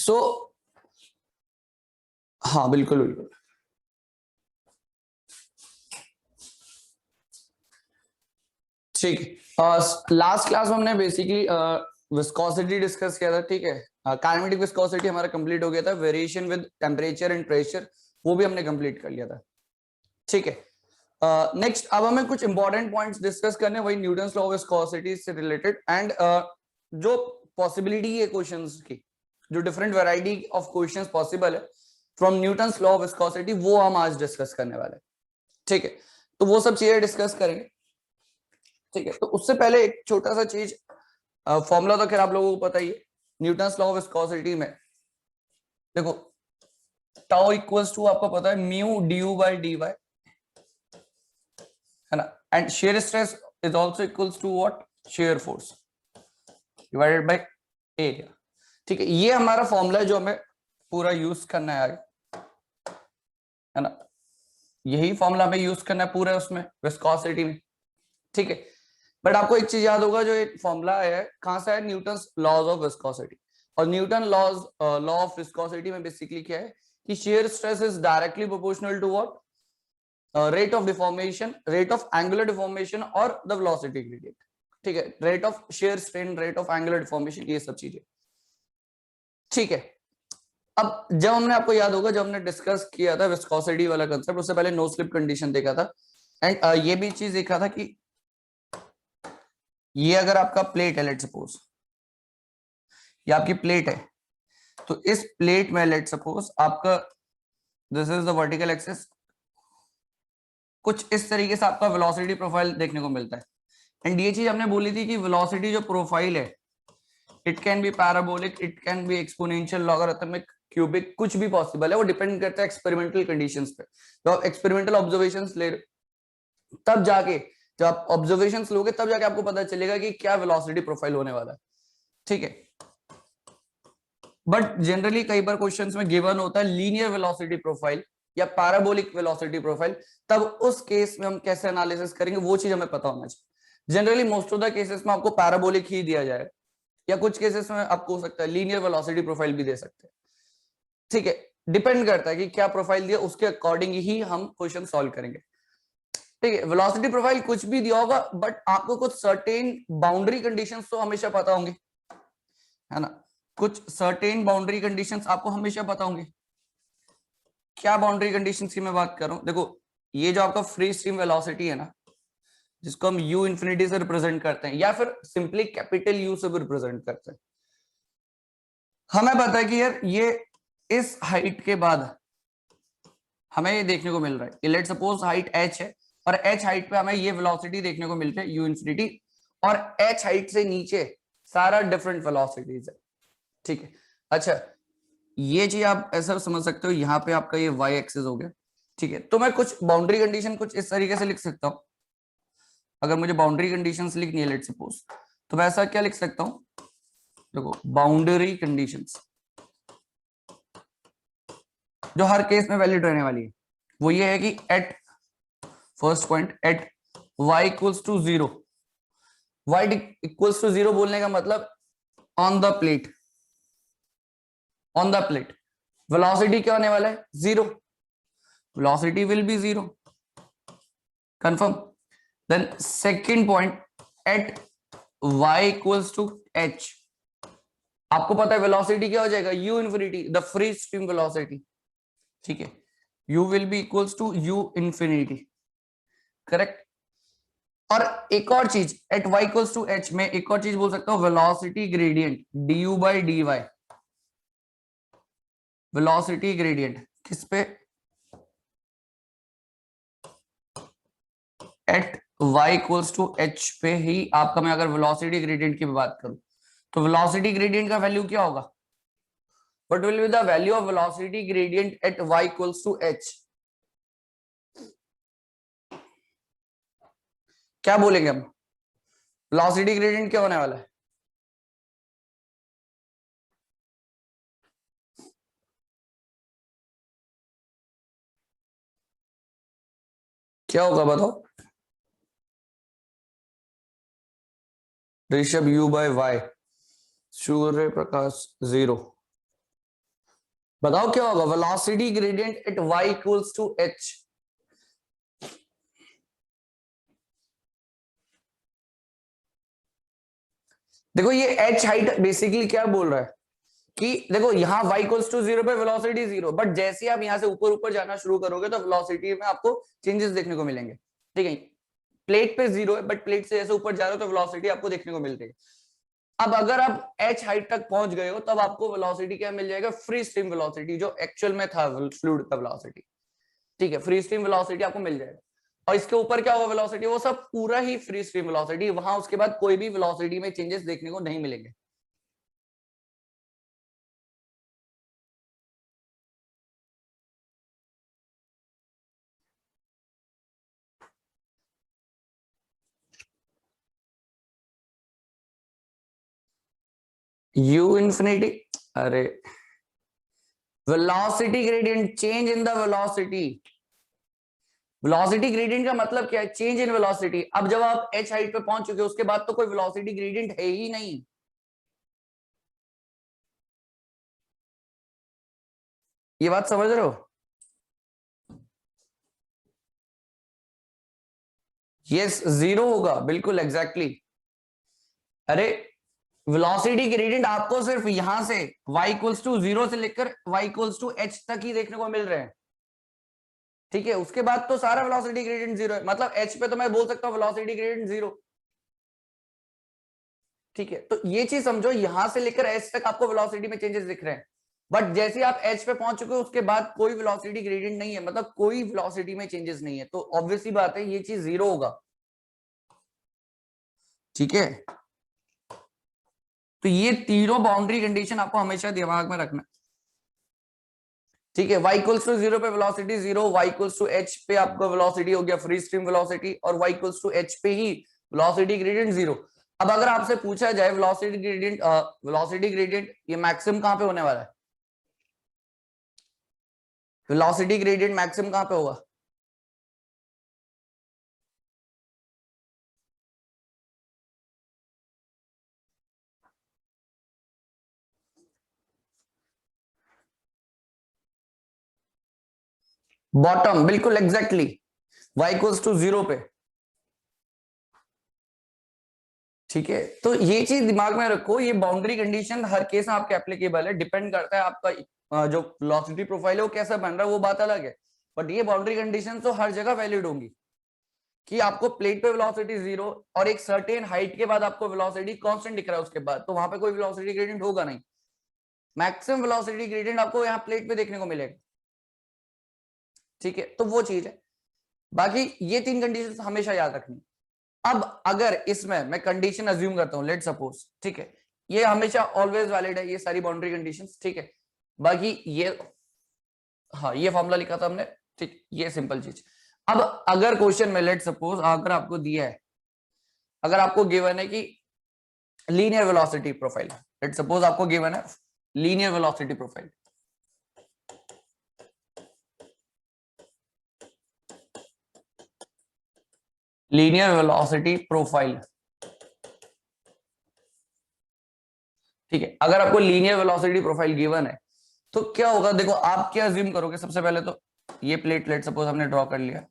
सो हाँ बिल्कुल बिल्कुल। ठीक है, लास्ट क्लास में हमने बेसिकली विस्कोसिटी डिस्कस किया था। ठीक है, काइनेमेटिक विस्कोसिटी हमारा कंप्लीट हो गया था, variation with temperature and pressure वो भी हमने कंप्लीट कर लिया था। ठीक है, नेक्स्ट अब हमें कुछ इंपॉर्टेंट पॉइंट्स डिस्कस करने, वही न्यूटन्स लॉ ऑफ विस्कोसिटी से रिलेटेड एंड जो पॉसिबिलिटी है क्वेश्चंस की, जो different variety of questions possible है from Newton's law of viscosity, वो हम आज डिस्कस करने वाले हैं। ठीक है, तो वो सब चीजें डिस्कस करेंगे। ठीक है, तो उससे पहले एक छोटा सा चीज, फॉर्मूला तो खैर आप लोगों को पता ही है न्यूटन्स लॉ ऑफ विस्कोसिटी में। देखो टाउ इक्वल्स टू आपको पता है mu du by d y, है ना, and shear stress is also equals to what, shear force divided by area. ठीक है, ये हमारा फॉर्मूला है जो हमें पूरा यूज करना है आगे, है ना, यही फॉर्मूला हमें यूज करना है पूरा उसमें विस्कोसिटी में। ठीक है, बट आपको एक चीज याद होगा, जो एक फॉर्मूला है कहां से है, न्यूटन्स लॉज ऑफ विस्कोसिटी। और Newton laws law of viscosity में बेसिकली क्या है कि shear stress is directly proportional to what, rate of deformation, rate of angular deformation और द वेलोसिटी ग्रेडियंट। ठीक है, rate of shear strain, rate of angular deformation, ये सब चीजें। ठीक है, अब जब हमने, आपको याद होगा जब हमने डिस्कस किया था विस्कोसिटी वाला कंसेप्ट, उससे पहले नो स्लिप कंडीशन देखा था एंड ये भी चीज देखा था कि ये अगर आपका प्लेट है, लेट सपोज ये आपकी प्लेट है, तो इस प्लेट में लेट सपोज आपका this is the vertical axis, कुछ इस तरीके से आपका वेलोसिटी प्रोफाइल देखने को मिलता है। एंड ये चीज हमने बोली थी कि वेलोसिटी जो प्रोफाइल है, it can be parabolic, it can be exponential, logarithmic, cubic, कुछ भी पॉसिबल है, वो डिपेंड करता है एक्सपेरिमेंटल कंडीशंस पे। तो आप एक्सपेरिमेंटल ऑब्जर्वेशंस ले, तब जाके जब आप ऑब्जर्वेशंस लोगे तब जाके आपको पता चलेगा कि क्या वेलोसिटी प्रोफाइल होने वाला है। ठीक है, बट जनरली कई बार क्वेश्चंस में गिवन होता है लीनियर वेलोसिटी प्रोफाइल या पैराबोलिक वेलोसिटी प्रोफाइल, तब उस केस में हम कैसे एनालिसिस करेंगे वो चीज हमें पता होना चाहिए। Generally most of the cases में आपको पैराबोलिक ही दिया जाएगा, या कुछ केसेस में आपको हो सकता है लीनियर वेलोसिटी प्रोफाइल भी दे सकते हैं। ठीक है, डिपेंड करता है कि क्या प्रोफाइल दिया, उसके अकॉर्डिंग ही हम क्वेश्चन सॉल्व करेंगे। ठीक है, वेलोसिटी प्रोफाइल कुछ भी दिया होगा, बट आपको कुछ सर्टेन बाउंड्री कंडीशंस तो हमेशा पता होंगे, है ना, कुछ सर्टेन बाउंड्री कंडीशंस आपको हमेशा पता होंगे। क्या बाउंड्री कंडीशंस की मैं बात कर रहा हूं, देखो ये जो आपका फ्री स्ट्रीम वेलोसिटी है ना, जिसको हम u इंफिनिटी से रिप्रेजेंट करते हैं या फिर सिंपली कैपिटल U से भी रिप्रेजेंट करते हैं, हमें पता है कि यार ये इस हाइट के बाद हमें ये देखने को मिल रहा है, लेट सपोज हाइट h है और h हाइट पे हमें ये वेलोसिटी देखने को मिल रही है u इंफिनिटी, और h हाइट से नीचे सारा डिफरेंट वेलोसिटीज है। ठीक है, अच्छा ये चीज आप ऐसा समझ सकते हो, यहाँ पे आपका ये y एक्सिस हो गया। ठीक है, तो मैं कुछ बाउंड्री कंडीशन कुछ इस तरीके से लिख सकता हूं, अगर मुझे बाउंड्री कंडीशंस लिखनी है लेट सपोज, तो मैं ऐसा क्या लिख सकता हूं, देखो बाउंड्री कंडीशंस जो हर केस में वैलिड रहने वाली है, वो ये है कि at first point at y equals to 0, y equals to 0 बोलने का मतलब on the plate, on the plate velocity क्या होने वाला है, 0, velocity will be 0, confirm. Then second point at y equals to h, आपको पता है वेलोसिटी क्या हो जाएगा, u infinity, the free stream velocity. ठीक है, u will be equals to u infinity, correct. और एक और चीज at y equals to h में एक और चीज बोल सकता हूं, velocity gradient du by dy, velocity gradient किस पे, at y equals to h पे ही आपका, मैं अगर वेलोसिटी ग्रेडियंट की बात करूं तो वेलोसिटी ग्रेडियंट का वैल्यू क्या होगा, what will be the value of velocity gradient at y equals to h, क्या बोलेंगे हम, वेलोसिटी ग्रेडियंट क्या होने वाला है, क्या होगा बताओ, Rishabh u by y, Surya Prakash 0, बताओ क्या होगा, velocity gradient at y equals to h। देखो ये h हाइट बेसिकली क्या बोल रहा है कि देखो यहाँ y इक्वल्स टू 0 पे वेलोसिटी 0, बट जैसे आप यहाँ से ऊपर ऊपर जाना शुरू करोगे तो वेलोसिटी में आपको चेंजेस देखने को मिलेंगे। ठीक है, प्लेट पे 0 है, बट प्लेट से जैसे ऊपर जा रहे हो तो वेलोसिटी आपको देखने को मिल रही है। अब अगर आप h हाइट तक पहुंच गए हो तब आपको वेलोसिटी क्या मिल जाएगा, फ्री स्ट्रीम वेलोसिटी, जो एक्चुअल में था फ्लूइड का वेलोसिटी। ठीक है, फ्री स्ट्रीम वेलोसिटी आपको मिल जाएगा। और इसके ऊपर क्या होगा वेलोसिटी, वो सब पूरा ही फ्री स्ट्रीम वेलोसिटी, वहां उसके बाद कोई भी वेलोसिटी में चेंजेस देखने को नहीं मिलेंगे। u इंफिनिटी, अरे velocity gradient, change in the velocity. Velocity gradient का मतलब क्या है, चेंज इन वेलोसिटी। अब जब आप h हाइट पे पहुंच चुके हो उसके बाद तो कोई वेलोसिटी ग्रेडियंट है ही नहीं। ये बात समझ रहे हो? यस, जीरो होगा, बिल्कुल एग्जैक्टली। अरे वेलोसिटी ग्रेडियंट आपको सिर्फ यहां से y इक्वल्स टू 0 से लेकर y इक्वल्स टू h तक ही देखने को मिल रहे हैं। ठीक है, उसके बाद तो सारा वेलोसिटी ग्रेडियंट 0 है, मतलब h पे तो मैं बोल सकता हूं वेलोसिटी ग्रेडियंट 0। ठीक है, तो ये चीज समझो, यहां से लेकर h तक आपको वेलोसिटी में चेंजेस दिख रहे हैं, बट जैसे आप h पे पहुंच चुके हो उसके बाद कोई वेलोसिटी ग्रेडियंट नहीं है, मतलब कोई वेलोसिटी में चेंजेस नहीं है, तो ऑब्वियसली बात है ये चीज 0 होगा। ठीक है, तो ये तीनों बाउंड्री कंडीशन आपको हमेशा दिमाग में रखना। ठीक है, y इक्वल्स टू 0 पे velocity 0, y equals to h पे आपको वेलोसिटी हो गया फ्री स्ट्रीम वेलोसिटी, और y इक्वल्स टू h पे ही वेलोसिटी ग्रेडियंट 0। अब अगर आपसे पूछा जाए वेलोसिटी ग्रेडियंट ये मैक्सिमम कहां पे होने वाला है, वेलोसिटी ग्रेडियंट मैक्सिमम कहां पे होगा? बॉटम, बिल्कुल एग्जैक्टली, y इक्वल्स टू 0 पे। ठीक है, तो ये चीज दिमाग में रखो, ये बाउंड्री कंडीशन हर केस में आपके एप्लीकेबल है, डिपेंड करता है आपका जो वेलोसिटी प्रोफाइल है वो कैसा बन रहा है, वो बात अलग है, बट ये बाउंड्री कंडीशन तो हर जगह वैलिड होंगी कि आपको प्लेट पे वेलोसिटी 0 और एक सर्टेन हाइट के बाद आपको वेलोसिटी कांस्टेंट दिख रहा है उसके बाद, तो वहां पे कोई वेलोसिटी ग्रेडियंट होगा नहीं, मैक्सिमम वेलोसिटी ग्रेडियंट आपको यहाँ प्लेट पे देखने को मिलेगा। ठीक है, तो वो चीज है, बाकी ये तीन कंडीशन हमेशा याद रखनी। अब अगर इसमें मैं कंडीशन अज्यूम करता हूं, लेट सपोज, ठीक है, ये हमेशा ऑलवेज वैलिड है ये सारी बाउंड्री कंडीशंस। ठीक है, बाकी ये, हाँ ये फॉर्मूला लिखा था हमने, ठीक, ये सिंपल चीज। अब अगर क्वेश्चन में लेट सपोज अगर आपको दिया है, अगर आपको गिवन है कि linear velocity profile, let suppose आपको गिवन है linear velocity profile, linear velocity profile. ठीक है, अगर आपको लीनियर वेलोसिटी प्रोफाइल गिवन है तो क्या होगा, देखो आप क्या अज्यूम करोगे, सबसे पहले तो ये प्लेट लेट सपोज हमने ड्रॉ कर लिया,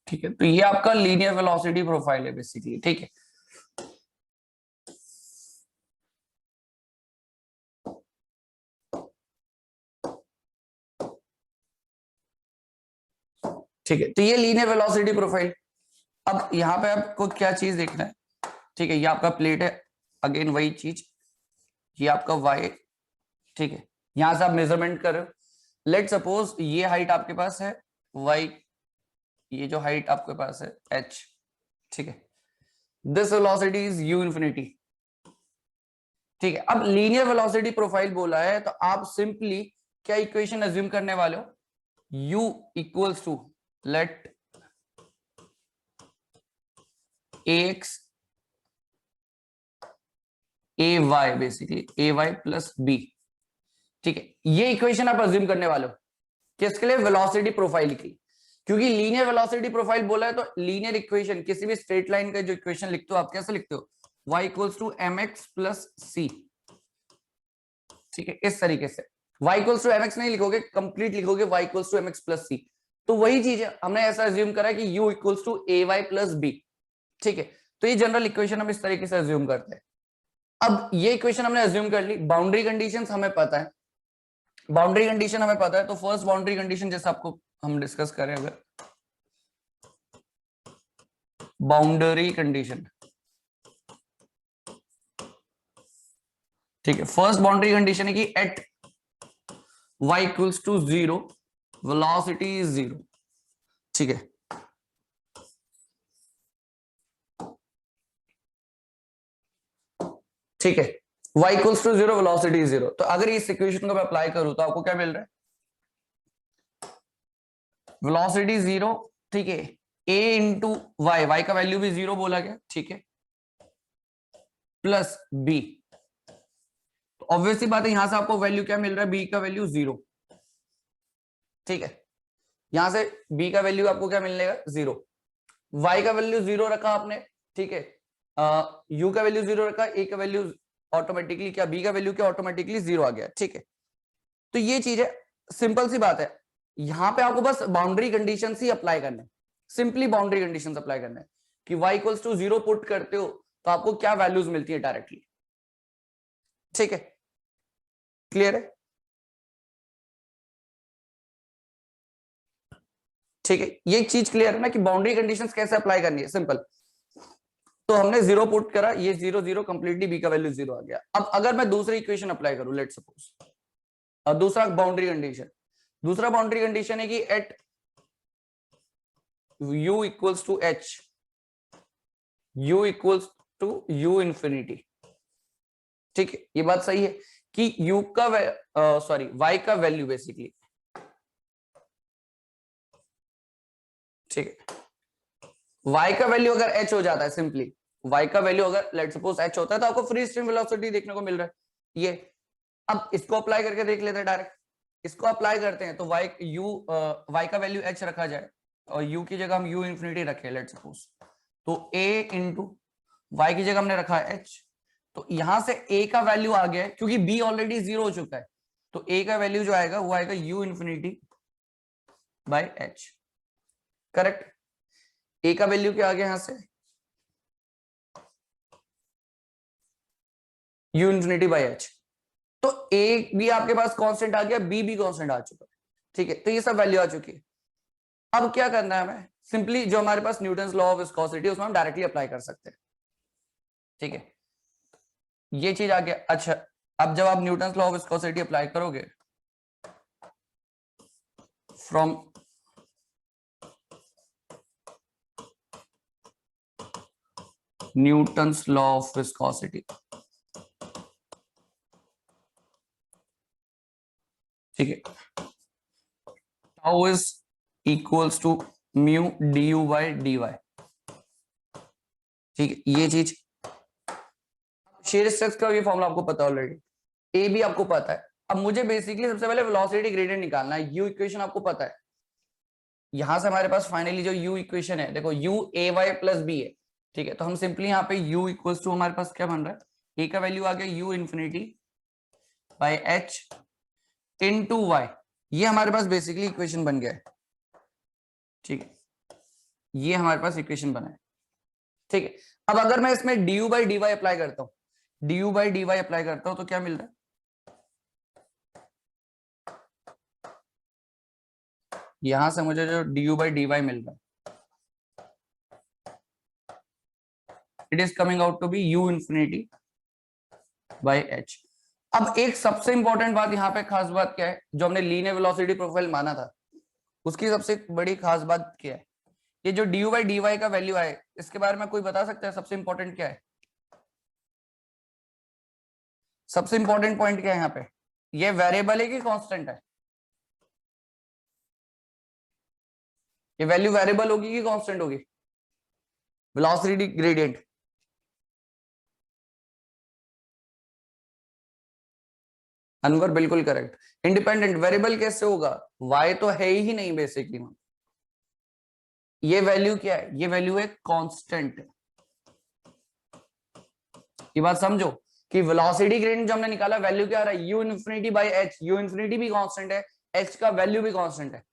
ठीक है, तो ये आपका लीनियर वेलोसिटी प्रोफाइल है बेसिकली। ठीक है, ठीक है, तो ये लीनियर वेलोसिटी प्रोफाइल। अब यहाँ पे आपको क्या चीज देखना है, ठीक है, ये आपका प्लेट है, अगेन वही चीज, ये आपका वाई। ठीक है, यहां से आप मेजरमेंट कर रहे हो, लेट सपोज ये हाइट आपके पास है y, ये जो हाइट आपके पास है h, ठीक है, this velocity is u infinity, ठीक है। अब लीनियर वेलोसिटी प्रोफाइल बोला है तो आप सिंपली क्या इक्वेशन अज्यूम करने वाले हो, u equals to let ax ay, basically ay plus b, ठीक है। ये इक्वेशन आप अज्यूम करने वाले हो किसके लिए, वेलोसिटी प्रोफाइल की, क्योंकि लीनियर वेलोसिटी प्रोफाइल बोला है तो लीनियर इक्वेशन किसी भी स्ट्रेट लाइन का जो इक्वेशन लिखते हो आप कैसे लिखते हो, y equals to mx plus c, ठीक है, इस तरीके से। y इक्वल्स टू mx नहीं लिखोगे, कंप्लीट लिखोगे y equals to mx plus c। तो वही चीज है, हमने ऐसा अज्यूम करा है कि u equals to ay plus b, ठीक है। तो ये जनरल इक्वेशन हम इस तरीके से अज्यूम करते हैं। अब ये इक्वेशन हमने अज्यूम कर ली, बाउंड्री कंडीशंस हमें पता है, बाउंड्री कंडीशन हमें पता है, तो फर्स्ट बाउंड्री कंडीशन जैसे आपको हम डिस्कस करें, अगर बाउंड्री कंडीशन, ठीक है, फर्स्ट बाउंड्री कंडीशन है कि at y equals to 0 velocity is 0, ठीक है। ठीक है, y equals to 0 velocity is 0, तो अगर इस इक्वेशन को मैं अप्लाई करूं तो आपको क्या मिल रहा है, वेलोसिटी 0, ठीक है, a इंटू वाई, वाई का वैल्यू भी 0 बोला गया, ठीक है, प्लस b, तो ऑब्वियसली बात है यहां से आपको वैल्यू क्या मिल रहा है, b का वैल्यू 0, ठीक है, यहां से b का वैल्यू आपको क्या मिलेगा 0, y का वैल्यू 0 रखा आपने, ठीक है, u का वैल्यू 0 रखा, a का वैल्यू ऑटोमेटिकली क्या, b का वैल्यू क्या ऑटोमेटिकली 0 आ गया, ठीक है। तो ये चीज है, सिंपल सी बात है, यहां पे आपको बस बाउंड्री कंडीशंस ही अप्लाई करने, सिंपली बाउंड्री कंडीशंस अप्लाई करने कि y इक्वल्स टू 0 पुट करते हो तो आपको क्या वैल्यूज मिलती है डायरेक्टली, ठीक है, क्लियर है, ठीक है, ये चीज क्लियर है ना कि बाउंड्री कंडीशंस कैसे अप्लाई करनी है, सिंपल। तो हमने 0 पुट करा, ये 0 0 कंप्लीटली b का वैल्यू 0 आ गया। अब अगर मैं दूसरी इक्वेशन अप्लाई करूं, लेट सपोज, और दूसरा बाउंड्री कंडीशन, दूसरा बाउंड्री कंडीशन है कि at u equals to h, u equals to u infinity, ठीक है, ये बात सही है कि u का सॉरी y का वैल्यू बेसिकली, ठीक है, y का वैल्यू अगर h हो जाता है, सिंपली y का वैल्यू अगर लेट सपोज h होता है तो आपको फ्री स्ट्रीम वेलोसिटी देखने को मिल रहा है ये। अब इसको अप्लाई करके देख लेते हैं डायरेक्ट, इसको अप्लाई करते हैं तो y का वैल्यू h रखा जाए और u की जगह हम u इंफिनिटी रखें लेट सपोज, तो a इंटू y की जगह हमने रखा है h, तो यहां से a का वैल्यू आ गया है क्योंकि b ऑलरेडी 0 हो चुका है, तो a का वैल्यू जो आएगा वो आएगा u infinity by h, correct. a का वैल्यू क्या आ गया यहां से, u इंफिनिटी बाय h, तो a भी आपके पास कांस्टेंट आ गया, b भी कांस्टेंट आ चुका है, ठीक है, तो ये सब वैल्यू आ चुकी है। अब क्या करना है हमें, सिंपली जो हमारे पास न्यूटन्स लॉ ऑफ विस्कोसिटी उसमें हम डायरेक्टली अप्लाई कर सकते हैं, ठीक है, ये चीज आ गया। अच्छा, अब जब आप Newton's law of viscosity apply करोगे from Newton's law of viscosity, ठीक है, tau is equals to mu du by dy, ठीक है, ये चीज शेयर स्ट्रेस का ये फॉर्मूला आपको पता है ऑलरेडी, ए भी आपको पता है। अब मुझे बेसिकली सबसे पहले वेलोसिटी ग्रेडियंट निकालना है, यू इक्वेशन आपको पता है, यहां से हमारे पास फाइनली जो यू इक्वेशन है, देखो u a y plus b है, ठीक है, तो हम सिंपली यहाँ पे u इक्वल्स टू हमारे पास क्या बन रहा है, a का वैल्यू आ गया u infinity by h into y, ये हमारे पास बेसिकली इक्वेशन बन गया है, ठीक है, ये हमारे पास इक्वेशन बना है, ठीक है। अब अगर मैं इसमें du बाई dy अप्लाई करता हूं, du बाई dy अप्लाई करता हूं तो क्या मिल रहा है, यहां से मुझे जो du बाई dy मिल रहा है it is coming out to be u infinity by h। अब एक सबसे इंपॉर्टेंट बात यहाँ पे, खास बात क्या है, जो हमने लीनियर वेलोसिटी प्रोफाइल माना था, उसकी सबसे बड़ी खास बात क्या है, ये जो डी बाई डी वाई का वैल्यू आए, इसके बारे में कोई बता सकता है सबसे इंपॉर्टेंट क्या है? सबसे इंपॉर्टेंट पॉइंट क्या है यहाँ पे? ये वेरिएबल है कि कांस्टेंट है? ये वैल्यू वेरिएबल होगी कि कांस्टेंट होगी? वेलोसिटी ग्रेडियंट अनवर बिल्कुल करेक्ट। इंडिपेंडेंट वेरिएबल कैसे होगा? y तो है ही नहीं बेसिकली। ये वैल्यू क्या है? ये वैल्यू है कांस्टेंट। ये बात समझो कि वेलोसिटी ग्रेडियंट जो हमने निकाला, वैल्यू क्या आ रहा है? u infinity by h। u infinity भी कांस्टेंट है, h का वैल्यू भी कांस्टेंट है।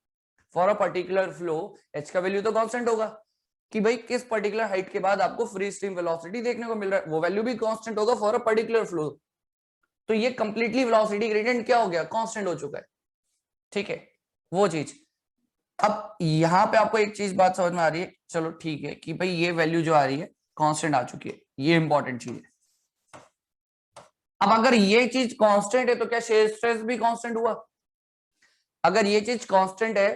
For a particular flow h का वैल्यू तो कांस्टेंट होगा कि भाई किस पर्टिकुलर हाइट के बाद आपको फ्री स्ट्रीम वेलोसिटी देखने को मिल रहा है, वो वैल्यू भी कांस्टेंट होगा फॉर अ पर्टिकुलर फ्लो। तो ये कंप्लीटली वेलोसिटी ग्रेडियंट क्या हो गया? कांस्टेंट हो चुका है। ठीक है, वो चीज। अब यहां पे आपको एक चीज बात समझ में आ रही है, चलो ठीक है, कि भाई ये वैल्यू जो आ रही है कांस्टेंट आ चुकी है, ये इंपॉर्टेंट चीज है। अब अगर ये चीज कांस्टेंट है तो क्या शेयर स्ट्रेस भी कांस्टेंट हुआ? अगर ये चीज कांस्टेंट है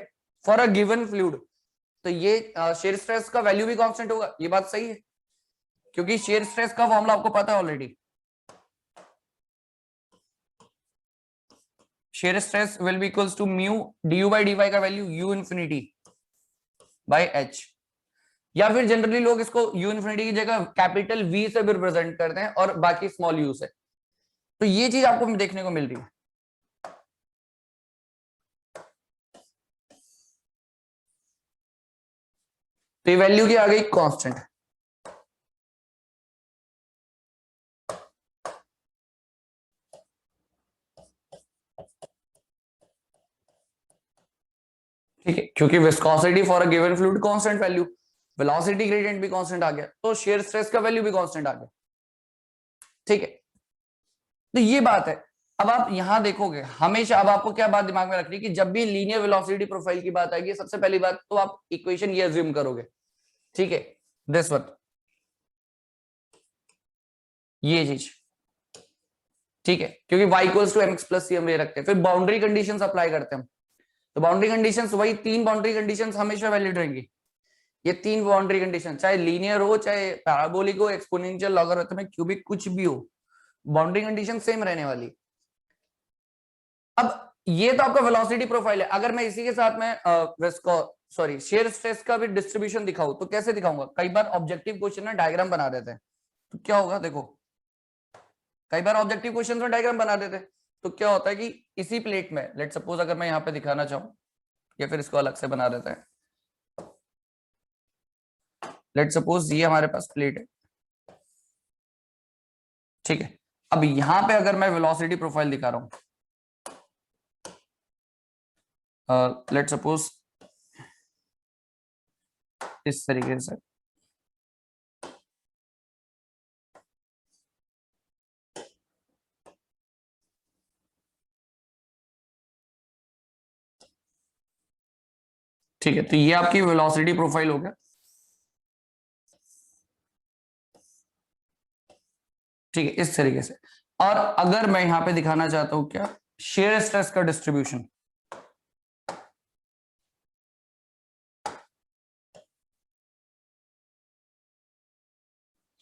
फॉर अ गिवन फ्लूइड, तो ये शेयर स्ट्रेस का वैल्यू भी कांस्टेंट होगा। ये बात सही है, क्योंकि शेयर स्ट्रेस का फॉर्मूला आपको पता है already. Shear stress will be equals to mu du by dy का वैल्यू u इन्फिनिटी बाई h, या फिर जनरली लोग इसको u इन्फिनिटी की जगह कैपिटल V से भी रिप्रेजेंट करते हैं और बाकी स्मॉल u से। तो ये चीज आपको देखने को मिल रही है। तो ये वैल्यू की आ गई कांस्टेंट। ठीक है, क्योंकि viscosity for a given fluid constant value, velocity gradient भी कांस्टेंट आ गया, तो शेयर स्ट्रेस का वैल्यू भी कांस्टेंट आ गया। ठीक है, तो ये बात है। अब आप यहां देखोगे हमेशा, अब आपको क्या बात दिमाग में रखनी कि जब भी लीनियर वेलोसिटी प्रोफाइल की बात आएगी, सबसे पहली बात तो आप इक्वेशन ये अज्यूम करोगे, ठीक है, दिस वन, ये चीज, ठीक है, क्योंकि y equals to mx plus C हम ये रखते हैं, फिर बाउंड्री कंडीशंस अप्लाई करते हैं हम। तो बाउंड्री कंडीशंस, वही तीन बाउंड्री कंडीशंस हमेशा वैलिड रहेंगी। ये तीन बाउंड्री कंडीशन, चाहे लीनियर हो, चाहे पैराबोलिक हो, एक्सपोनेंशियल, लॉगरिथमिक, क्यूबिक, कुछ भी हो, बाउंड्री कंडीशन सेम रहने वाली। अब ये तो आपका वेलोसिटी प्रोफाइल है। अगर मैं इसी के साथ में सॉरी शेयर स्ट्रेस का भी डिस्ट्रीब्यूशन दिखाऊं तो कैसे दिखाऊंगा? कई बार ऑब्जेक्टिव क्वेश्चन में डायग्राम बना देते हैं, तो क्या होगा देखो, कई बार ऑब्जेक्टिव क्वेश्चन में डायग्राम बना देते हैं, तो क्या होता है कि इसी प्लेट में, लेट सपोज अगर मैं यहाँ पे दिखाना चाहूँ, या फिर इसको अलग से बना देते हैं, लेट सपोज ये हमारे पास प्लेट है, ठीक है। अब यहां पे अगर मैं वेलोसिटी प्रोफाइल दिखा रहा हूं, लेट सपोज इस तरीके से, ठीक है, तो ये आपकी वेलोसिटी प्रोफाइल हो गया, ठीक है, इस तरीके से। और अगर मैं यहां पे दिखाना चाहता हूं क्या, शेयर स्ट्रेस का डिस्ट्रीब्यूशन,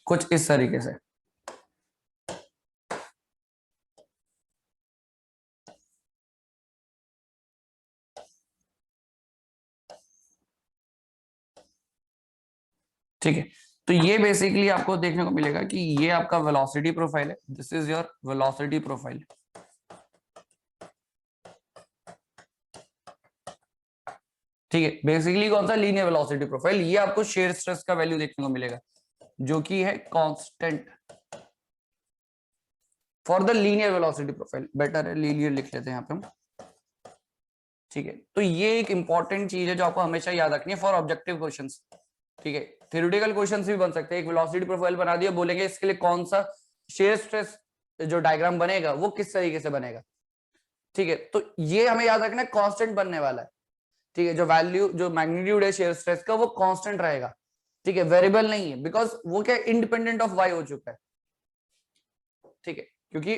कुछ इस तरीके से, ठीक है। तो ये बेसिकली आपको देखने को मिलेगा कि ये आपका वेलोसिटी प्रोफाइल है, this is your velocity profile, ठीक है। बेसिकली कौन सा? Linear velocity profile. ये आपको शेयर स्ट्रेस का वैल्यू देखने को मिलेगा जो कि है constant for the linear velocity profile. Better है लीनियर लिख लेते हैं यहाँ पे हम, ठीक है। तो ये एक इंपॉर्टेंट चीज है जो आपको हमेशा याद रखनी है फॉर ऑब्जेक्टिव क्वेश्चंस, ठीक है। थ्योरेटिकल क्वेश्चंस भी बन सकते हैं। एक वेलोसिटी प्रोफाइल बना दिया, बोलेंगे इसके लिए कौन सा शेयर स्ट्रेस जो डायग्राम बनेगा वो किस तरीके से बनेगा, ठीक है। तो ये हमें याद रखना है, कांस्टेंट बनने वाला है, ठीक है। जो वैल्यू, जो मैग्नीट्यूड है शेयर स्ट्रेस का, वो कांस्टेंट रहेगा, ठीक है, वेरिएबल नहीं है, बिकॉज वो क्या इंडिपेंडेंट ऑफ वाई हो चुका है, ठीक है। क्योंकि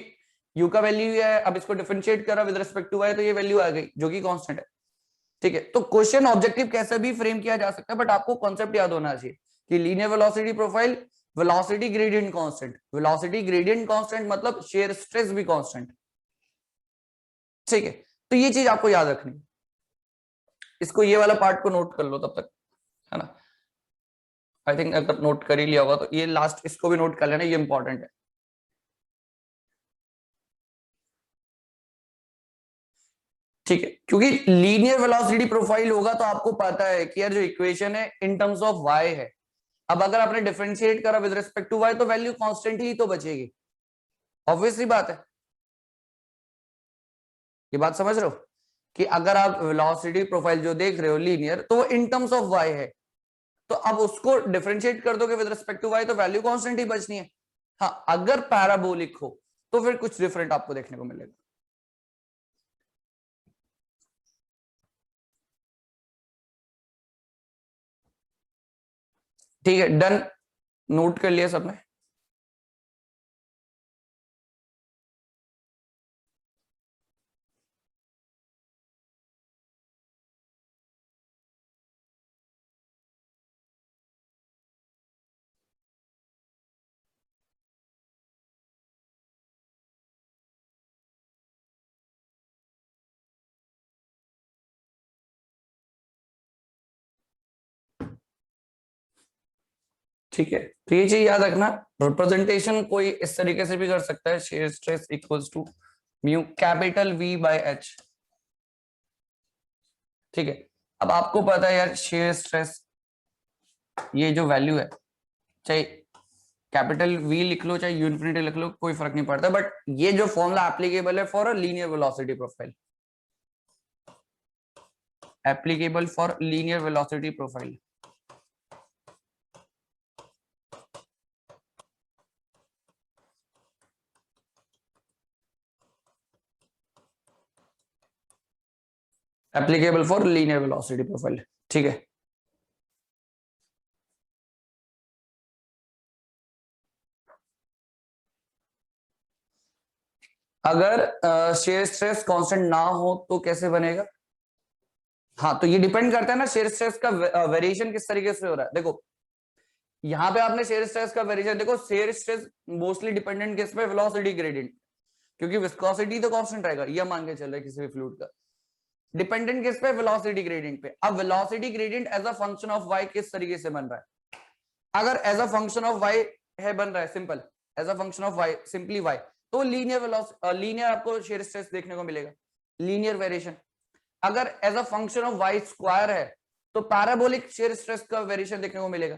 u का वैल्यू है, अब इसको डिफरेंशिएट करा विद रिस्पेक्ट टू y तो ये वैल्यू आ गई जो कि कांस्टेंट है। ठीक है, तो क्वेश्चन ऑब्जेक्टिव कैसे भी फ्रेम किया जा सकता है, बट आपको कॉन्सेप्ट याद होना चाहिए कि linear velocity profile, velocity gradient constant, velocity gradient constant मतलब शेयर स्ट्रेस भी कांस्टेंट। ठीक है, तो ये चीज आपको याद रखनी, इसको ये वाला पार्ट को नोट कर लो तब तक, है ना। आई थिंक अगर नोट कर ही लिया होगा तो ये लास्ट इसको भी नोट कर लेना, ये इंपॉर्टेंट है। ठीक है, क्योंकि लीनियर वेलोसिटी प्रोफाइल होगा तो आपको पता है कि यार जो इक्वेशन है इन टर्म्स ऑफ वाई है, अब अगर आपने डिफरेंशिएट करा विद रिस्पेक्ट टू वाई तो वैल्यू कांस्टेंट ही तो बचेगी, ऑब्वियसली बात है। ये बात समझ रहे हो कि अगर आप वेलोसिटी प्रोफाइल जो देख रहे हो लीनियर तो वो इन टर्म्स ऑफ वाई है, तो अब उसको डिफरेंशिएट कर दोगे विद रिस्पेक्ट टू वाई तो वैल्यू कांस्टेंट ही बचनी है। हाँ, अगर पैराबोलिक हो तो फिर कुछ डिफरेंट आपको देखने को मिलेगा। ठीक है, डन, नोट कर लिया सबने। ठीक है, तो ये चीज याद रखना, रिप्रेजेंटेशन कोई इस तरीके से भी कर सकता है, shear stress equals to mu capital V by H. ठीक है, अब आपको पता है यार शेयर स्ट्रेस ये जो वैल्यू है, चाहे कैपिटल वी लिख लो चाहे यू इन्फिनिटी लिख लो, कोई फर्क नहीं पड़ता, बट ये जो फॉर्मूला एप्लीकेबल है for a linear velocity profile, applicable for linear velocity profile. Applicable for linear velocity profile. ठीक है, अगर शेयर स्ट्रेस कांस्टेंट ना हो तो कैसे बनेगा? हाँ, तो ये डिपेंड करता है ना शेयर स्ट्रेस का वेरिएशन किस तरीके से हो रहा है। देखो यहाँ पे आपने शेयर स्ट्रेस का वेरिएशन देखो, शेयर स्ट्रेस मोस्टली डिपेंडेंट किस पे, वेलोसिटी ग्रेडियंट, क्योंकि विस्कोसिटी तो कांस्टेंट रहेगा, ये मान के चल रहा है किसी भी फ्लूइड का। डिपेंडेंट किस पे, वेलोसिटी ग्रेडियंट पे। अब velocity gradient as a function of y किस तरीके से बन रहा है, अगर as a function of y है बन रहा है, simple as a function of y, simply y, तो लीनियर आपको शेयर स्ट्रेस देखने को मिलेगा, लीनियर वेरिएशन। अगर as a function of y square है तो पैराबोलिक शेयर स्ट्रेस का वेरिएशन देखने को मिलेगा।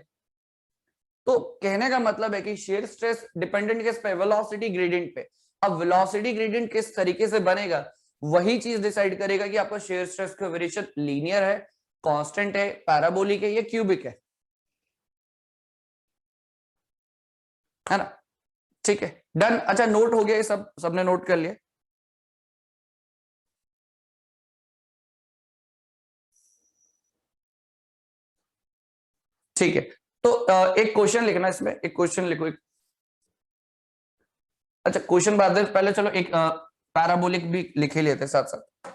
तो कहने का मतलब है कि शेयर स्ट्रेस डिपेंडेंट किस पे, वेलोसिटी ग्रेडियंट पे। अब वेलोसिटी ग्रेडियंट किस तरीके से बनेगा वही चीज डिसाइड करेगा कि आपका शेयर स्ट्रेस का वेरिएशन लीनियर है, कांस्टेंट है, पैराबोलिक है या क्यूबिक है ना। ठीक है, डन। अच्छा, नोट हो गया ये सब, सबने नोट कर लिया। ठीक है, तो एक क्वेश्चन लिखना, इसमें एक क्वेश्चन लिखो एक। अच्छा, क्वेश्चन बाद में, पहले चलो एक पैराबोलिक भी लिख ही लेते साथ साथ।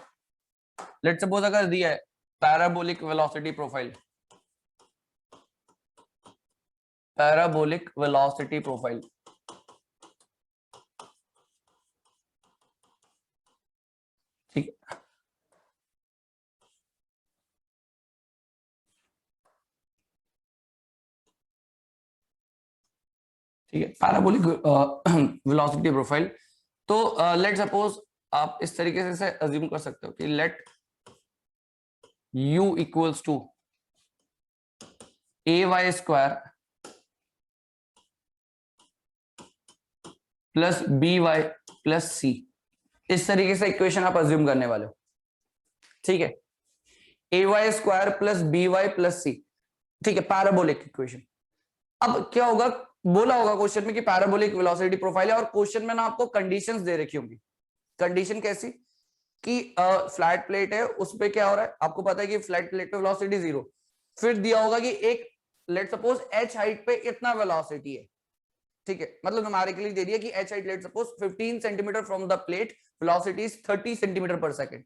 लेट्स सपोज अगर दिया है parabolic velocity profile, parabolic velocity profile. ठीक है, ठीक है, पैराबोलिक वेलोसिटी प्रोफाइल। तो लेट सपोज आप इस तरीके से अज्यूम कर सकते हो कि let u equals to a y square plus b y plus c, इस तरीके से इक्वेशन आप अज्यूम करने वाले हो। ठीक है, a y square plus b y plus c, ठीक है, पैराबोलिक इक्वेशन। अब क्या होगा, बोला होगा क्वेश्चन में कि पैराबोलिक वेलोसिटी प्रोफाइल है, और क्वेश्चन में ना आपको कंडीशंस दे रखी होंगी। कंडीशन कैसी कि फ्लैट प्लेट है, उस पे क्या हो रहा है, आपको पता है कि फ्लैट प्लेट पे वेलोसिटी 0, फिर दिया होगा कि एक लेट सपोज h हाइट पे इतना वेलोसिटी है, ठीक है, मतलब न्यूमेरिकली दे दिया कि H height let suppose 15 centimetre from the plate, velocity is 30 centimetre पर सेकेंड,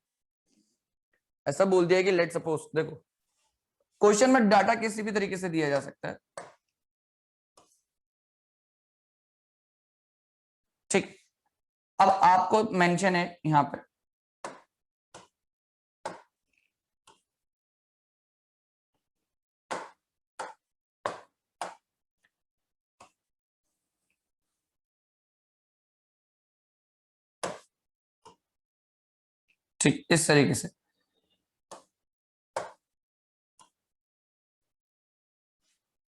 ऐसा बोल दिया कि लेट सपोज। देखो क्वेश्चन में डाटा किसी भी तरीके से दिया जा सकता है, ठीक। अब आपको मेंशन है यहां पे, ठीक इस तरीके से,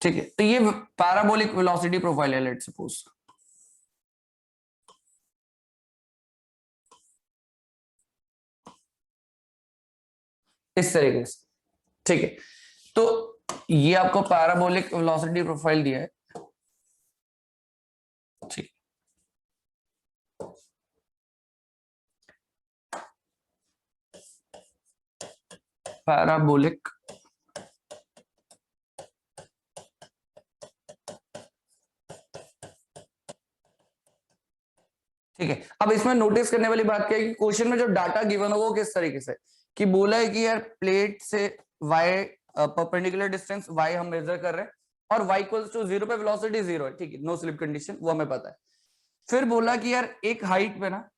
ठीक है। तो ये पैराबोलिक वेलोसिटी प्रोफाइल है लेट सपोज, इस तरीके से, ठीक है। तो ये आपको पैराबोलिक वेलोसिटी प्रोफाइल दिया है, ठीक। पैराबोलिक ठीक है। अब इसमें नोटिस करने वाली बात क्या है कि क्वेश्चन में जो डाटा गिवन हो वो किस तरीके से, कि बोला है कि यार प्लेट से y परपेंडिकुलर डिस्टेंस y हम मेजर कर रहे हैं और y इक्वल्स टू 0 पे वेलोसिटी 0 है, ठीक है, नो स्लिप कंडीशन, वो हमें पता है। फिर बोला कि यार एक हाइट पे ना,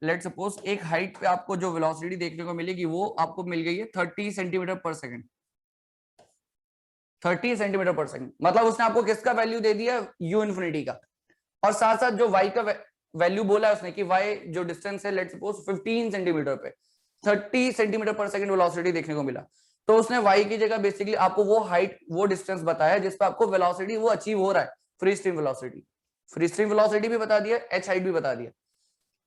लेट सपोज एक हाइट पे आपको जो वेलोसिटी देखने को मिलेगी वो आपको मिल गई है 30 सेंटीमीटर पर सेकंड, 30 सेंटीमीटर पर सेकंड, मतलब उसने आपको किसका वैल्यू दे दिया, u इन्फिनिटी का, और साथ साथ जो y का वैल्यू बोला है उसने कि y जो डिस्टेंस है लेट सपोज 15 सेंटीमीटर पे 30 सेंटीमीटर पर सेकंड वेलोसिटी देखने को मिला, तो उसने y की जगह बेसिकली आपको वो हाइट वो डिस्टेंस बताया जिस पे आपको वेलोसिटी वो अचीव हो रहा है, free stream velocity, free stream velocity भी बता दिया, h हाइट भी बता दिया।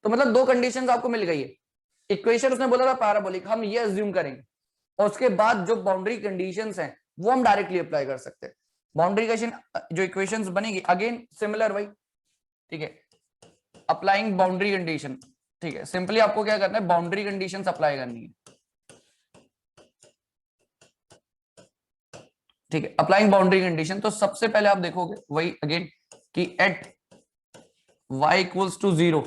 तो मतलब दो कंडीशंस आपको मिल गई है। इक्वेशन उसने बोला था पैराबोलिक, हम ये अज्यूम करेंगे और उसके बाद जो बाउंड्री कंडीशंस हैं वो हम डायरेक्टली अप्लाई कर सकते हैं। बाउंड्री कंडीशन जो इक्वेशंस बनेगी अगेन सिमिलर वही, ठीक है, अप्लाइंग बाउंड्री कंडीशन, ठीक है, सिंपली आपको क्या करना है, बाउंड्री कंडीशंस अप्लाई करनी है, ठीक है, अप्लाइंग बाउंड्री कंडीशन। तो सबसे पहले आप देखोगे वही अगेन कि at y equals to 0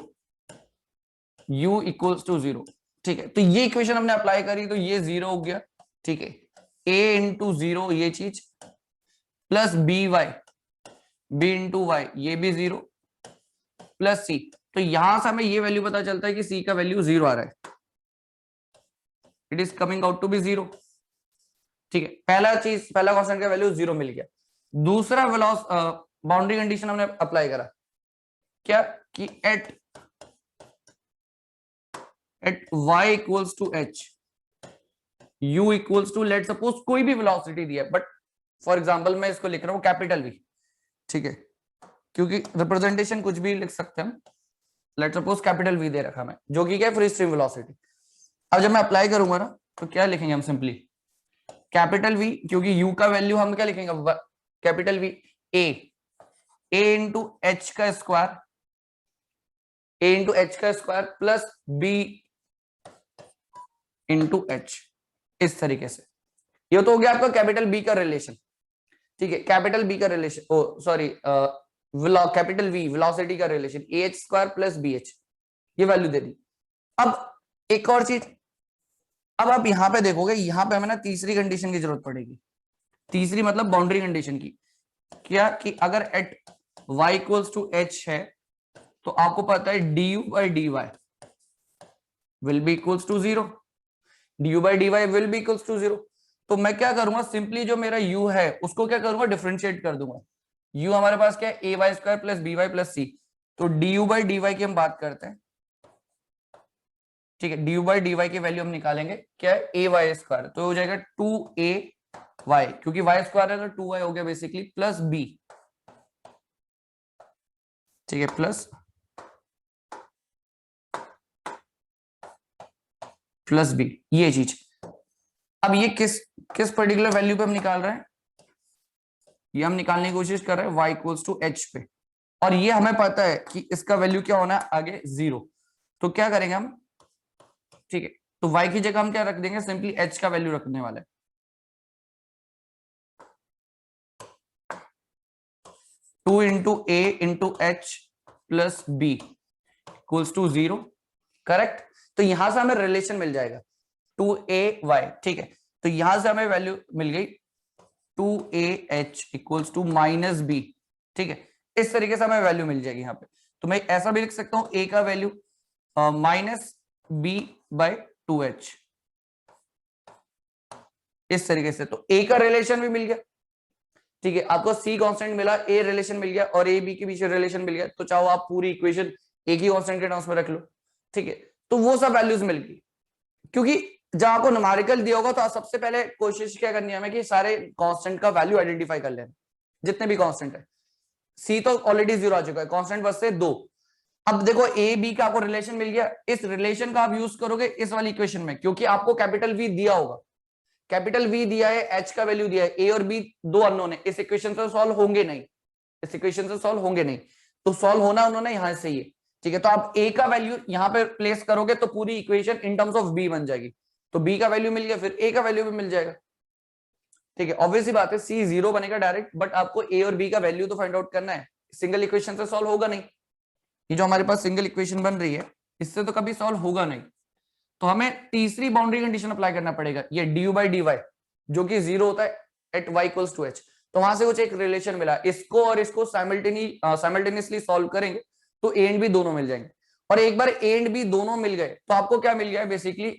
u equals to 0, ठीक है। तो ये इक्वेशन हमने अप्लाई करी तो ये 0 हो गया, ठीक है, a इंटू 0 ये चीज प्लस b इंटू वाई ये भी 0 प्लस c, तो यहां से हमें ये वैल्यू पता चलता है कि c का वैल्यू 0 आ रहा है, it is coming out to be 0, ठीक है। पहला कांस्टेंट का वैल्यू 0 मिल गया। दूसरा बाउंड्री कंडीशन हमने अप्लाई करा क्या, कि at y equals to h u equals to let suppose कोई भी वेलोसिटी दिया है, बट फॉर एग्जांपल मैं इसको लिख रहा हूं कैपिटल V, ठीक है, क्योंकि रिप्रेजेंटेशन कुछ भी लिख सकते हैं हम, लेट सपोज कैपिटल V दे रखा मैं, जो कि क्या है फ्री स्ट्रीम वेलोसिटी। अब जब मैं अप्लाई करूंगा ना तो क्या लिखेंगे हम, सिंपली कैपिटल V, क्योंकि u का वैल्यू हम क्या लिखेंगे, capital V a into H का स्क्वायर, a इंटू एच का square plus b into H, इस तरीके से। ये तो हो गया आपका कैपिटल बी का रिलेशन, ठीक है, कैपिटल बी का relation, oh sorry capital V velocity का relation A H square plus B H, ये वैल्यू दे दी। अब एक और चीज, अब आप यहां पे देखोगे, यहां पे हमें ना तीसरी कंडीशन की जरूरत पड़ेगी, तीसरी मतलब बाउंड्री कंडीशन की, क्या कि अगर at y equals to H है तो आपको पता है du by D Y will be equals to 0, du by D Y will be equals to 0। तो मैं क्या करूंगा, सिंपली जो मेरा u है उसको क्या करूंगा, डिफरेंशिएट कर दूंगा। u हमारे पास क्या है, a y square plus b y plus c, तो du बाई डी वाई की हम बात करते हैं, ठीक है, du बाई डी वाई की वैल्यू हम निकालेंगे, क्या है, ए वाई स्क्वायर, तो हो जाएगा 2a वाई, क्योंकि वाई स्क्वायर है तो 2y हो गया बेसिकली, प्लस b, ठीक है, प्लस b, ये चीज। अब ये किस किस पर्टिकुलर वैल्यू पे हम निकाल रहे हैं, ये हम निकालने की कोशिश कर रहे हैं y इक्वल्स टू एच पे, और ये हमें पता है कि इसका वैल्यू क्या होना है आगे 0, तो क्या करेंगे हम, ठीक है, तो y की जगह हम क्या रख देंगे, सिंपली h का वैल्यू रखने वाले हैं, 2 into A into H plus B equals to 0, correct. तो यहां से हमें रिलेशन मिल जाएगा 2a y, ठीक है। तो यहां से हमें वैल्यू मिल गई 2ah equals to minus B, ठीक है। इस तरीके से हमें वैल्यू मिल जाएगी यहाँ पे। तो मैं ऐसा भी लिख सकता हूं a का value minus B bye 2h, इस तरीके से। तो a का रिलेशन भी मिल गया, ठीक है। आपको c कांस्टेंट मिला, a रिलेशन मिल गया और a b के बीच रिलेशन मिल गया। तो चाहो आप पूरी इक्वेशन एक ही कांस्टेंट के टर्म्स में रख लो, ठीक है। तो वो सब वैल्यूज मिल गई, क्योंकि जब आपको न्यूमेरिकल दिया होगा तो सबसे पहले कोशिश क्या करनी है हमें कि सारे कांस्टेंट का वैल्यू आइडेंटिफाई कर लेना, जितने भी कांस्टेंट है। सी तो ऑलरेडी 0 आ चुका है, कांस्टेंट बस से 2। अब देखो ए बी का आपको रिलेशन मिल गया, इस रिलेशन का आप यूज करोगे इस वाली इक्वेशन में, क्योंकि आपको कैपिटल वी दिया होगा, कैपिटल वी दिया है, एच का वैल्यू दिया है, ए और बी दो अननोन है, इस इक्वेशन से सॉल्व होंगे नहीं, इस इक्वेशन से सॉल्व होंगे नहीं। तो सॉल्व होना उन्होंने यहां से ही है, ठीक है। तो आप ए का वैल्यू यहां पे प्लेस करोगे तो पूरी equation in terms of B बन जाएगी। तो बी का वैल्यू मिल गया, फिर ए का वैल्यू भी मिल जाएगा, ठीक है। ऑब्वियसली बात है सी 0 बनेगा डायरेक्ट, बट आपको ए और बी का वैल्यू तो फाइंड आउट करना है, सिंगल इक्वेशन से सॉल्व होगा नहीं। ये जो हमारे पास सिंगल इक्वेशन बन रही है इससे तो कभी सॉल्व होगा नहीं। तो हमें तीसरी बाउंड्री कंडीशन अप्लाई करना पड़ेगा, ये डी बाई डी वाई जो कि 0 होता है at y equals to h। तो वहां से कुछ एक रिलेशन मिला, इसको और इसको साइमल्टेनियसली सॉल्व करेंगे तो ए एंड बी दोनों मिल जाएंगे। और एक बार ए एंड बी दोनों मिल गए तो आपको क्या मिल गया है, बेसिकली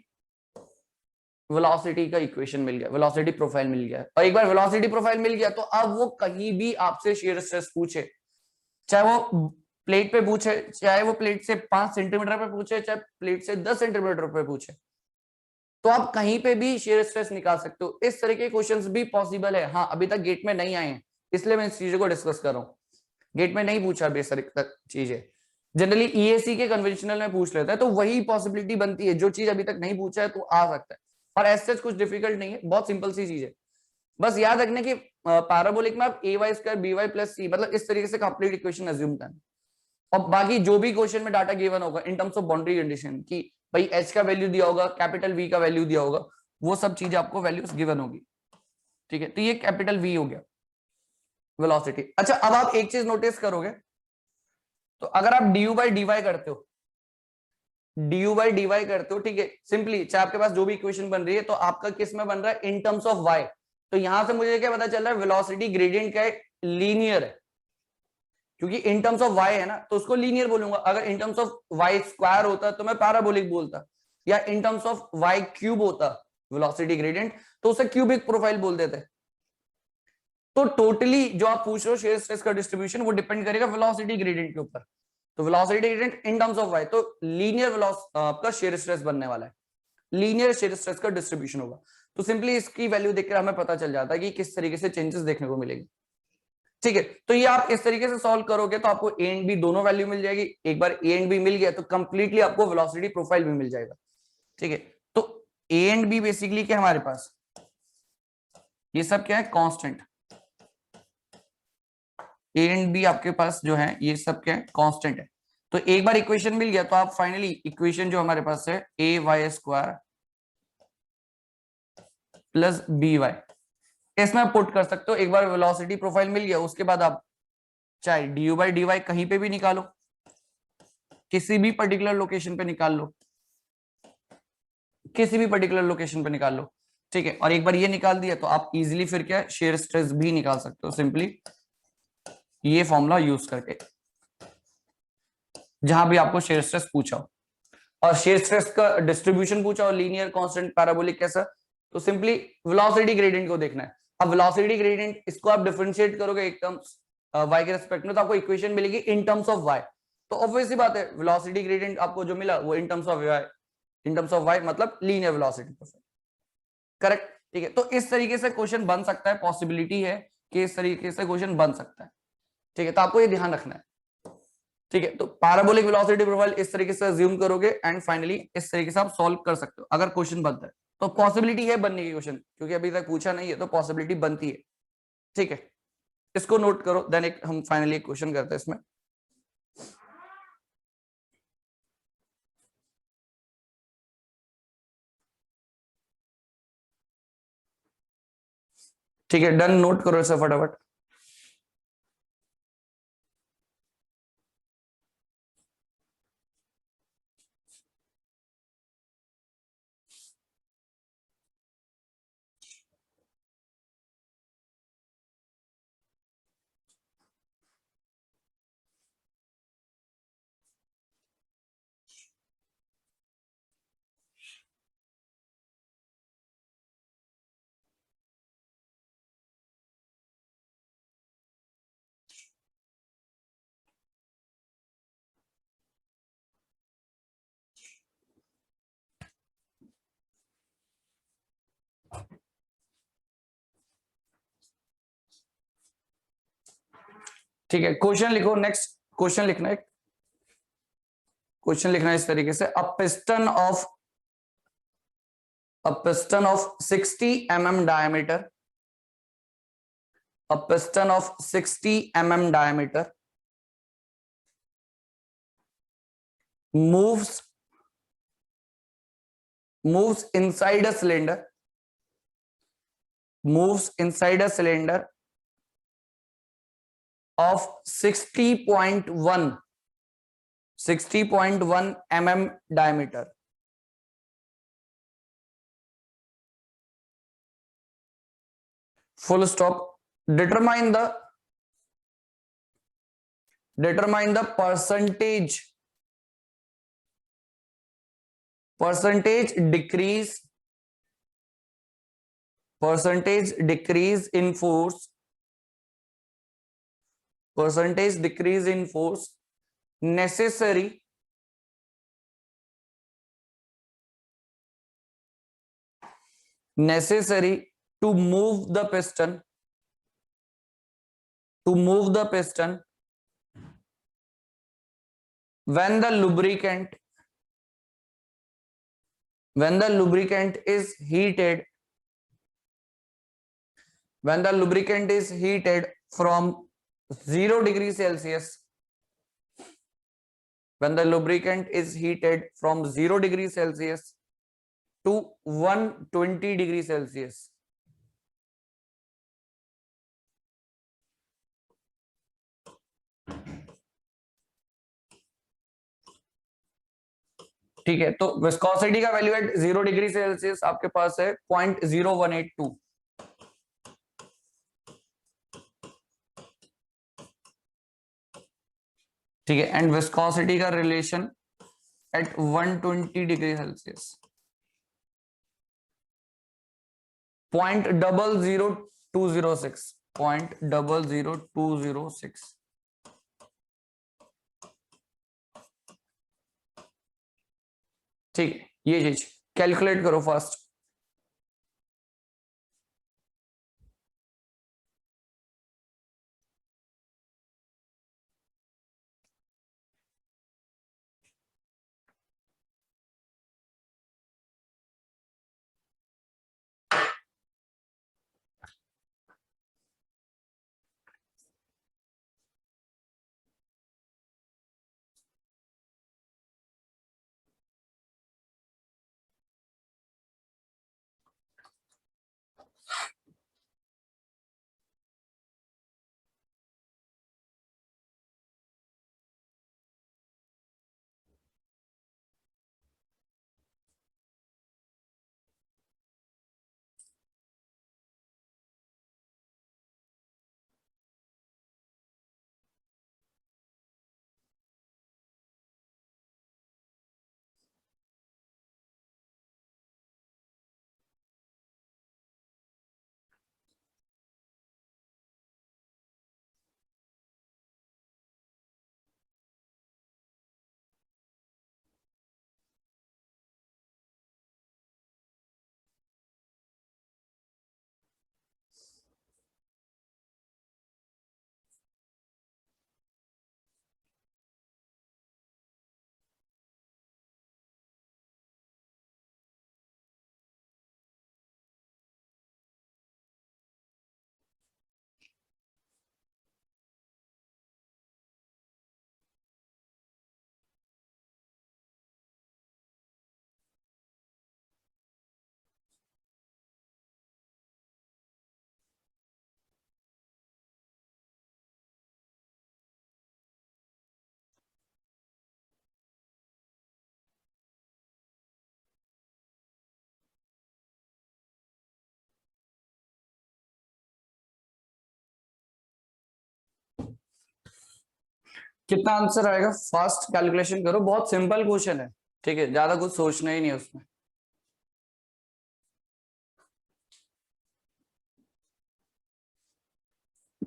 वेलोसिटी का इक्वेशन मिल गया, वेलोसिटी प्रोफाइल मिल गया। और एक बार वेलोसिटी प्रोफाइल मिल गया तो अब वो कहीं भी आपसे shear स्ट्रेस पूछे, चाहे वो प्लेट पे पूछे, चाहे वो प्लेट से 5 सेंटीमीटर पे पूछे, चाहे प्लेट से 10 सेंटीमीटर पे पूछे, तो आप कहीं पे भी shear स्ट्रेस निकाल सकते हो। इस तरह के क्वेश्चंस भी पॉसिबल है। हाँ, अभी तक गेट में नहीं आए हैं, इसलिए मैं इस चीजों को डिस्कस कर रहा हूँ। गेट में नहीं पूछा अभी इस तरह तक चीजें, जनरली ईएसी के कन्वेंशनल में पूछ लेता है, तो वही पॉसिबिलिटी बनती है, जो चीज अभी तक नहीं पूछा है तो आ सकता है। और ऐसे कुछ डिफिकल्ट नहीं है, बहुत सिंपल सी चीज है। बस याद रखने की पैराबोलिक में आप a y square b y plus c, मतलब इस तरीके से कंप्लीट इक्वेशन अज्यूम करना। और बाकी जो भी क्वेश्चन में डाटा गिवन होगा इन टर्म्स ऑफ बाउंड्री कंडीशन की, भाई एच का वैल्यू दिया होगा, कैपिटल वी का वैल्यू दिया होगा, वो सब चीजें आपको वैल्यूज गिवन होगी, ठीक है। तो ये कैपिटल वी हो गया वेलोसिटी। अच्छा, अब आप एक चीज नोटिस करोगे, तो अगर आप D U by D Y करते हो, D U by D Y करते हो, ठीक है, सिंपली चाहे आपके पास जो भी इक्वेशन बन रही है, तो आपका किस में बन रहा है, इन टर्म्स ऑफ वाई। तो यहां से मुझे क्या पता चल रहा है, वेलोसिटी ग्रेडियंट क्या है, लीनियर है, क्योंकि इन टर्म्स ऑफ वाई है ना, तो उसको लीनियर बोलूंगा। अगर in terms of y square होता तो मैं पैराबोलिक बोलता, या in terms of y cube होता वेलोसिटी ग्रेडियंट, तो उसे क्यूबिक प्रोफाइल बोल देते। तो टोटली जो आप पूछ रहे हो shear स्ट्रेस का डिस्ट्रीब्यूशन, वो डिपेंड करेगा वेलोसिटी ग्रेडियंट के ऊपर। तो velocity gradient in terms of y, तो लीनियर आपका shear स्ट्रेस बनने वाला है, लीनियर shear स्ट्रेस का डिस्ट्रीब्यूशन होगा। तो सिंपली इसकी वैल्यू देखकर हमें पता चल जाता है कि किस तरीके से चेंजेस देखने को मिलेंगे, ठीक है। तो ये आप इस तरीके से सॉल्व करोगे तो आपको ए एंड बी दोनों वैल्यू मिल जाएगी। एक बार ए एंड बी मिल गया तो कंप्लीटली आपको वेलोसिटी प्रोफाइल भी मिल जाएगा, ठीक है। तो ए एंड बी बेसिकली क्या हमारे पास, ये सब क्या है, कांस्टेंट। ए एंड बी आपके पास जो है ये सब क्या है, कांस्टेंट है। तो एक बार इक्वेशन मिल गया तो आप फाइनली इक्वेशन जो हमारे पास है a y square plus b y, इसमें पुट कर सकते हो। एक बार वेलोसिटी प्रोफाइल मिल गया, उसके बाद आप चाहे D U by D Y कहीं पे भी निकालो, किसी भी पर्टिकुलर लोकेशन पे निकाल लो, किसी भी पर्टिकुलर लोकेशन पे निकाल लो, ठीक है। और एक बार ये निकाल दिया तो आप इजीली फिर क्या शेयर स्ट्रेस भी निकाल सकते हो, सिंपली ये फॉर्मूला यूज करके, जहां भी आपको शेयर स्ट्रेस पूछा हो और शेयर स्ट्रेस का डिस्ट्रीब्यूशन पूछा हो, लीनियर कांस्टेंट पैराबोलिक कैसा, तो सिंपली वेलोसिटी ग्रेडियंट को देखना है। अब वेलोसिटी ग्रेडियंट इसको आप डिफरेंशिएट करोगे एक टर्म्स y के रिस्पेक्ट में, तो आपको इक्वेशन मिलेगी इन टर्म्स ऑफ y। तो ऑब्वियसली बात है वेलोसिटी ग्रेडियंट आपको जो मिला वो इन terms of y, in terms of y मतलब लीनियर वेलोसिटी प्रोफाइल, करेक्ट, ठीक है। तो इस तरीके से क्वेश्चन बन सकता है, पॉसिबिलिटी है कि इस तरीके से क्वेश्चन बन सकता है, ठीक है। तो आपको ये ध्यान रखना है, ठीक है। तो पैराबोलिक वेलोसिटी प्रोफाइल इस तरीके से अज्यूम करोगे एंड फाइनली इस तरीके से आप सॉल्व कर सकते हो अगर क्वेश्चन बनता है। तो पॉसिबिलिटी है बनने की क्वेश्चन, क्योंकि अभी तक पूछा नहीं है तो पॉसिबिलिटी बनती है, ठीक है। इसको नोट करो, देन एक हम फाइनली एक क्वेश्चन करते हैं इसमें। ठीक है, डन, नोट करो इसे फटाफट। ठीक है, क्वेश्चन लिखो। नेक्स्ट क्वेश्चन लिखना है, क्वेश्चन लिखना है इस तरीके से, अ piston of 60 mm diameter, a piston of 60 mm diameter moves inside a cylinder, of 60.1 mm diameter. Full stop. Determine the percentage decrease in force necessary to move the piston when the lubricant is heated from 0 degrees Celsius, to 120 degrees Celsius. ठीक है, तो viscosity का value eight 0 degree Celsius आपके पास है 0.0182। ठीक है, and viscosity का relation at 120 degree Celsius 0.00206। ठीक है, ये चीज कैलकुलेट करो फर्स्ट। कितना आंसर आएगा? फास्ट कैलकुलेशन करो, बहुत सिंपल क्वेश्चन है। ठीक है, ज्यादा कुछ सोचना ही नहीं है उसमें।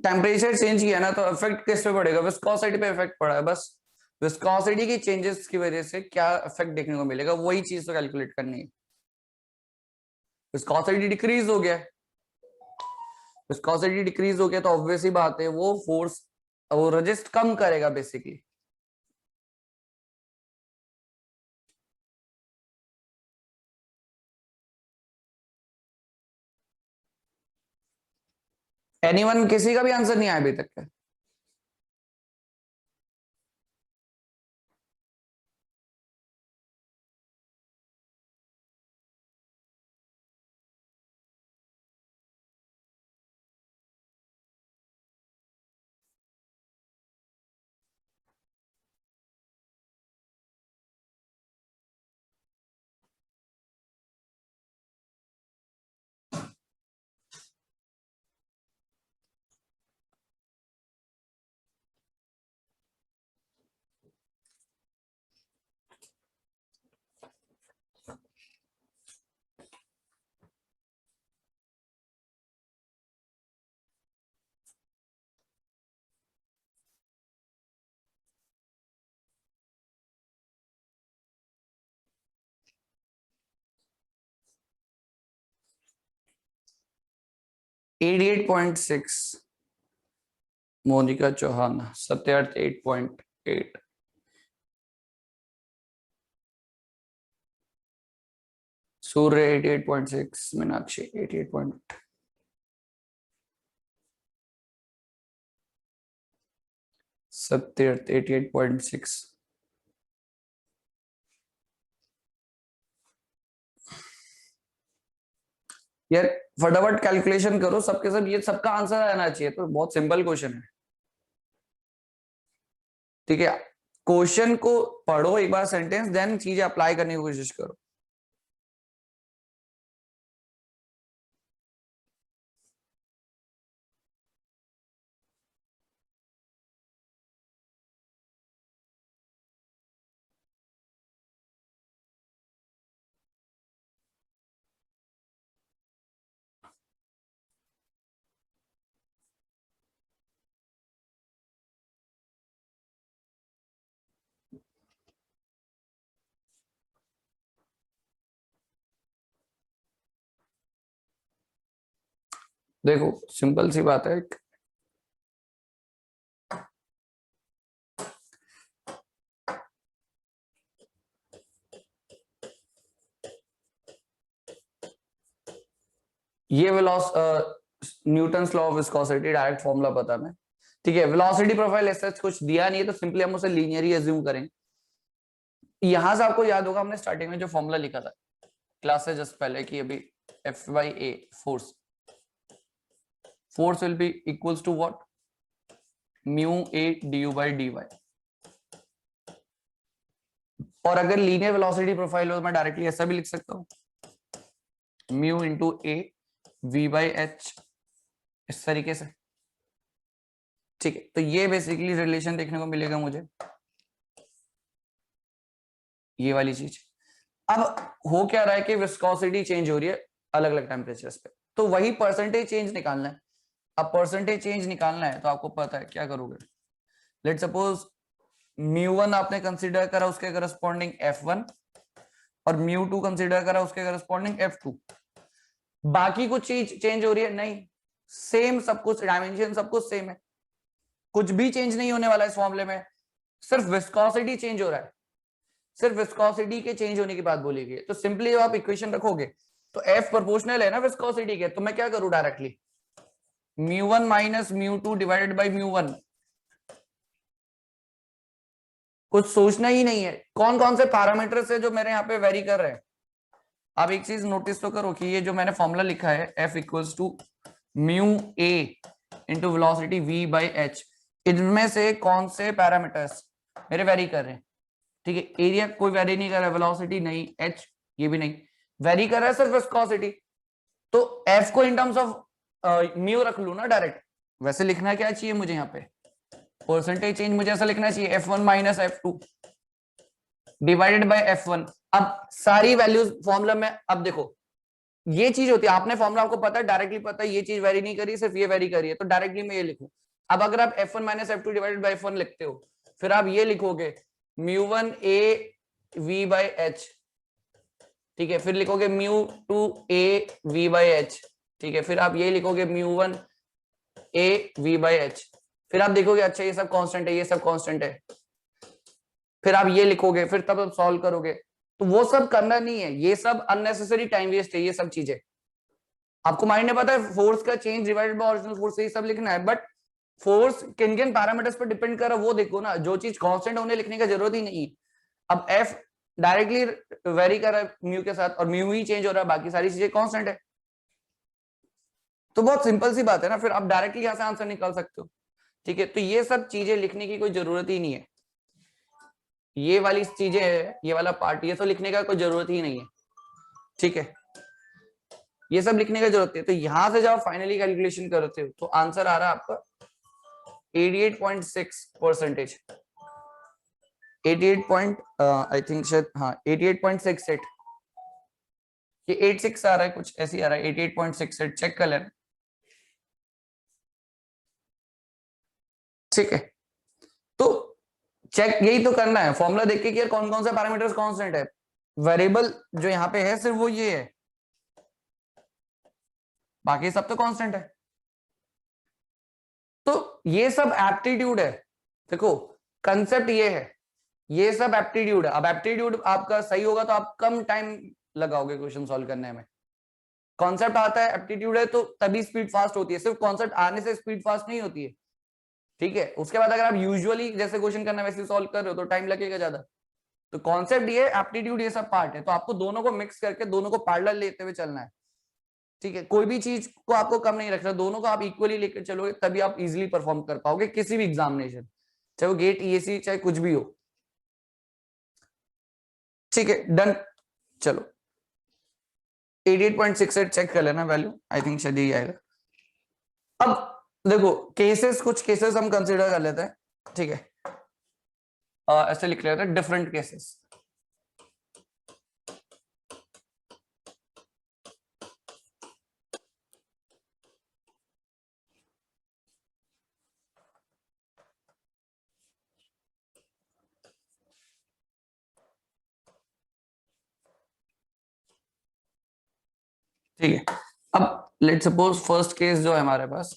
टेम्परेचर चेंज किया ना, तो इफेक्ट किस पे पड़ेगा? विस्कोसिटी पे इफेक्ट पड़ा है बस। विस्कोसिटी की चेंजेस की वजह से क्या इफेक्ट देखने को मिलेगा, वही चीज तो कैलकुलेट करनी है। विस्कोसिटी डिक्रीज हो गया, तो ऑब्वियस ही बात है वो फोर्स वो रजिस्ट कम करेगा बेसिकली। एनीवन, किसी का भी आंसर नहीं आया अभी तक का? एटी 88.6, मोनिका चौहान। सत्यार्थ 8.8, सूर्य 88.6, मीनाक्षी 88. सत्यार्थ 88.6। यार फटाफट कैलकुलेशन करो सबके सब, ये सबका आंसर आना चाहिए, तो बहुत सिंपल क्वेश्चन है। ठीक है, क्वेश्चन को पढ़ो एक बार सेंटेंस, देन चीजें अप्लाई करने की कोशिश करो। देखो सिंपल सी बात है, ये Newton's law of viscosity direct formula पता है। ठीक है, वेलोसिटी प्रोफाइल ऐसा कुछ दिया नहीं है, तो सिंपली हम उसे लीनियरली अज्यूम करेंगे। यहां से आपको याद होगा हमने स्टार्टिंग में जो फॉर्मूला लिखा था क्लास से जस्ट पहले कि अभी F by A force, force will be equals to what, mu A D U by D Y. और अगर लीनियर वेलोसिटी प्रोफाइल हो तो मैं डायरेक्टली ऐसा भी लिख सकता हूं, mu into A V by H, इस तरीके से। ठीक है, तो ये बेसिकली रिलेशन देखने को मिलेगा मुझे, ये वाली चीज। अब हो क्या रहा है कि विस्कोसिटी चेंज हो रही है अलग अलग टेम्परेचर्स पे, तो वही परसेंटेज चेंज निकालना है। अब परसेंटेज चेंज निकालना है तो आपको पता है क्या करोगे। लेट सपोज म्यू1 आपने कंसीडर करा उसके करस्पॉन्डिंग F1, और म्यू2 कंसीडर करा उसके करस्पॉन्डिंग F2। बाकी कुछ चीज चेंज हो रही है? नहीं, सेम सब कुछ, डायमेंशन सब कुछ सेम है, कुछ भी चेंज नहीं होने वाला इस फॉर्मूले में, सिर्फ विस्कोसिटी चेंज हो रहा है। सिर्फ विस्कोसिटी के चेंज होने की बात बोली गई है। तो सिंपली आप इक्वेशन रखोगे तो F प्रोपोर्शनल है ना विस्कोसिटी के, तो मैं क्या करूं डायरेक्टली, म्यू1 माइनस म्यू2 डिवाइडेड बाई म्यू1। कुछ सोचना ही नहीं है, कौन कौन से पैरामीटर है जो मेरे यहाँ पे वेरी कर रहे हैं। अब एक चीज नोटिस तो करो कि ये जो मैंने फॉर्मूला लिखा है F equals to mu A into velocity v by H, इनमें से कौन से पैरामीटर्स मेरे वेरी कर रहे हैं। ठीक है, एरिया कोई वेरी नहीं कर रहा है, वेलोसिटी नहीं, एच ये भी नहीं वेरी कर रहा है, सिर्फ विस्कोसिटी। तो F को इन टर्म्स ऑफ म्यू रख लू ना डायरेक्ट। वैसे लिखना क्या चाहिए मुझे यहाँ पे, परसेंटेज चेंज मुझे ऐसा लिखना चाहिए F1 minus F2 divided by F1। अब सारी वैल्यूज फॉर्मूला में, अब देखो ये चीज होती है, आपने फॉर्मूला आपको पता है, डायरेक्टली पता है ये चीज वेरी नहीं करी, सिर्फ ये वेरी करी है, तो डायरेक्टली मैं ये लिखूं। अब अगर आप F1 minus F2 divided by F1 लिखते हो, फिर आप ये लिखोगे म्यू1 ए वी बाई एच। ठीक है, फिर लिखोगे म्यू2 ए वी बाई एच। ठीक है, फिर आप ये लिखोगे म्यू1 ए वी बाई एच। फिर आप देखोगे अच्छा ये सब कांस्टेंट है, ये सब कांस्टेंट है, फिर आप ये लिखोगे, फिर तब आप सॉल्व करोगे। तो वो सब करना नहीं है, ये सब अननेसेसरी टाइम वेस्ट है। ये सब चीजें आपको माइंड में पता है, फोर्स का change divided by original force, ये सब लिखना है, बट फोर्स किन किन पैरामीटर्स पर डिपेंड कर रहा है वो देखो ना। जो चीज कांस्टेंट होने लिखने का जरूरत ही नहीं। अब एफ डायरेक्टली वेरी कर रहा है म्यू के साथ, और म्यू ही चेंज हो रहा है, बाकी सारी चीजें कांस्टेंट है। तो बहुत सिंपल सी बात है ना, फिर आप डायरेक्टली यहां से आंसर निकाल सकते हो। ठीक है, तो ये सब चीजें लिखने की कोई जरूरत ही नहीं है। ये वाली चीजें है, ये वाला पार्ट, ये तो लिखने का कोई जरूरत ही नहीं है। ठीक है, ये सब लिखने का जरूरत है। तो यहां से जब आप फाइनली कैलकुलेशन करते हो तो आंसर आ रहा है आपका 88.6%। 88 पॉइंट आई थिंक शायद, हाँ 88.68। ये 86 आ रहा है, कुछ ऐसी आ रहा है, 88.68 चेक कर लेना। ठीक है, तो चेक यही तो करना है, फॉर्मूला देख के कि यार कौन कौन से पैरामीटर्स कांस्टेंट है। वेरिएबल जो यहाँ पे है सिर्फ वो ये है, बाकी सब तो कांस्टेंट है। तो ये सब एप्टीट्यूड है। देखो कंसेप्ट ये है, ये सब एप्टीट्यूड है। अब एप्टीट्यूड आपका सही होगा तो आप कम टाइम लगाओगे क्वेश्चन सॉल्व करने में। कॉन्सेप्ट आता है, एप्टीट्यूड है, तो तभी स्पीड फास्ट होती है। सिर्फ कॉन्सेप्ट आने से स्पीड फास्ट नहीं होती है। ठीक है, उसके बाद अगर आप यूजुअली जैसे क्वेश्चन करना वैसे सॉल्व कर रहे हो तो टाइम लगेगा ज्यादा। तो कॉन्सेप्ट ये, एप्टीट्यूड ये सब पार्ट है। तो आपको दोनों को मिक्स करके दोनों को पैरेलल लेते हुए चलना है। ठीक है, कोई भी चीज को आपको कम नहीं रखना, दोनों को आप इक्वली लेकर चलोगे तभी आप इजिली परफॉर्म कर पाओगे किसी भी एग्जामिनेशन, चाहे वो गेट ईएसी चाहे कुछ भी हो। ठीक है, डन। चलो 88.68 चेक कर लेना वैल्यू, आई थिंक शायद यही आएगा। अब देखो केसेस, कुछ केसेस हम कंसीडर कर लेते हैं। ठीक है, ऐसे लिख लेते हैं डिफरेंट केसेस। ठीक है, अब लेट सपोज फर्स्ट केस जो है हमारे पास,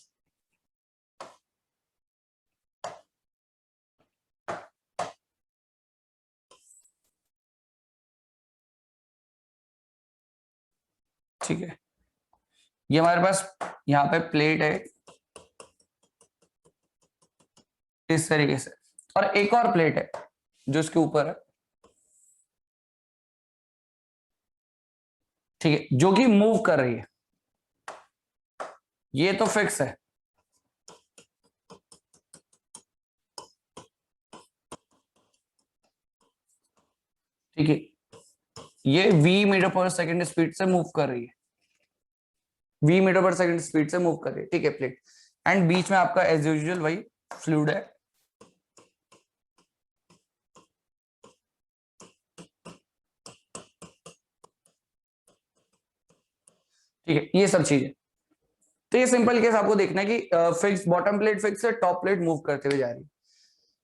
ठीक है, ये हमारे पास यहाँ पे प्लेट है इस तरीके से, और एक और प्लेट है जो इसके ऊपर है। ठीक है, जो कि मूव कर रही है। ये तो फिक्स है। ठीक है, ये v metre per second speed से मूव कर रही है, v metre per second speed से मूव कर रही है। ठीक है, प्लेट, एंड बीच में आपका एज यूजुअल वही फ्लूइड है। ठीक है, ये सब चीजें। तो ये सिंपल केस आपको देखना है कि फिक्स, बॉटम प्लेट फिक्स है, टॉप प्लेट मूव करते हुए जा रही है।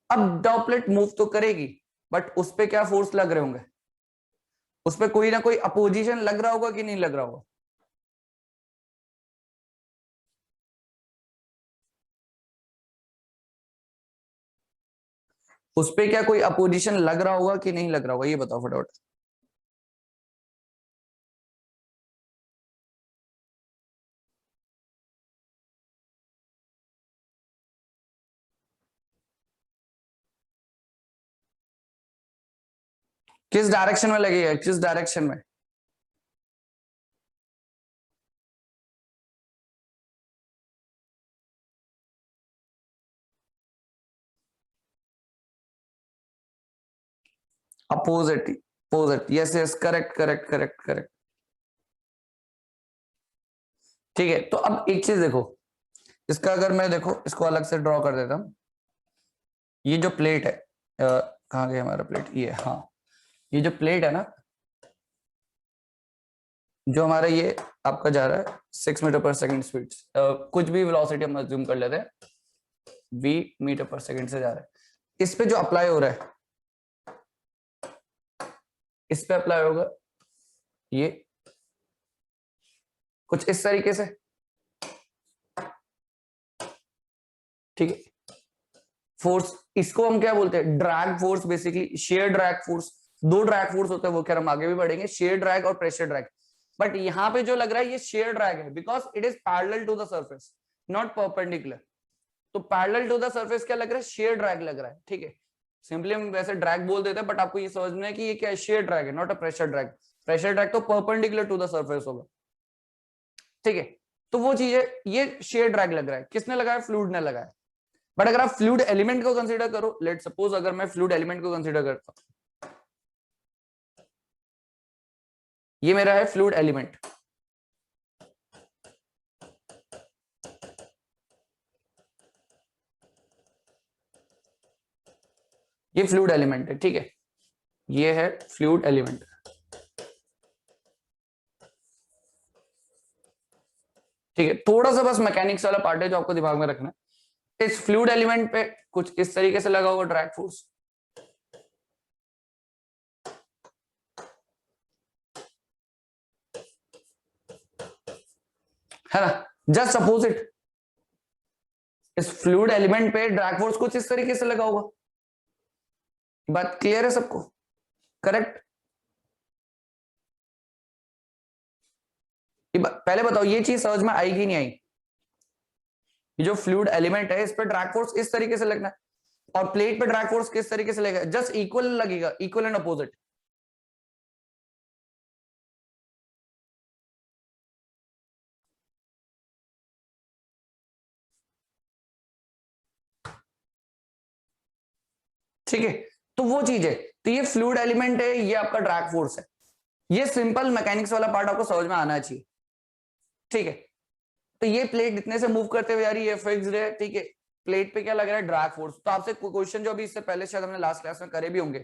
अब टॉप प्लेट मूव तो करेगी, बट उस पे क्या फोर्स लग रहे होंगे, उस पे कोई ना कोई अपोजिशन लग रहा होगा कि नहीं लग रहा होगा। उस पे क्या कोई अपोजिशन लग रहा होगा कि नहीं लग रहा होगा, ये बताओ फटाफट। किस डायरेक्शन में लगेगा, किस डायरेक्शन में। Opposite, opposite, yes yes, correct correct correct correct. ठीक है, तो अब एक चीज देखो, इसका अगर मैं देखो इसको अलग से ड्रॉ कर देता हूं। ये जो प्लेट है, कहाँ गया हमारा प्लेट, ये, हाँ, ये जो प्लेट है ना, जो हमारा ये आपका जा रहा है 6 मीटर पर सेकंड स्पीड, कुछ भी वेलोसिटी हम अज्यूम कर लेते हैं, v मीटर पर सेकंड से जा रहा है। इस पे जो अप्लाई हो रहा है, इस पे अप्लाई होगा ये कुछ इस तरीके से। ठीक है, फोर्स, इसको हम क्या बोलते हैं, drag force, basically shear drag force. दो ड्रैग फोर्स होते हैं, वो खैर हम आगे भी बढ़ेंगे, शेयर ड्रैग और प्रेशर ड्रैग। बट यहाँ पे जो लग रहा है ये शेयर ड्रैग है, because it is parallel to the surface, not perpendicular. तो पैरेलल टू द सर्फेस क्या लग रहा है, शेयर ड्रैग लग रहा है, ठीक है। सिंपली हम वैसे ड्रैग बोल देते हैं, बट आपको ये समझना है कि ये क्या है, शेयर ड्रैग है, not a pressure drag. Pressure drag तो परपेंडिकुलर टू द सर्फेस होगा, ठीक है। तो वो चीज है, ये शेयर ड्रैग लग रहा है, किसने लगाया, फ्लूइड ने लगाया। बट अगर आप फ्लूइड एलिमेंट को कंसीडर करो, लेट सपोज अगर मैं फ्लूइड एलिमेंट को कंसीडर करता हूं, ये मेरा है फ्लूइड एलिमेंट, ये फ्लूइड एलिमेंट है, ठीक है, ये है फ्लूइड एलिमेंट, ठीक है। थोड़ा सा बस मैकेनिक्स वाला पार्ट है जो आपको दिमाग में रखना है। इस फ्लूइड एलिमेंट पे कुछ इस तरीके से लगा होगा ड्रैग फोर्स, है ना, जस्ट सपोज इट, इस फ्लूइड एलिमेंट पे ड्रैग फोर्स कुछ इस तरीके से लगा होगा। बात क्लियर है सबको, करेक्ट। पहले बताओ ये चीज समझ में आई कि नहीं आई, ये जो फ्लूइड एलिमेंट है इस पे ड्रैग फोर्स इस तरीके से लगना है, और प्लेट पे ड्रैग फोर्स किस तरीके से लगेगा, जस्ट इक्वल लगेगा, इक्वल एंड अपोजिट। ठीक है, तो वो चीज है, तो ये फ्लूइड एलिमेंट है, ये आपका ड्रैग फोर्स है। ये सिंपल मैकेनिक्स वाला पार्ट आपको समझ में आना चाहिए, ठीक है। तो ये प्लेट इतने से मूव करते हुए आ रही है, फिक्स्ड है, ठीक है। प्लेट पे क्या लग रहा है, ड्रैग फोर्स। तो आपसे क्वेश्चन जो अभी इससे पहले शायद हमने लास्ट क्लास में करे भी होंगे,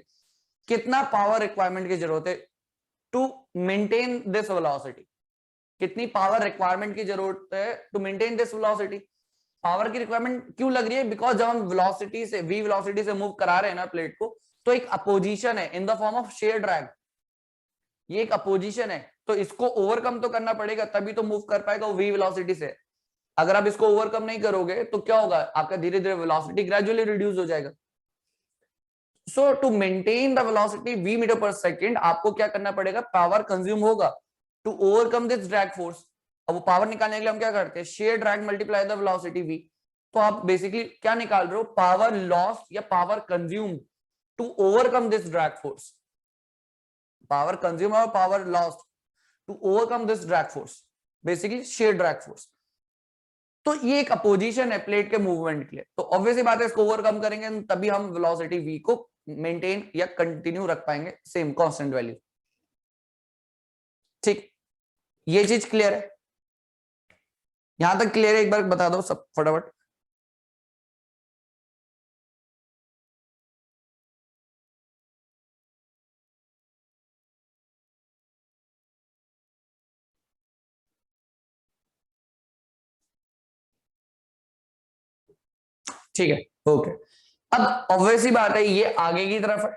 कितना पावर रिक्वायरमेंट की जरूरत है टू मेंटेन दिस वेलोसिटी, कितनी पावर रिक्वायरमेंट की जरूरत है to maintain this velocity. Power की रिक्वायरमेंट क्यों लग रही है, बिकॉज जब हम वेलोसिटी से, वी वेलोसिटी से मूव करा रहे हैं ना प्लेट को, तो एक अपोजिशन है in the form of share drag, ये एक अपोजिशन है, तो इसको ओवरकम तो करना पड़ेगा, तभी तो मूव कर पाएगा वो वी वेलोसिटी से। अगर आप इसको ओवरकम नहीं करोगे तो क्या होगा, आपका धीरे धीरे वेलोसिटी ग्रेजुअली रिड्यूस हो जाएगा। So to maintain the velocity v metre per second, आपको क्या करना पड़ेगा, पावर कंज्यूम होगा to overcome this drag force. अब वो पावर निकालने के लिए हम क्या करते हैं, shear drag multiply the velocity v। तो आप बेसिकली क्या निकाल रहे हो, पावर लॉस्ट या power consume to overcome this drag force, power consume और power lost to overcome this drag force, basically shear drag force. तो ये एक अपोजिशन है प्लेट के मूवमेंट के लिए, तो ऑब्वियसली बात है इसको ओवरकम करेंगे तभी हम वेलोसिटी v को मेंटेन या कंटिन्यू रख पाएंगे सेम कांस्टेंट वैल्यू, ठीक। ये चीज क्लियर है, यहां तक क्लियर है, एक बार बता दो सब फटाफट। ठीक है, ओके। अब ऑब्वियसली बात है ये आगे की तरफ है,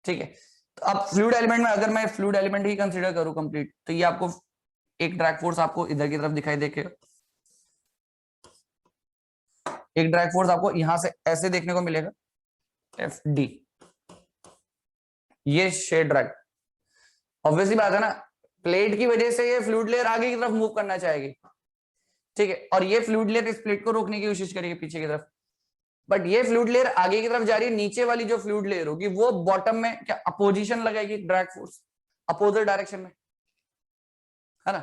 ठीक है। तो अब फ्लूइड एलिमेंट में अगर मैं फ्लूइड एलिमेंट ही कंसीडर करूं कंप्लीट, तो ये आपको एक ड्रैग फोर्स आपको इधर की तरफ दिखाई देके, एक ड्रैग फोर्स आपको यहां से ऐसे देखने को मिलेगा, एफ डी, ये शेयर ड्रैग। ऑब्वियसली बात है ना, प्लेट की वजह से ये फ्लूइड लेयर आगे की तरफ मूव करना चाहेगी, ठीक है, और ये फ्लूइड लेयर इस प्लेट को रोकने की कोशिश करेगी पीछे की तरफ। बट ये फ्लूइड लेयर आगे की तरफ जा रही है, नीचे वाली जो फ्लूइड लेयर होगी वो बॉटम में क्या अपोजिशन लगाएगी, ड्रैग फोर्स अपोजिट डायरेक्शन में, है ना।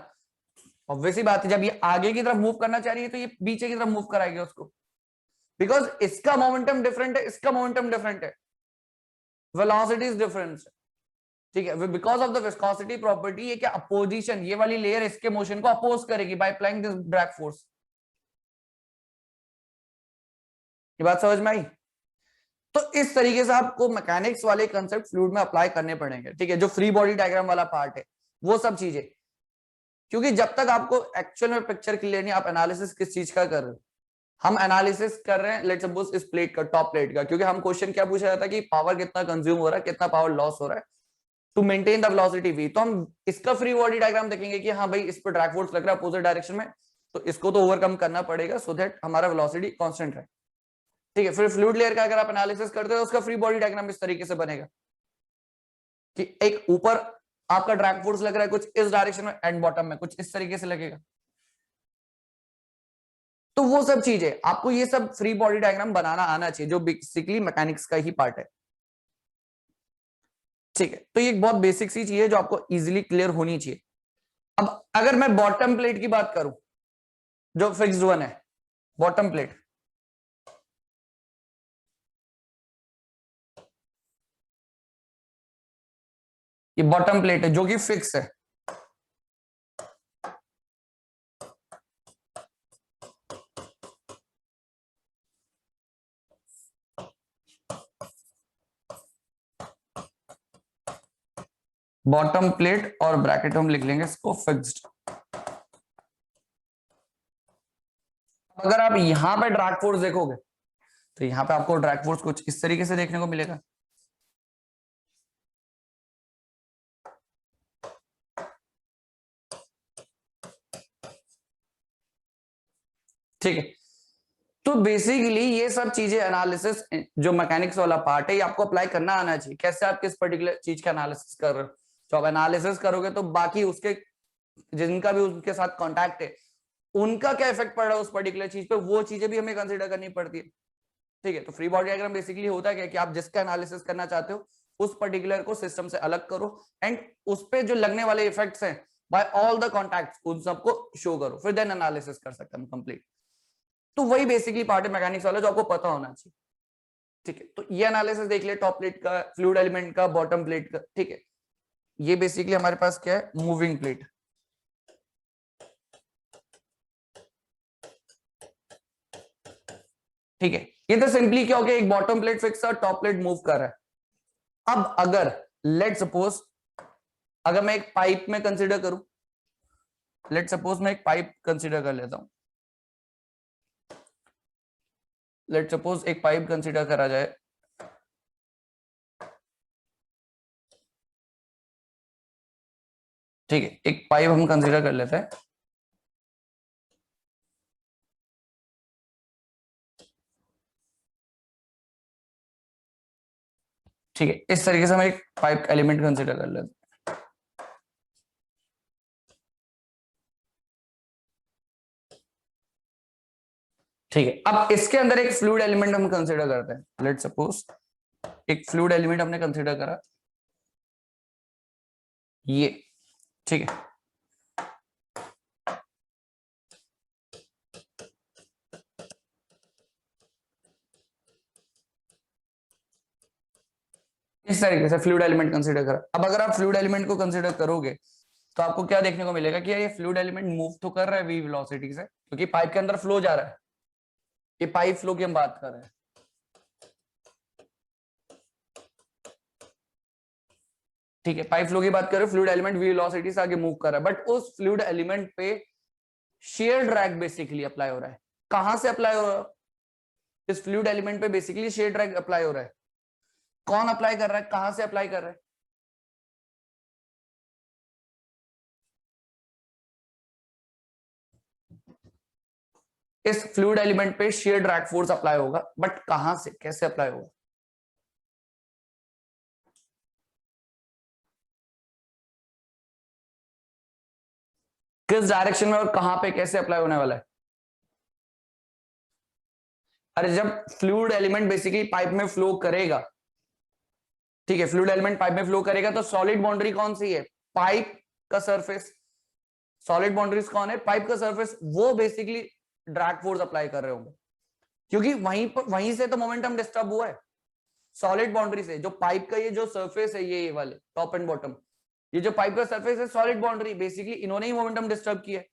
ऑब्वियसली बात है जब ये आगे की तरफ मूव करना चाह रही है तो ये पीछे की तरफ मूव कराएगी उसको, बिकॉज इसका मोमेंटम डिफरेंट है, इसका मोमेंटम डिफरेंट है, वेलोसिटीज डिफरेंस है, ठीक है। Because of the viscosity property ये क्या अपोजिशन, ये वाली लेयर इसके मोशन को अपोज करेगी by applying this drag force. ये बात समझ में आई। तो इस तरीके से आपको मैकेनिक्स वाले कंसेप्ट फ्लूइड में अप्लाई करने पड़ेंगे, ठीक है। जो फ्री बॉडी डायग्राम वाला पार्ट है वो सब चीजें, क्योंकि जब तक आपको एक्चुअल में पिक्चर क्लियर नहीं, आप एनालिसिस किस चीज का कर रहे हो, हम एनालिसिस कर रहे हैं लेट्स सपोज इस प्लेट का, टॉप प्लेट का, क्योंकि हम क्वेश्चन क्या पूछा जाता है कि पावर कितना कंज्यूम हो रहा है, कितना पावर लॉस हो रहा है to maintain the velocity v। तो हम इसका फ्री बॉडी डायग्राम देखेंगे कि हाँ भाई इस पर ड्रैग फोर्स लग रहा है अपोजिट डायरेक्शन में, तो इसको तो ओवरकम करना पड़ेगा सो दैट हमारा वेलोसिटी कांस्टेंट रहे, ठीक है, फिर फ्लूइड लेयर का अगर आप एनालिसिस करते हो तो उसका फ्री बॉडी डायग्राम इस तरीके से बनेगा कि एक ऊपर आपका ड्रैग फोर्स लग रहा है कुछ इस डायरेक्शन में एंड बॉटम में कुछ इस तरीके से लगेगा। तो वो सब चीजें आपको ये सब फ्री बॉडी डायग्राम बनाना आना चाहिए जो बेसिकली मैकेनिक्स का ही पार्ट है। ठीक है, तो ये एक बहुत बेसिक सी चीज है जो आपको इजीली क्लियर होनी चाहिए। अब अगर मैं बॉटम प्लेट की बात करूं जो फिक्स्ड वन है, बॉटम प्लेट, ये बॉटम प्लेट है जो कि फिक्स है। बॉटम प्लेट और ब्रैकेट हम लिख लेंगे इसको फिक्स्ड। अगर आप यहां पे ड्रैग फोर्स देखोगे तो यहां पे आपको ड्रैग फोर्स कुछ इस तरीके से देखने को मिलेगा। ठीक है, तो बेसिकली ये सब चीजें एनालिसिस जो मैकेनिक्स वाला पार्ट है ये आपको अप्लाई करना आना चाहिए। कैसे आप किस पर्टिकुलर चीज का एनालिसिस कर रहे हो, तो आप एनालिसिस करोगे तो बाकी उसके जिनका भी उसके साथ कांटेक्ट है उनका क्या इफेक्ट पड़ रहा है उस पर्टिकुलर चीज पे, वो चीजें भी हमें कंसिडर करनी पड़ती है। ठीक है, तो फ्री बॉडी डायग्राम बेसिकली होता है कि आप जिसका एनालिसिस करना चाहते हो उस पर्टिकुलर को सिस्टम से अलग करो एंड उस पे जो लगने वाले इफेक्ट्स हैं बाय ऑल द कॉन्टैक्ट्स उन सबको शो करो, फिर देन एनालिसिस कर सकते हैं हम कंप्लीट। तो वही बेसिकली पार्ट है मैकेनिक्स वाला जो आपको पता होना चाहिए। ठीक है, तो ये एनालिसिस देख लिया टॉप प्लेट का, फ्लूइड एलिमेंट का, बॉटम प्लेट का। ठीक है, ये बेसिकली हमारे पास क्या है, मूविंग प्लेट। ठीक है, ये तो सिंपली क्या हो गया, एक बॉटम प्लेट फिक्स है, टॉप प्लेट मूव कर रहा है। अब अगर लेट सपोज अगर मैं एक पाइप में कंसीडर करूं, लेट सपोज मैं एक पाइप कंसीडर कर लेता हूं, लेट सपोज एक पाइप कंसीडर करा जाए। ठीक है, एक पाइप हम कंसीडर कर लेते हैं। ठीक है, इस तरीके से हम एक पाइप एलिमेंट कंसीडर कर लेते हैं। ठीक है, अब इसके अंदर एक फ्लूइड एलिमेंट हम कंसीडर करते हैं। लेट सपोज एक फ्लूइड एलिमेंट हमने कंसीडर करा ये। ठीक है, इस तरीके से फ्लूइड एलिमेंट कंसीडर करा। अब अगर आप फ्लूइड एलिमेंट को कंसीडर करोगे तो आपको क्या देखने को मिलेगा कि ये फ्लूइड एलिमेंट मूव तो कर रहा है वी वेलोसिटी से, क्योंकि पाइप के अंदर फ्लो जा रहा है। ये पाइप फ्लो की हम बात कर रहे हैं। ठीक है, पाइप फ्लो की बात करें, फ्लूइड एलिमेंट वी वेलोसिटी से आगे मूव कर रहा है, बट उस फ्लूइड एलिमेंट पे शेयर ड्रैग बेसिकली अप्लाई हो रहा है। कहां से अप्लाई हो रहा है, इस फ्लूइड एलिमेंट पे बेसिकली शेयर ड्रैग अप्लाई हो रहा है। कौन अप्लाई कर रहा है, कहां से अप्लाई कर रहा है, इस फ्लूइड एलिमेंट पे शेयर ड्रैग फोर्स अप्लाई होगा, बट कहां से कैसे अप्लाई होगा, किस डायरेक्शन में और कहां पे कैसे अप्लाई होने वाला है। अरे जब फ्लूइड एलिमेंट बेसिकली पाइप में फ्लो करेगा, ठीक है, फ्लूइड एलिमेंट पाइप में फ्लो करेगा तो सॉलिड बाउंड्री कौन सी है, पाइप का सरफेस। सॉलिड बाउंड्रीज कौन है, पाइप का सरफेस। वो बेसिकली ड्रैग फोर्स अप्लाई कर रहे होंगे, क्योंकि वहीं से तो मोमेंटम डिस्टर्ब हुआ है। सॉलिड बाउंड्री से जो पाइप का ये जो सरफेस है, ये वाले टॉप एंड बॉटम, ये जो पाइप का सरफेस है सॉलिड बाउंड्री, बेसिकली इन्होंने ही मोमेंटम डिस्टर्ब किया है।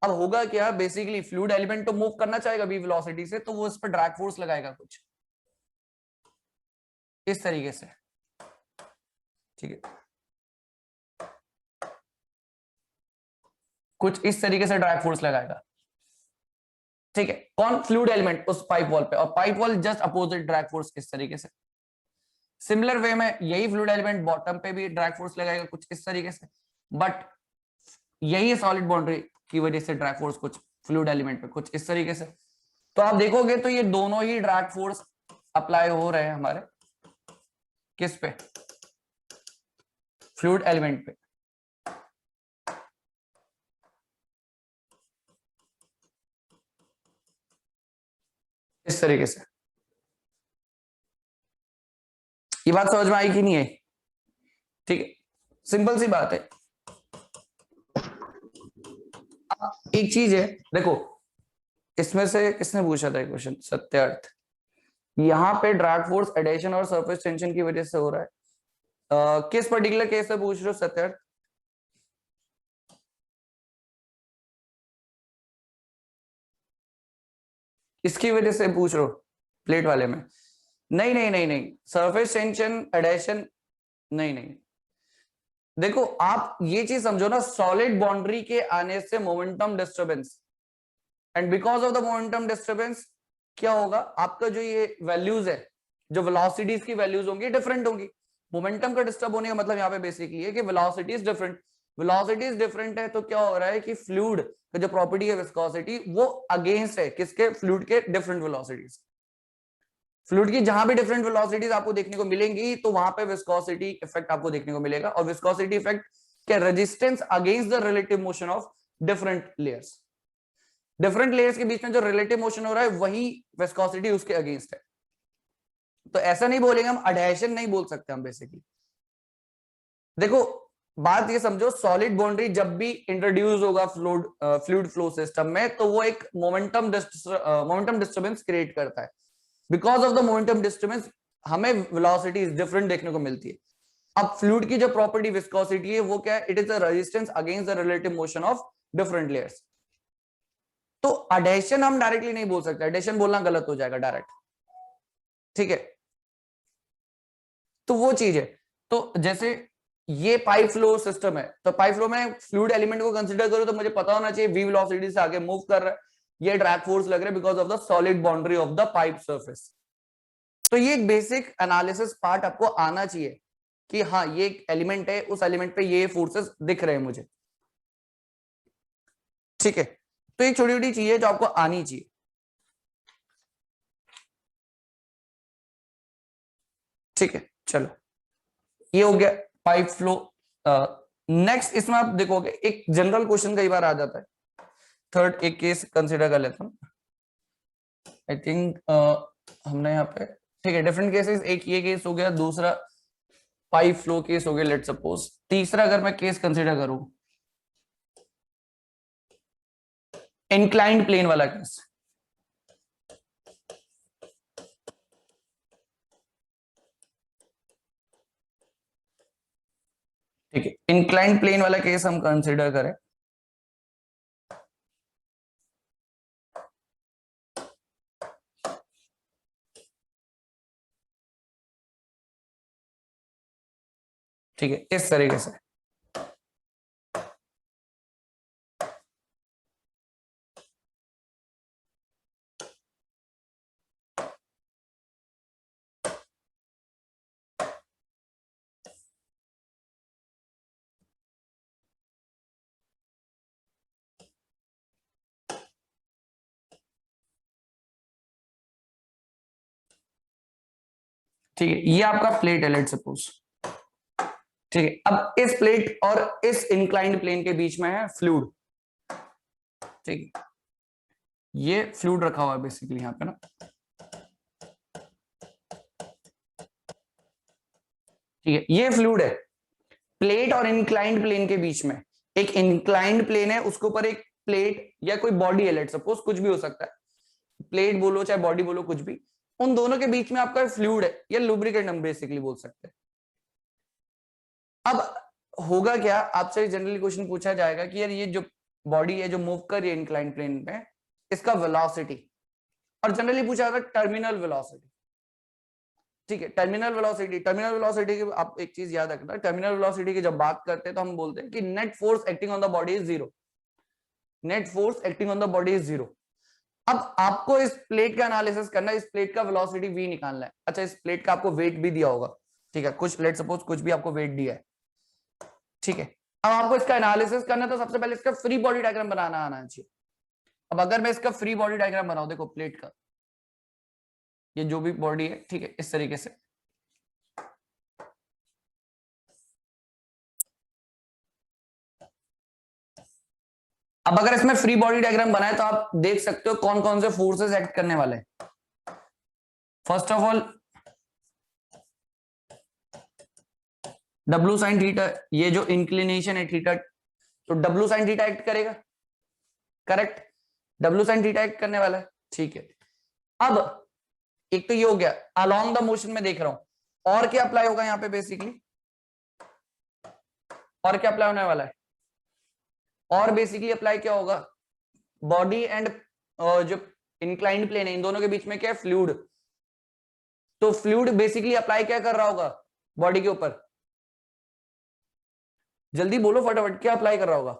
अब होगा क्या, बेसिकली फ्लूइड एलिमेंट तो मूव करना चाहेगा वी वेलोसिटी से, तो वो इस पर ड्रैग फोर्स लगाएगा कुछ इस तरीके से। ठीक है, कुछ इस तरीके से ड्रैग फोर्स लगाएगा। ठीक है, कौन, फ्लूइड एलिमेंट उस पाइप वॉल पे, और pipe wall just opposite drag force इस तरीके से। सिमिलर वे में यही फ्लूइड एलिमेंट बॉटम पे भी ड्रैग फोर्स लगाएगा कुछ इस तरीके से, बट यही सॉलिड बाउंड्री की वजह से ड्रैग फोर्स कुछ फ्लूइड एलिमेंट पे कुछ इस तरीके से। तो आप देखोगे तो ये दोनों ही ड्रैग फोर्स अप्लाई हो रहे हैं हमारे किस पे, फ्लूइड एलिमेंट पे। इस तरीके से। ये बात समझ में आई कि नहीं आई? ठीक है, सिंपल सी बात है। एक चीज है देखो, इसमें से किसने पूछा था क्वेश्चन, सत्यार्थ, यहाँ पे ड्रैग फोर्स एडिशन और सरफेस टेंशन की वजह से हो रहा है। किस पर्टिकुलर केस से पूछ रहे हो सत्यार्थ? इसकी वजह से पूछ रहे हो प्लेट वाले में? नहीं नहीं नहीं नहीं, सरफेस टेंशन एडिशन नहीं नहीं। देखो आप ये चीज समझो ना, सॉलिड बाउंड्री के आने से momentum disturbance, and because of the momentum disturbance क्या होगा, आपका जो ये वैल्यूज है, जो वेलोसिटीज की वैल्यूज होंगी डिफरेंट होंगी। मोमेंटम का डिस्टर्ब होने का मतलब यहाँ पे बेसिकली है कि वेलोसिटीज डिफरेंट, वेलोसिटीज डिफरेंट है तो क्या हो रहा है कि फ्लूइड का जो प्रॉपर्टी है विस्कोसिटी, वो अगेंस्ट है किसके, फ्लूइड के डिफरेंट वेलोसिटीज। फ्लूइड की जहां भी डिफरेंट वेलोसिटीज आपको देखने को मिलेंगी तो वहां पे विस्कोसिटी इफेक्ट आपको देखने को मिलेगा। और विस्कोसिटी इफेक्ट क्या, resistance against the relative motion of different layers. Different layers के बीच में जो रिलेटिव मोशन हो रहा है वही विस्कोसिटी उसके अगेंस्ट है। तो ऐसा नहीं बोलेंगे हम, अडहेशन नहीं बोल सकते हम बेसिकली। देखो बात ये समझो, सॉलिड बाउंड्री जब भी इंट्रोड्यूस होगा फ्लूइड फ्लो सिस्टम में तो वो एक मोमेंटम डिस्टर्बेंस क्रिएट करता है। Because of the momentum disturbance हमें वेलोसिटी डिफरेंट देखने को मिलती है। अब फ्लूइड की जो प्रॉपर्टी विस्कोसिटी है वो क्या है, it is the resistance against the relative motion of different layers. तो अडेशन हम डायरेक्टली नहीं बोल सकते, अडेशन बोलना गलत हो जाएगा डायरेक्ट, ठीक है। तो वो चीज है। तो जैसे ये पाइप फ्लो सिस्टम है, तो पाइप फ्लो में फ्लूइड एलिमेंट को कंसीडर करो तो मुझे पता होना चाहिए v वेलोसिटी से आगे मूव कर रहा है, ये ड्रैग फोर्स लग रहा है because of the solid boundary of the pipe surface. तो ये एक बेसिक एनालिसिस पार्ट आपको आना चाहिए कि हाँ ये एक एलिमेंट है, उस एलिमेंट पे ये फोर्सेस दिख रहे हैं मुझे, ठीक है। तो एक छोटी छोटी चीज है जो आपको आनी चाहिए, ठीक है। चलो ये हो गया पाइप फ्लो। नेक्स्ट इसमें आप देखोगे एक जनरल क्वेश्चन कई बार आ जाता है। थर्ड एक केस कंसिडर कर लेता हूं, आई थिंक हमने यहाँ पे, ठीक है, डिफरेंट केसेस, एक ये केस हो गया, दूसरा पाइप फ्लो केस हो गया लेट सपोज, तीसरा अगर मैं केस कंसिडर करूं इंक्लाइंड प्लेन वाला केस। ठीक है, इंक्लाइंड प्लेन वाला केस हम कंसिडर करें, ठीक है, इस तरीके से। ठीक है, ये आपका प्लेट है लेट सपोज, ठीक है। अब इस प्लेट और इस इंक्लाइंड प्लेन के बीच में है फ्लूइड, ठीक है, ये फ्लूइड रखा हुआ है बेसिकली यहाँ पे ना, ठीक है, ये फ्लूइड है। प्लेट और इंक्लाइंड प्लेन के बीच में एक इंक्लाइंड प्लेन है, उसके ऊपर एक प्लेट या कोई बॉडी है लेट सपोज, कुछ भी हो सकता है, प्लेट बोलो चाहे बॉडी बोलो कुछ भी, उन दोनों के बीच में आपका फ्लूइड है या लुब्रिकेंट हम बेसिकली बोल सकते हैं। अब होगा क्या, आपसे जनरली क्वेश्चन पूछा जाएगा कि यार ये जो बॉडी है जो मूव कर रही है इंक्लाइंड प्लेन पे, इसका वेलोसिटी, और जनरली पूछा जाता है टर्मिनल वेलोसिटी, ठीक है। टर्मिनल वेलोसिटी, टर्मिनल वेलोसिटी की आप एक चीज याद रखना, टर्मिनल वेलोसिटी की जब बात करते हैं तो हम बोलते हैं कि net force acting on the body is zero, net force acting on the body is zero. अब आपको इस प्लेट का एनालिसिस करना है, इस प्लेट का वेलोसिटी v निकालना है। अच्छा, इस प्लेट का आपको वेट भी दिया होगा, ठीक है, कुछ लेट सपोज कुछ भी आपको वेट दिया है, ठीक है। अब आपको इसका एनालिसिस करना है तो सबसे पहले इसका फ्री बॉडी डायग्राम बनाना आना चाहिए। अब अगर मैं इसका फ्री बॉडी डायग्राम बनाऊं, देखो प्लेट का ये जो भी बॉडी है, ठीक है, इस तरीके से अब अगर इसमें फ्री बॉडी डायग्राम बनाए तो आप देख सकते हो कौन कौन से फोर्सेस एक्ट करने वाले हैं। First of all W sine theta, ये जो इंक्लिनेशन है थीटा, तो डब्ल्यू साइन थीटा एक्ट करेगा, correct, W sine theta act करने वाला है, ठीक है। अब एक तो ये हो गया अलोंग द मोशन में देख रहा हूं, और क्या अप्लाई होगा यहां पे बेसिकली, और क्या अप्लाई होने वाला है, और बेसिकली अप्लाई क्या होगा, बॉडी एंड जो इंक्लाइंड प्लेन है इन दोनों के बीच में क्या है, फ्लूइड, तो फ्लूइड बेसिकली अप्लाई क्या कर रहा होगा बॉडी के ऊपर, जल्दी बोलो फटाफट, क्या अप्लाई कर रहा होगा,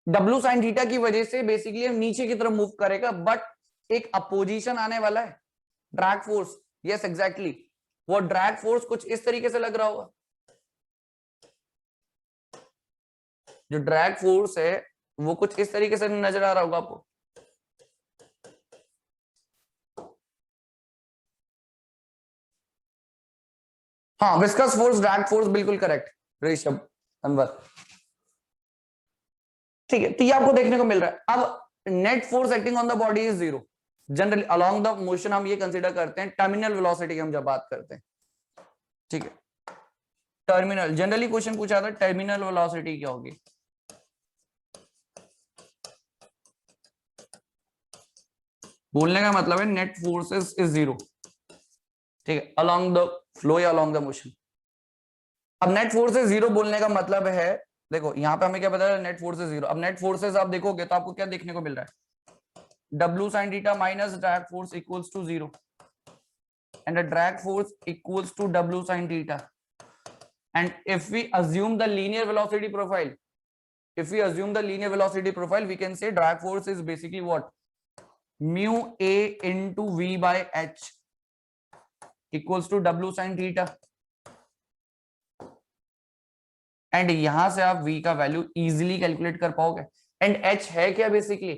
डब्ल्यू साइन थीटा की वजह से बेसिकली हम नीचे की तरफ मूव करेगा, बट एक अपोजिशन आने वाला है, ड्रैग फोर्स, यस एग्जैक्टली, वो ड्रैग फोर्स कुछ इस तरीके से लग रहा होगा, जो ड्रैग फोर्स है वो कुछ इस तरीके से नजर आ रहा होगा आपको, हाँ विस्कस फोर्स, ड्रैग फोर्स, बिल्कुल करेक्ट ऋषभ अनवर, ठीक है, तो ये आपको देखने को मिल रहा है। अब net force acting on the body is zero, generally along the motion हम ये कंसीडर करते हैं टर्मिनल वेलोसिटी की हम जब बात करते हैं, ठीक है, टर्मिनल, जनरली क्वेश्चन पूछा था टर्मिनल वेलोसिटी क्या होगी, बोलने का मतलब है नेट फोर्सेस इज जीरो, ठीक है, अलोंग द फ्लो या अलोंग द मोशन। अब नेट फोर्सेस जीरो बोलने का मतलब है, देखो यहां पे हमें क्या पता है, नेट फोर्सेस जीरो, अब नेट फोर्सेस आप देखोगे तो आपको क्या देखने को मिल रहा है, W sine theta minus drag force equals to zero, and the drag force equals to W sine theta, and if we assume the linear velocity profile, if we assume the linear velocity profile, we can say drag force is basically what, mu a into v by h equals to w sin theta, and यहां से आप v का value easily calculate कर पाओगे, and h है क्या basically,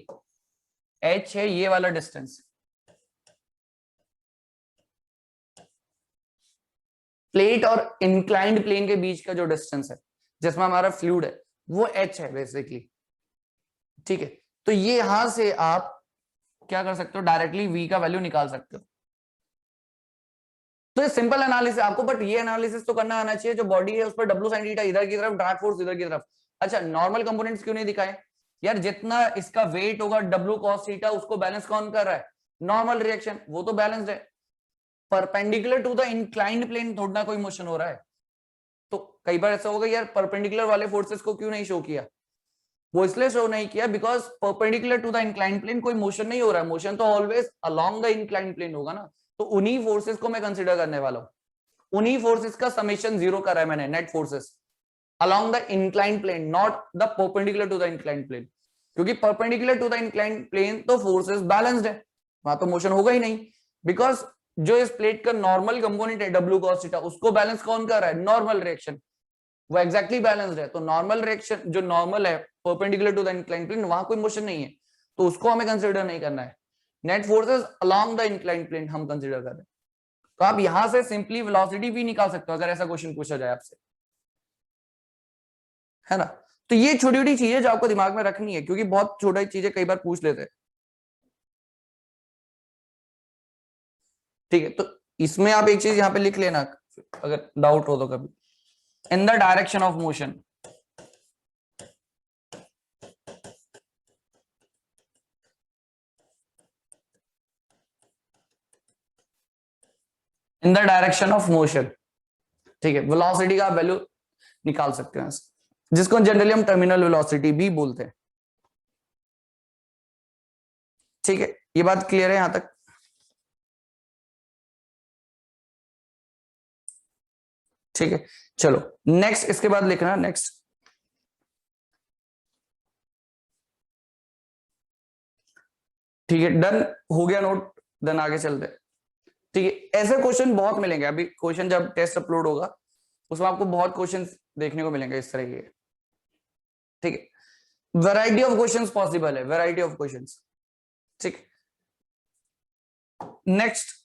h है ये वाला डिस्टेंस, प्लेट और इंक्लाइंड प्लेन के बीच का जो डिस्टेंस है जिसमें हमारा फ्लूइड है वो h है बेसिकली, ठीक है, तो ये यहां से आप क्या कर सकते हो, डायरेक्टली v का वैल्यू निकाल सकते हो, तो ये सिंपल एनालिसिस आपको, बट ये एनालिसिस तो करना आना चाहिए, जो बॉडी है उस पर डब्ल्यू साइन थीटा इधर की तरफ, ड्रैग फोर्स इधर की तरफ, अच्छा नॉर्मल कंपोनेंट्स क्यों नहीं दिखाए यार, जितना इसका वेट होगा डब्ल्यू कॉस थीटा उसको बैलेंस कौन कर रहा है, नॉर्मल रिएक्शन, वो तो बैलेंस्ड है, perpendicular to the inclined plane थोड़ा ना कोई मोशन हो रहा है, तो कई बार ऐसा होगा यार परपेंडिकुलर वाले फोर्सेस को क्यों नहीं शो किया, वो इसलिए शो नहीं किया because perpendicular to the inclined plane कोई मोशन नहीं हो रहा है, मोशन तो always along the inclined plane होगा ना, तो उन्हीं फोर्सेस को मैं कंसीडर करने वाला हूं, उन्हीं फोर्सेस का समेशन जीरो करा है मैंने, net forces along the inclined plane, not the perpendicular to the inclined plane, क्योंकि perpendicular to the inclined plane तो फोर्सेस बैलेंस्ड है, वहां तो मोशन होगा ही नहीं, बिकॉज जो इस प्लेट का नॉर्मल कंपोनेंट है डब्ल्यू कॉस थीटा उसको बैलेंस कौन कर रहा है, नॉर्मल रिएक्शन, वो एक्जैक्टली बैलेंस्ड है, तो नॉर्मल रिएक्शन जो नॉर्मल है perpendicular to the inclined plane वहां कोई मोशन नहीं है, तो उसको हमें कंसीडर नहीं करना है, net forces along the inclined plane हम कंसीडर कर रहे हैं, तो आप यहां से सिंपली वेलोसिटी भी निकाल सकते हो अगर ऐसा क्वेश्चन पूछा जाए आपसे, है ना, तो ये छोटी छोटी चीजें जो आपको दिमाग में रखनी है, क्योंकि बहुत छोटी चीजें कई बार पूछ लेते हैं, ठीक है, तो इसमें आप एक चीज यहाँ पे लिख लेना अगर डाउट हो तो कभी, in the direction of motion, in the direction of motion, ठीक है, वेलोसिटी का वैल्यू निकाल सकते हैं जिसको जनरली हम टर्मिनल वेलोसिटी भी बोलते हैं, ठीक है, ये बात क्लियर है यहां तक, ठीक है, चलो नेक्स्ट, इसके बाद लिखना नेक्स्ट, ठीक है, डन हो गया नोट, देन आगे चलते हैं, ठीक है, ऐसे क्वेश्चन बहुत मिलेंगे, अभी क्वेश्चन जब टेस्ट अपलोड होगा उसमें आपको बहुत क्वेश्चन देखने को मिलेंगे इस तरह के, ठीक है, वैरायटी ऑफ क्वेश्चंस पॉसिबल है, वैरायटी ऑफ क्वेश्चंस। ठीक, नेक्स्ट।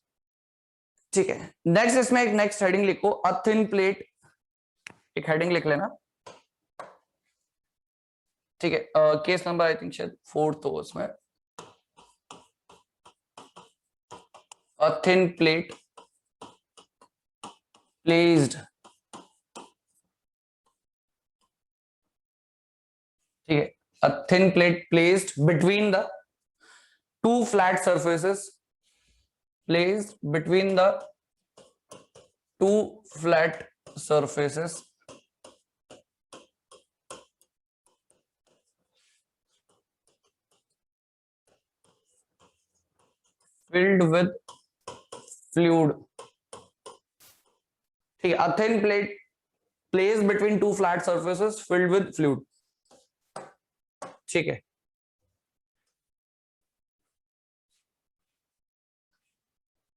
ठीक है, नेक्स्ट इसमें एक नेक्स्ट हेडिंग लिखो, अ थिन प्लेट, एक हेडिंग लिख लेना। ठीक है, केस नंबर आई थिंक शायद 4 हो उसमें, अ थिन प्लेट प्लेस्ड, ठीक है, a thin plate placed between the two flat surfaces, placed between the two flat surfaces filled with fluid। ठीक है, a thin plate placed between two flat surfaces filled with fluid। ठीक है,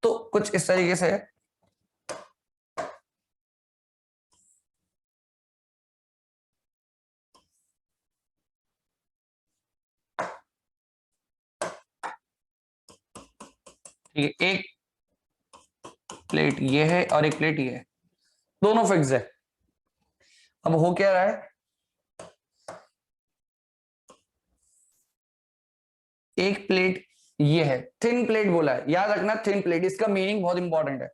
तो कुछ इस तरीके से है। ठीक है, एक प्लेट ये है और एक प्लेट ये है, दोनों फिक्स है। अब हो क्या रहा है, एक प्लेट ये है, थिन प्लेट बोला है, याद रखना थिन प्लेट, इसका मीनिंग बहुत इंपॉर्टेंट है।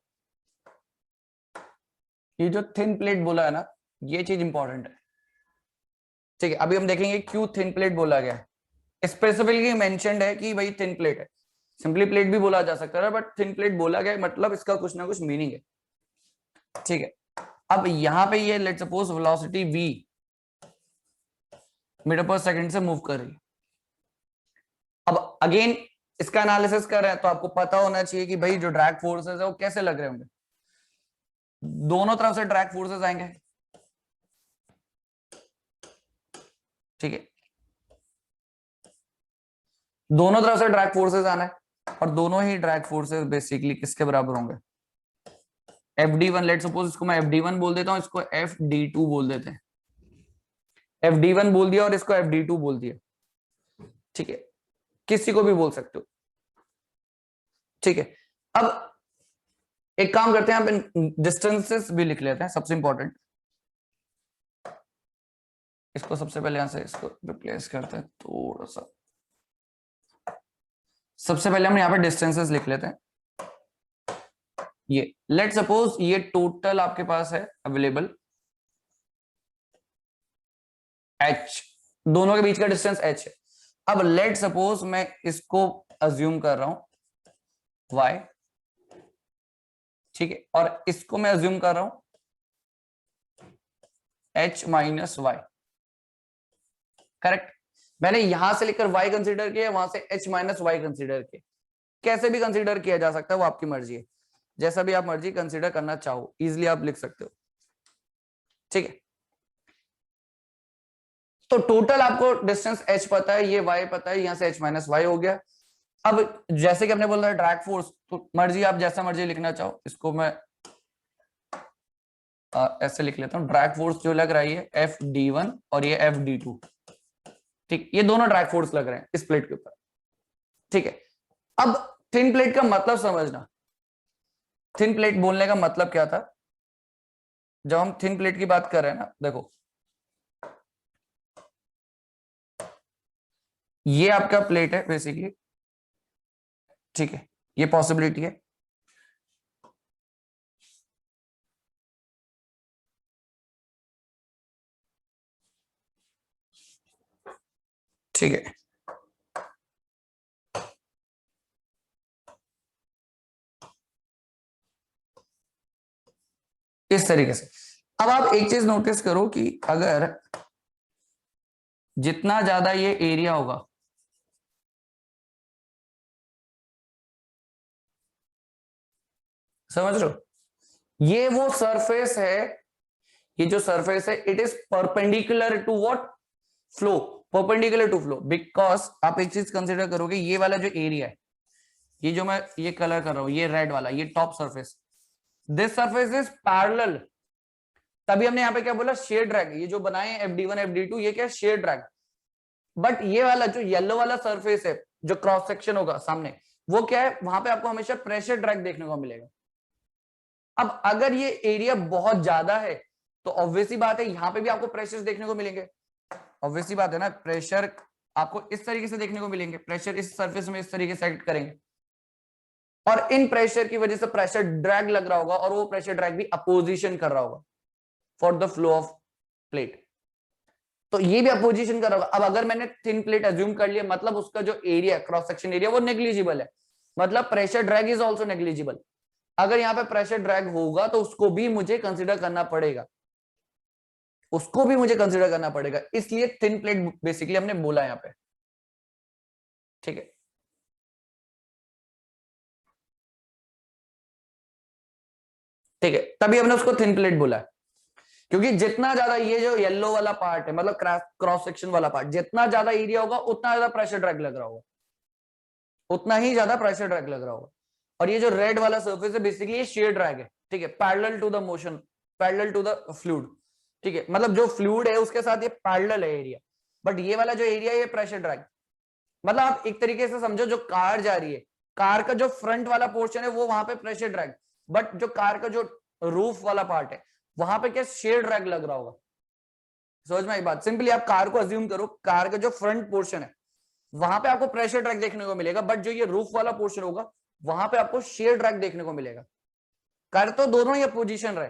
ये जो थिन प्लेट बोला है ना, ये चीज इंपॉर्टेंट है। ठीक है, अभी हम देखेंगे क्यों थिन प्लेट बोला गया है। स्पेसिफिकली मेंशन्ड है कि भाई थिन प्लेट है, सिंपली प्लेट भी बोला जा सकता है, बट थिन प्लेट बोला गया मतलब इसका कुछ ना कुछ मीनिंग है। ठीक है, अब यहां पे ये let suppose velocity v metre per second से मूव कर रही। अब अगेन इसका एनालिसिस कर रहे हैं तो आपको पता होना चाहिए कि भाई जो ड्रैग फोर्सेस है वो कैसे लग रहे होंगे। दोनों तरफ से ड्रैग फोर्सेस आएंगे। ठीक है, दोनों तरफ से ड्रैग फोर्सेस आना है और दोनों ही ड्रैग फोर्सेस बेसिकली किसके बराबर होंगे, FD1। लेट सपोज इसको मैं FD1 बोल देता हूं, इसको FD2 बोल देते हैं। FD1 बोल दिया और इसको FD2 बोल दिया। ठीक है, किसी को भी बोल सकते हो। ठीक है, अब एक काम करते हैं, आप डिस्टेंसेस भी लिख लेते हैं, सबसे इंपॉर्टेंट। इसको सबसे पहले यहां से इसको रिप्लेस करते हैं थोड़ा सा। सबसे पहले हम यहाँ पे डिस्टेंसेस लिख लेते हैं। ये लेट सपोज ये टोटल आपके पास है अवेलेबल h, दोनों के बीच का डिस्टेंस h है। अब लेट सपोज मैं इसको अज्यूम कर रहा हूं y, ठीक है, और इसको मैं अज्यूम कर रहा हूं h माइनस वाई। करेक्ट, मैंने यहां से लेकर y कंसीडर किया, वहां से h माइनस वाई कंसीडर किया। कैसे भी कंसीडर किया जा सकता है, वो आपकी मर्जी है, जैसा भी आप मर्जी कंसीडर करना चाहो, इजिली आप लिख सकते हो। ठीक है, तो टोटल आपको डिस्टेंस h पता है, ये y पता है, यहां से h माइनस वाई हो गया। अब जैसे कि हमने बोला ड्रैग फोर्स, तो मर्जी आप जैसा मर्जी लिखना चाहो, इसको मैं ऐसे लिख लेता हूं, ड्रैग फोर्स जो लग रही है FD1 और ये FD2। ठीक, ये दोनों ड्रैग फोर्स लग रहे हैं इस प्लेट के ऊपर। ठीक है, अब थिन प्लेट का मतलब समझना। थिन प्लेट बोलने का मतलब क्या था, जब हम थिन प्लेट की बात कर रहे हैं ना, देखो ये आपका प्लेट है बेसिकली। ठीक है, ये पॉसिबिलिटी है। ठीक है, इस तरीके से। अब आप एक चीज नोटिस करो कि अगर जितना ज्यादा ये एरिया होगा, समझ रहे हो, ये वो सरफेस है, ये जो सरफेस है it is perpendicular to what, flow, perpendicular to flow. Because आप एक चीज कंसीडर करोगे, ये वाला जो एरिया है, ये जो मैं ये कलर कर रहा हूं, ये रेड वाला, ये top surface, this surface is parallel. तभी हमने यहाँ पे क्या बोला, शेयर ड्रैग। ये जो बनाए FD1 FD2, ये क्या शेयर ड्रैग। बट ये वाला जो येलो वाला सरफेस है, जो क्रॉस सेक्शन होगा सामने, वो क्या है, वहां पे आपको हमेशा प्रेशर ड्रैग देखने को मिलेगा। अब अगर ये एरिया बहुत ज्यादा है तो ऑब्वियसली बात है यहां पे भी आपको प्रेशर देखने को मिलेंगे, ऑब्वियसली बात है ना, प्रेशर आपको इस तरीके से देखने को मिलेंगे, प्रेशर इस सरफेस में इस तरीके से एक्ट करेंगे, और इन प्रेशर की वजह से प्रेशर ड्रैग लग रहा होगा, और वो प्रेशर ड्रैग भी अपोजिशन कर रहा होगा for the flow of plate, तो ये भी अपोजिशन कर रहा होगा। अब अगर मैंने थिन प्लेट अज्यूम कर लिया, मतलब उसका जो एरिया, क्रॉस सेक्शन एरिया, वो नेग्लिजिबल है, मतलब pressure drag is also negligible. अगर यहाँ पे प्रेशर ड्रैग होगा तो उसको भी मुझे कंसिडर करना पड़ेगा, उसको भी मुझे कंसिडर करना पड़ेगा, इसलिए थिन प्लेट बेसिकली हमने बोला यहाँ पे, ठीक है। ठीक है, तभी हमने उसको थिन प्लेट बोला है, क्योंकि जितना ज्यादा ये जो येलो वाला पार्ट है, मतलब क्रॉस सेक्शन वाला पार्ट, जितना ज्यादा एरिया होगा उतना ज्यादा प्रेशर ड्रैग लग रहा होगा, उतना ही ज्यादा प्रेशर ड्रैग लग रहा होगा। और ये जो रेड वाला सरफेस है बेसिकली ये शेयर ड्रैग है, ठीक है, parallel to the motion, parallel to the fluid, ठीक है, मतलब जो फ्लूइड है उसके साथ ये पैरेलल है एरिया, बट ये वाला जो एरिया है ये प्रेशर ड्रैग, मतलब आप एक तरीके से समझो, जो कार जा रही है, कार का जो फ्रंट वाला पोर्शन है वो वहां पे प्रेशर ड्रैग, बट जो कार का जो रूफ वाला पार्ट है वहां पे क्या शेयर ड्रैग लग रहा होगा। समझ में आई बात? सिंपली आप कार को अज्यूम करो, कार का जो फ्रंट पोर्शन है वहां पे आपको प्रेशर ड्रैग देखने को मिलेगा, बट जो ये रूफ वाला पोर्शन होगा वहां पे आपको शेयर ड्रैग देखने को मिलेगा। कर तो दोनों ही पोजीशन रहे,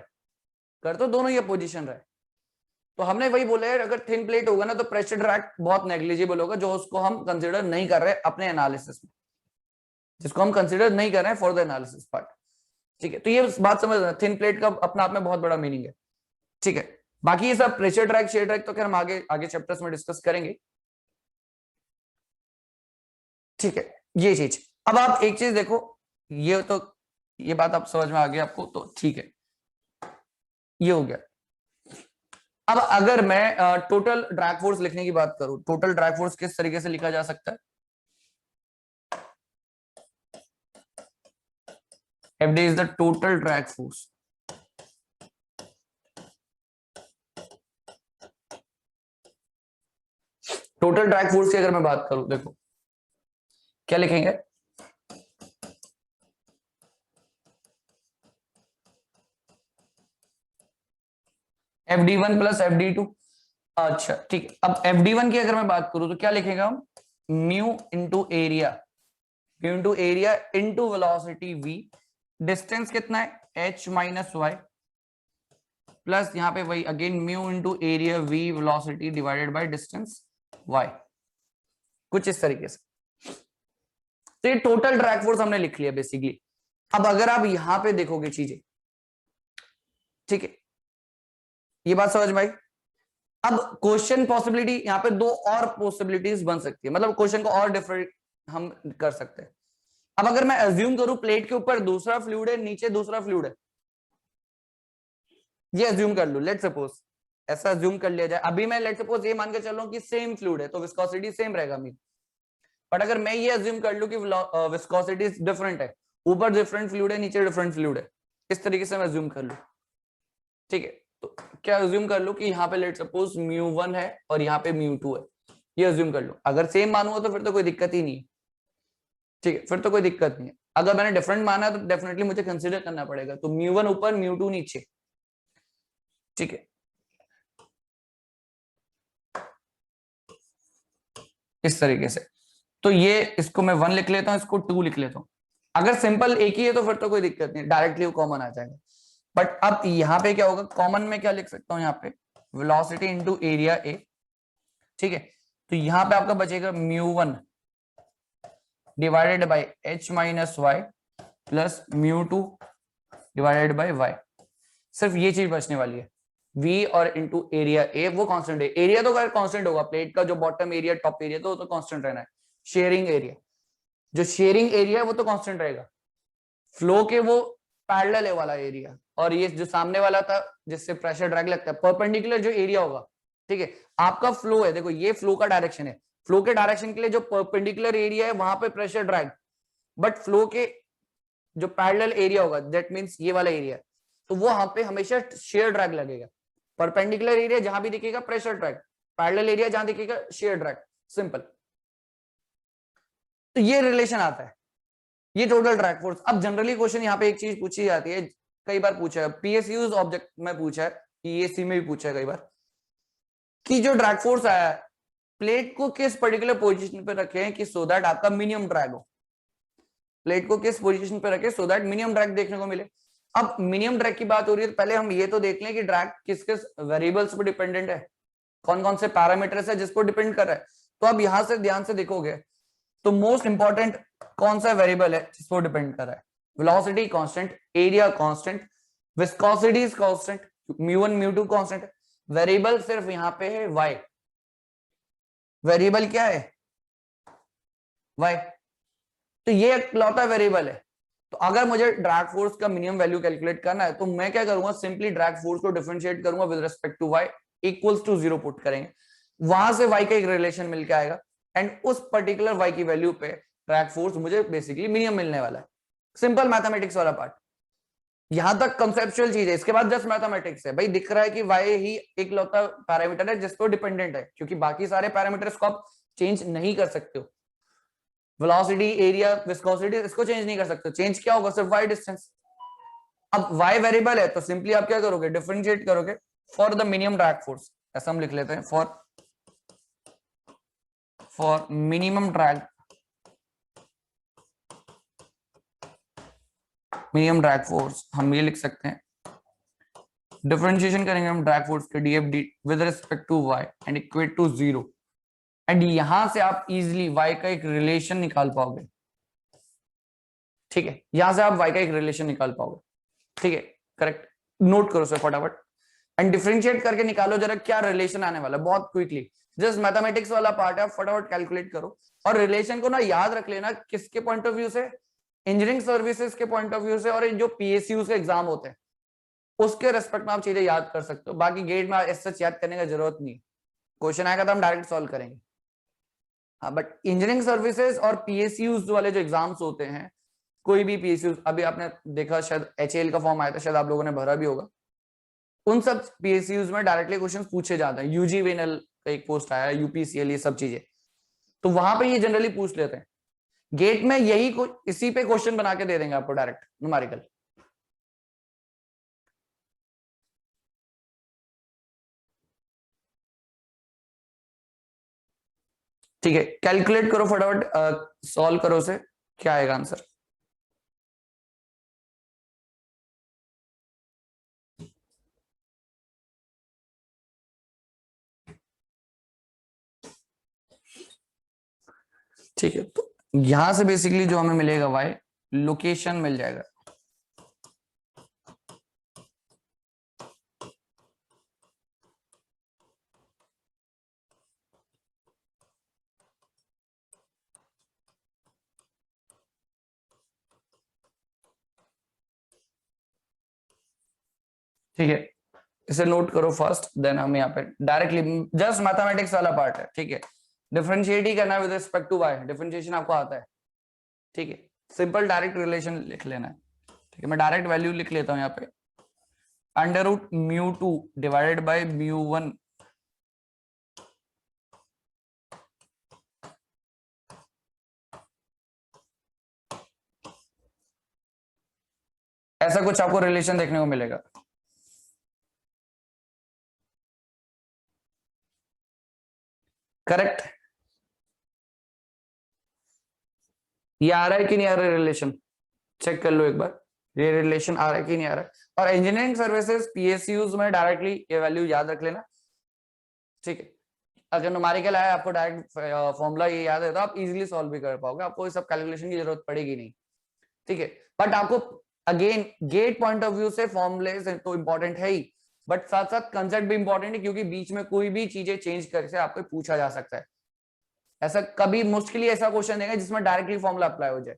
कर तो दोनों ही पोजीशन रहे, तो हमने वही बोला है, अगर थिन प्लेट होगा ना तो प्रेशर ड्रैग बहुत नेग्लिजिबल होगा, जो उसको हम कंसिडर नहीं कर रहे अपने एनालिसिस में, जिसको हम कंसिडर नहीं कर रहे हैं फॉर द एनालिसिस पार्ट, ठीक है। तो ये बात समझ, थिन प्लेट का अपना आप में बहुत बड़ा मीनिंग है, ठीक है। बाकी ये सब प्रेशर ड्रैग, शेयर ड्रैग तो खैर हम आगे आगे चैप्टर्स में डिस्कस करेंगे, ठीक है। ये चीज, अब आप एक चीज देखो, ये तो ये बात आप समझ में आ गई आपको, तो ठीक है, ये हो गया। अब अगर मैं टोटल ड्रैग फोर्स लिखने की बात करूं, टोटल ड्रैग फोर्स किस तरीके से लिखा जा सकता है? FD is the total drag force. Total drag force की अगर मैं बात करूं, देखो क्या लिखेंगे, FD1 प्लस FD2। अच्छा ठीक है, अब FD1 की अगर मैं बात करूं तो क्या लिखेगा हम, mu into area, mu into area into velocity v, distance कितना है h माइनस वाई, प्लस यहाँ पे वही again mu into area v velocity divided by distance y, कुछ इस तरीके से। तो ये टोटल ड्रैग फोर्स हमने लिख लिया बेसिकली। अब अगर आप यहां पे देखोगे चीजें, ठीक है, ये बात समझ में आई। अब क्वेश्चन पॉसिबिलिटी, यहाँ पे दो और पॉसिबिलिटीज बन सकती है, मतलब क्वेश्चन को और डिफरेंट हम कर सकते हैं। अब अगर मैं अज्यूम करूं प्लेट के ऊपर दूसरा फ्लूइड है, नीचे दूसरा फ्लूइड है, ये अज्यूम कर लू, लेट सपोज ऐसा अज्यूम कर लिया जाए। अभी मैं लेट सपोज ये मान के चल रहा हूं कि सेम फ्लूइड है तो विस्कोसिटी सेम रहेगा मी, बट अगर मैं ये अज्यूम कर लूं कि विस्कोसिटी डिफरेंट है, ऊपर डिफरेंट फ्लूइड है, नीचे डिफरेंट फ्लूइड है, इस तरीके से मैं अज्यूम कर लूं, ठीक है। तो क्या अज्यूम कर लूं कि यहाँ पे लेट सपोज μ1 है और यहाँ पे μ2 है, ये अज्यूम कर लूं। अगर सेम मानूंगा तो फिर तो कोई दिक्कत ही नहीं है, ठीक है, फिर तो कोई दिक्कत नहीं है। अगर मैंने डिफरेंट माना है तो डेफिनेटली मुझे कंसीडर करना पड़ेगा, तो μ1 ऊपर μ2 नीचे, ठीक है, इस तरीके से। तो ये इसको मैं 1 लिख लेता हूं, इसको 2 लिख लेता हूं। अगर सिंपल एक ही है तो फिर तो कोई दिक्कत नहीं, डायरेक्टली वो कॉमन आ जाएगा। बट अब यहाँ पे क्या होगा, कॉमन में क्या लिख सकता हूँ, यहाँ पे वेलोसिटी इंटू एरिया ए, ठीक है। तो यहाँ पे आपका बचेगा μ1 divided by h minus y plus μ2 divided by y, सिर्फ ये चीज बचने वाली है। v और इंटू एरिया ए, वो कांस्टेंट है, एरिया तो कांस्टेंट होगा, प्लेट का जो बॉटम एरिया टॉप एरिया तो कांस्टेंट रहना है। शेयरिंग एरिया, जो शेयरिंग एरिया है वो तो कांस्टेंट रहेगा, फ्लो के वो पैरेलल है वाला एरिया, और ये जो सामने वाला था जिससे प्रेशर ड्रैग लगता है, परपेंडिकुलर जो एरिया होगा, ठीक है। आपका फ्लो है, देखो ये फ्लो का डायरेक्शन है, फ्लो के डायरेक्शन के लिए जो परपेंडिकुलर एरिया है वहां पे प्रेशर ड्रैग, बट फ्लो के जो पैरेलल एरिया होगा दैट मींस ये वाला एरिया, तो वो वहां पे हमेशा शेयर ड्रैग लगेगा। परपेंडिकुलर एरिया जहां भी दिखेगा प्रेशर ड्रैग, पैरेलल एरिया जहां दिखेगा शेयर ड्रैग, सिंपल। तो ये रिलेशन आता है, ये टोटल ड्रैग फोर्स। अब जनरली क्वेश्चन यहाँ पे एक चीज पूछी जाती है, कई बार पूछा है पीएसयूज ऑब्जेक्ट में पूछा है, पीएससी में भी पूछा है कई बार, कि जो ड्रैग फोर्स आया है प्लेट को किस पर्टिकुलर पोजीशन पे रखें कि सो दैट आपका मिनिमम ड्रैग हो। प्लेट को किस पोजीशन पे रखें सो दैट मिनिमम ड्रैग देखने को मिले। अब मिनिमम ड्रैग की बात हो रही है तो पहले हम ये तो देख लें कि ड्रैग किस किस वेरिएबल्स पर डिपेंडेंट है, कौन कौन से पैरामीटर्स है जिस पर डिपेंड कर रहा है। तो अब यहां से ध्यान से देखोगे तो मोस्ट इंपॉर्टेंट कौन सा वेरिएबल है जिस पर डिपेंड कर रहा है, velocity constant, area constant, viscosity is constant, mu one mu two constant. Variable सिर्फ यहां पे है y, वेरिएबल क्या है y। तो ये इकलौता वेरिएबल है। तो अगर मुझे ड्रैग फोर्स का मिनिमम वैल्यू कैलकुलेट करना है तो मैं क्या करूंगा, सिंपली ड्रैग फोर्स को डिफरेंशिएट करूंगा with respect to y, equals to 0 put करेंगे, वहां से y का एक रिलेशन मिलके आएगा एंड उस पर्टिकुलर y की वैल्यू पे ड्रैग फोर्स मुझे बेसिकली मिनिमम मिलने वाला है। सिंपल मैथमेटिक्स वाला पार्ट, यहां तक कंसेप्चुअल चीज है, इसके बाद जस्ट मैथमेटिक्स है। भाई दिख रहा है कि y ही एक लौता पैरामीटर है जिस पर डिपेंडेंट है, क्योंकि बाकी सारे पैरामीटर्स को आप चेंज नहीं कर सकते हो। वेलोसिटी, एरिया, विस्कोसिटी इसको चेंज नहीं कर सकते, चेंज क्या होगा, सिर्फ y डिस्टेंस। अब y वेरिएबल है तो सिंपली आप क्या करोगे, डिफरेंशिएट करोगे for the minimum drag force, ऐसा हम लिख लेते हैं, फॉर मिनिमम ड्रैग फोर्स हम ये लिख सकते हैं, डिफरेंशिएशन करेंगे हम ड्रैग फोर्स के df dt with respect to y and equate to 0 and यहां से आप इजीली y का एक रिलेशन निकाल पाओगे। ठीक है, यहां से आप y का एक रिलेशन निकाल पाओगे। ठीक है, करेक्ट, नोट करो सर फटाफट एंड डिफरेंशिएट करके निकालो जरा क्या रिलेशन आने वाला है, बहुत क्विकली। जस्ट मैथमेटिक्स वाला पार्ट है, फटाफट कैलकुलेट करो और रिलेशन को ना याद रख लेना किसके पॉइंट ऑफ व्यू से, इंजीनियरिंग सर्विसेज के पॉइंट ऑफ व्यू से, और जो पीएसयू के एग्जाम होते हैं उसके रेस्पेक्ट में आप चीजें याद कर सकते हो। बाकी गेट में ऐसा याद करने का जरूरत नहीं, क्वेश्चन आएगा तो हम डायरेक्ट सॉल्व करेंगे। हाँ, बट इंजीनियरिंग सर्विसेज और पीएसयूज वाले जो एग्जाम्स होते हैं, कोई भी पीएसयू, अभी आपने देखा शायद एचएएल का फॉर्म आया था, शायद आप लोगों ने भरा भी होगा, उन सब पीएसयूज में डायरेक्टली क्वेश्चंस पूछे जाते हैं। यूजी वेनल का एक पोस्ट आया, यूपीसीएल, ये सब चीजें, तो वहां पे ये जनरली पूछ लेते हैं। गेट में यही इसी पे क्वेश्चन बना के दे देंगे आपको डायरेक्ट न्यूमेरिकल। ठीक है, कैलकुलेट करो फटाफट, सॉल्व करो उसे, क्या आएगा आंसर। ठीक है, तो यहां से बेसिकली जो हमें मिलेगा वाई, लोकेशन मिल जाएगा। ठीक है, इसे नोट करो फर्स्ट, देन हम यहाँ पे डायरेक्टली जस्ट मैथमेटिक्स वाला पार्ट है। ठीक है, डिफरेंशिएट ही करना है with respect to y, differentiation आपको आता है। ठीक है, सिंपल डायरेक्ट रिलेशन लिख लेना है। ठीक है, मैं डायरेक्ट वैल्यू लिख लेता हूँ यहाँ पे, अंडर रूट म्यू2 डिवाइडेड बाई म्यू1 ऐसा कुछ आपको रिलेशन देखने को मिलेगा। करेक्ट, ये आ रहा है कि नहीं आ रहा है रिलेशन, चेक कर लो एक बार, ये रिलेशन आ रहा है कि नहीं आ रहा है। और इंजीनियरिंग सर्विसेज पीएसयूज में डायरेक्टली ये वैल्यू याद रख लेना। ठीक है, अगर न्यूमेरिकल आया आपको डायरेक्ट फॉर्मूला ये याद है तो आप इजीली सॉल्व भी कर पाओगे, आपको ये सब कैलकुलेशन की जरूरत पड़ेगी नहीं। ठीक है, बट आपको again get point of view से फॉर्मूले तो इंपॉर्टेंट है ही, बट साथ साथ कंसेप्ट भी इंपॉर्टेंट है, क्योंकि बीच में कोई भी चीजें चेंज करके आपको पूछा जा सकता है। ऐसा कभी मुश्किल ही ऐसा क्वेश्चन देगा जिसमें डायरेक्टली फॉर्मूला अप्लाई हो जाए।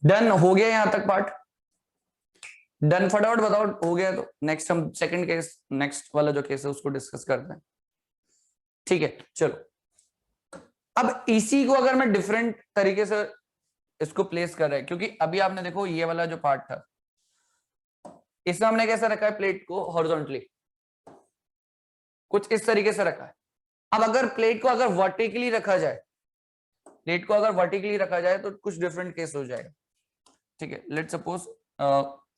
डन हो गया यहां तक पार्ट, डन, फटाफट बताओ, हो गया तो नेक्स्ट हम सेकंड केस, नेक्स्ट वाला जो केस है उसको डिस्कस करते हैं। ठीक है चलो, अब इसी को अगर मैं डिफरेंट तरीके से इसको प्लेस कर रहा है, क्योंकि अभी आपने देखो ये वाला जो पार्ट था इसमें हमने कैसे रखा है प्लेट को, हॉरिजॉन्टली कुछ इस तरीके से रखा है। अब अगर प्लेट को अगर वर्टिकली रखा जाए, प्लेट को अगर वर्टिकली रखा जाए तो कुछ डिफरेंट केस हो जाएगा। ठीक है, लेट सपोज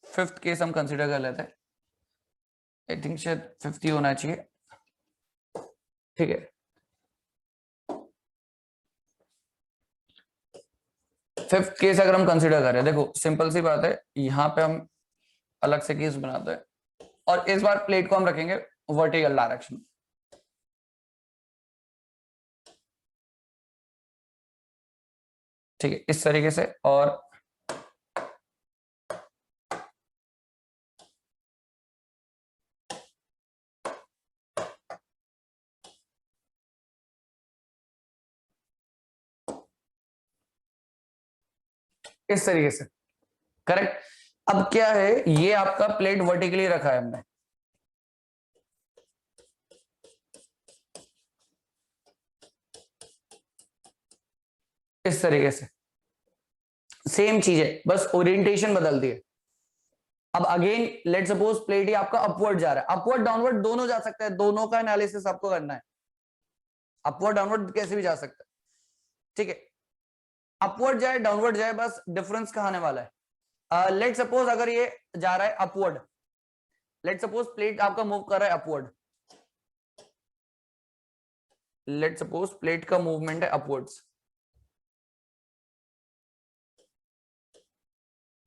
फिफ्थ केस हम कंसीडर कर लेते हैं, आई थिंक शायद 50 होना चाहिए। ठीक है, फिफ्थ केस अगर हम कंसीडर करें, देखो सिंपल सी बात है, यहां पे हम अलग से केस बनाते हैं और इस बार प्लेट को हम रखेंगे वर्टिकल डायरेक्शन। ठीक है, इस तरीके से, और इस तरीके से, करेक्ट। अब क्या है, ये आपका प्लेट वर्टिकली रखा है हमने, इस तरीके से, सेम चीज है बस ओरिएंटेशन बदल दी है। अब अगेन लेट सपोज प्लेट ही आपका अपवर्ड जा रहा है, अपवर्ड डाउनवर्ड दोनों जा सकता है, दोनों का एनालिसिस आपको करना है, अपवर्ड डाउनवर्ड कैसे भी जा सकता है। ठीक है, अपवर्ड जाए डाउनवर्ड जाए, बस डिफरेंस कहाँ आने वाला है। लेट सपोज अगर ये जा रहा है अपवर्ड, लेट सपोज प्लेट आपका मूव कर रहा है अपवर्ड, लेट सपोज प्लेट का मूवमेंट है अपवर्ड्स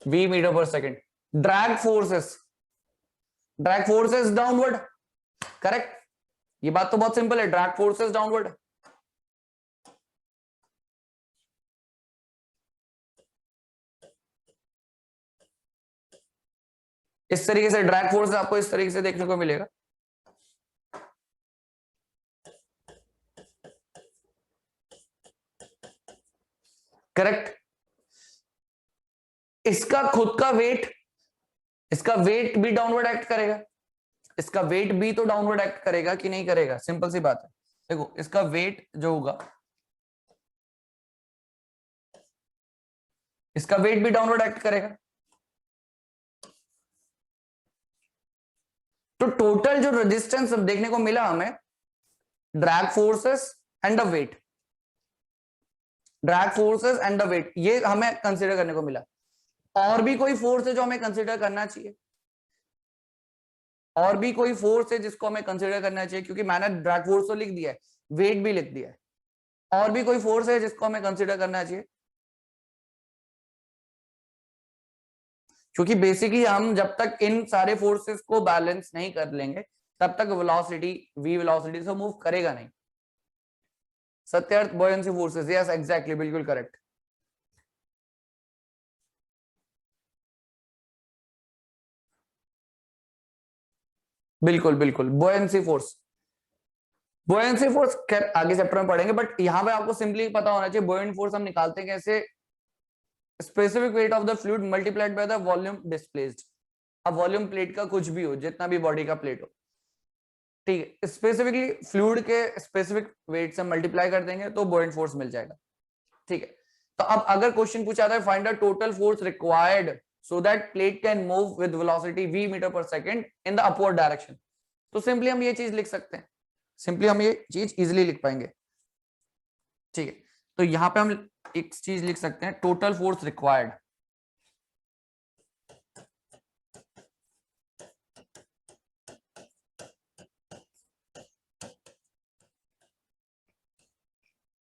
v मीटर पर second, drag forces downward, correct. ये बात तो बहुत सिंपल है, ड्रैग फोर्सेस डाउनवर्ड। इस तरीके से ड्रैग फोर्स आपको इस तरीके से देखने को मिलेगा। करेक्ट, इसका खुद का वेट, इसका वेट भी डाउनवर्ड एक्ट करेगा, इसका वेट भी तो डाउनवर्ड एक्ट करेगा कि नहीं करेगा, सिंपल सी बात है। देखो इसका वेट जो होगा, इसका वेट भी डाउनवर्ड एक्ट करेगा, तो टोटल जो रेजिस्टेंस देखने को मिला हमें, drag forces and the weight, drag forces and the weight, ये हमें कंसीडर करने को मिला। और भी कोई फोर्स है जो हमें कंसीडर करना चाहिए, और भी कोई फोर्स है जिसको हमें कंसीडर करना चाहिए, क्योंकि मैंने ड्रैग फोर्स तो लिख दिया है, वेट भी लिख दिया है, और भी कोई फोर्स है जिसको हमें कंसीडर करना चाहिए। क्योंकि बेसिकली हम जब तक इन सारे फोर्सेस को बैलेंस नहीं कर लेंगे तब तक वेलोसिटी v वेलोसिटी से मूव करेगा नहीं। Satyarth, buoyancy forces, yes exactly, बिल्कुल करेक्ट। बिल्कुल बिल्कुल, बॉयंसी फोर्स, बॉयंसी फोर्स खैर आगे चैप्टर में पढ़ेंगे, बट यहां पे आपको सिंपली पता होना चाहिए बॉयंट फोर्स हम निकालते हैं कैसे, specific weight of the fluid multiplied by the volume displaced. अब वॉल्यूम प्लेट का कुछ भी हो, जितना भी बॉडी का प्लेट हो, ठीक है, स्पेसिफिकली फ्लूइड के स्पेसिफिक वेट से मल्टीप्लाई कर देंगे तो बॉयंट फोर्स मिल जाएगा। ठीक है, तो अब अगर क्वेश्चन पूछा था find the total force required so that plate can move with velocity v metre per second in the upward direction, तो सिंपली हम ये चीज लिख सकते हैं, सिंपली हम ये चीज इजीली लिख पाएंगे। ठीक है, तो यहां पे हम एक चीज लिख सकते हैं, total force required,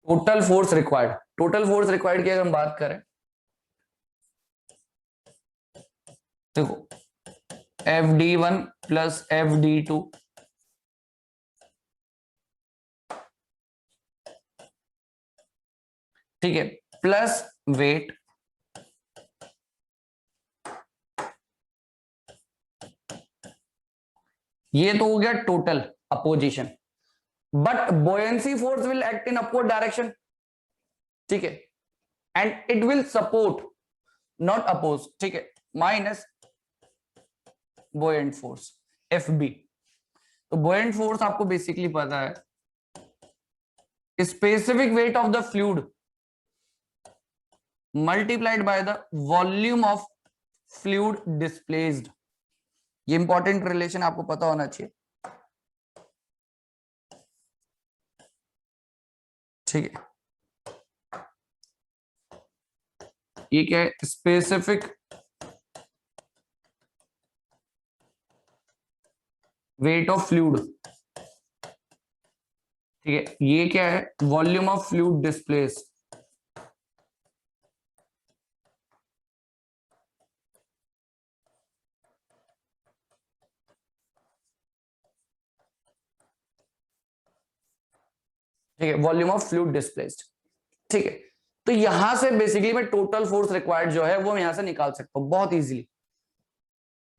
total force required, total force required की अगर हम बात करें, देखो Fd1 प्लस Fd2, ठीक है, प्लस वेट, ये तो हो गया total opposition, but buoyancy force will act in upward direction, ठीक है, and it will support not oppose, ठीक है, माइनस buoyant फोर्स FB। तो buoyant फोर्स आपको बेसिकली पता है, specific weight of the fluid multiplied by the volume of fluid displaced. ये important relation आपको पता होना चाहिए, ठीक है। ये क्या है, स्पेसिफिक वेट ऑफ फ्लूइड, ठीक है। ये क्या है, वॉल्यूम ऑफ फ्लूइड डिस्प्लेस, ठीक है, वॉल्यूम ऑफ फ्लूइड डिस्प्लेस्ड, ठीक है। तो यहां से बेसिकली मैं टोटल फोर्स रिक्वायर्ड जो है वो मैं यहां से निकाल सकता हूं बहुत इजीली,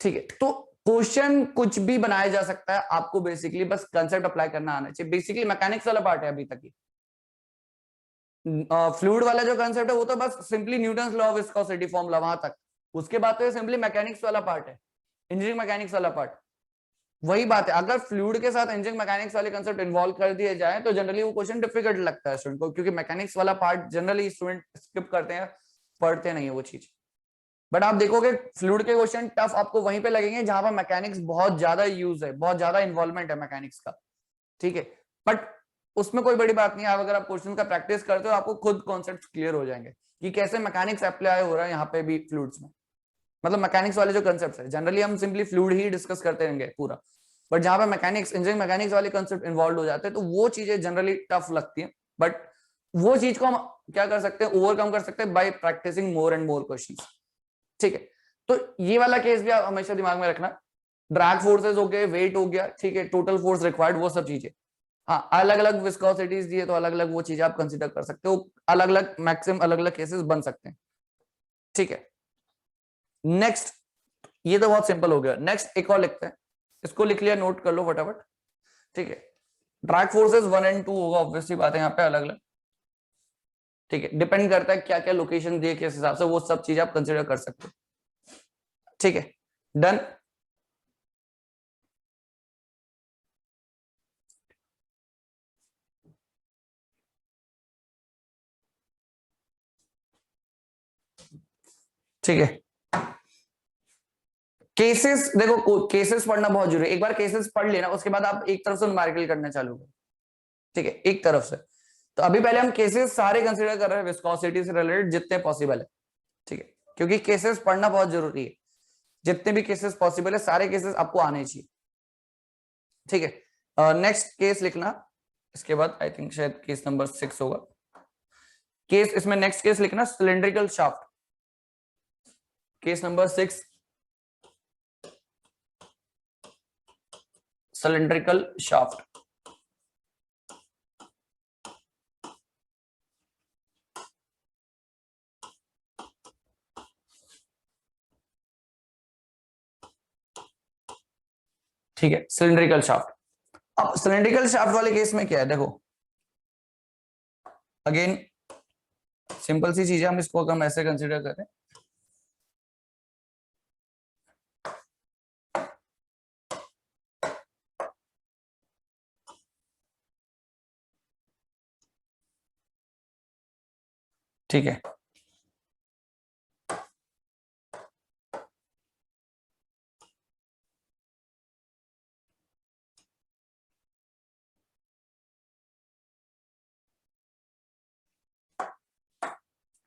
ठीक है। तो क्वेश्चन कुछ भी बनाया जा सकता है, आपको बेसिकली बस कंसेप्ट अप्लाई करना आना चाहिए। बेसिकली मैकेनिक्स वाला पार्ट है अभी तक ही। फ्लूइड वाला जो कंसेप्ट है वो तो बस simply Newton's law of viscosity formula वहां तक, उसके बाद तो ये सिंपली मैकेनिक्स वाला पार्ट है, इंजीनियरिंग मैकेनिक्स वाला पार्ट। वही बात है, अगर फ्लूइड के साथ इंजीनियरिंग मैकेनिक्स वाले कंसेप्ट इन्वॉल्व कर दिए जाए तो जनरली वो क्वेश्चन डिफिकल्ट लगता है स्टूडेंट को, क्योंकि मैकेनिक्स वाला पार्ट जनरली स्टूडेंट स्किप करते हैं, पढ़ते नहीं है वो चीज। बट आप देखोगे फ्लूइड के क्वेश्चन टफ आपको वहीं पे लगेंगे जहां पर मैकेनिक्स बहुत ज्यादा यूज है, बहुत ज्यादा इन्वॉल्वमेंट है मैकेनिक्स का, ठीक है। बट उसमें कोई बड़ी बात नहीं है, अगर आप क्वेश्चन का प्रैक्टिस करते हो आपको खुद कॉन्सेप्ट क्लियर हो जाएंगे कि कैसे मैकेनिक्स अप्लाई हो रहा है यहाँ पे भी फ्लूइड्स में। मतलब मैकेनिक्स वाले जो कंसेप्ट है जनरली हम सिंपली फ्लूइड ही डिस्कस करते रहेंगे पूरा, बट जहां पे मैकेनिक्स इंजीनियरिंग मैकेनिक्स वाले कंसेप्ट इन्वॉल्व हो जाते हैं तो वो चीजें जनरली टफ लगती हैं। बट वो चीज को हम क्या कर सकते हैं, ओवरकम कर सकते हैं by practising more and more questions, ठीक है। तो ये वाला केस भी आप हमेशा दिमाग में रखना, ड्रैग फोर्सेस हो गए, वेट हो गया, ठीक है, टोटल फोर्स रिक्वायर्ड, वो सब चीजें। हाँ, अलग अलग विस्कोसिटीज दिए तो अलग अलग वो चीजें आप कंसीडर कर सकते हो, अलग अलग मैक्सिमम अलग अलग केसेस बन सकते हैं, ठीक है। नेक्स्ट, ये तो बहुत सिंपल हो गया। नेक्स्ट एक और लिखते हैं, इसको लिख लिया, नोट कर लो फटाफट, ठीक है। ड्रैग फोर्सेस 1 और 2 होगा, ऑब्वियसली बात है, यहाँ पे अलग अलग, ठीक है। डिपेंड करता है क्या क्या लोकेशन दिए किस हिसाब से, वो सब चीज आप कंसीडर कर सकते हो, ठीक है। डन। ठीक है, केसेस देखो, केसेस पढ़ना बहुत जरूरी है। एक बार केसेस पढ़ लेना उसके बाद आप एक तरफ से न्यूमेरिकल करना चालू करो, ठीक है, एक तरफ से। तो अभी पहले हम केसेस सारे कंसीडर कर रहे हैं विस्कोसिटी से रिलेटेड जितने पॉसिबल है, ठीक है, क्योंकि केसेस पढ़ना बहुत जरूरी है। जितने भी केसेस पॉसिबल है सारे केसेस आपको आने चाहिए, ठीक है। नेक्स्ट केस लिखना, इसके बाद आई थिंक शायद केस नंबर 6 होगा। केस इसमें नेक्स्ट केस लिखना cylindrical shaft, case number 6 cylindrical shaft, ठीक है, सिलेंड्रिकल शाफ्ट। अब सिलेंड्रिकल शाफ्ट वाले केस में क्या है, देखो अगेन सिंपल सी चीज है, हम इसको हम ऐसे कंसीडर करें, ठीक है।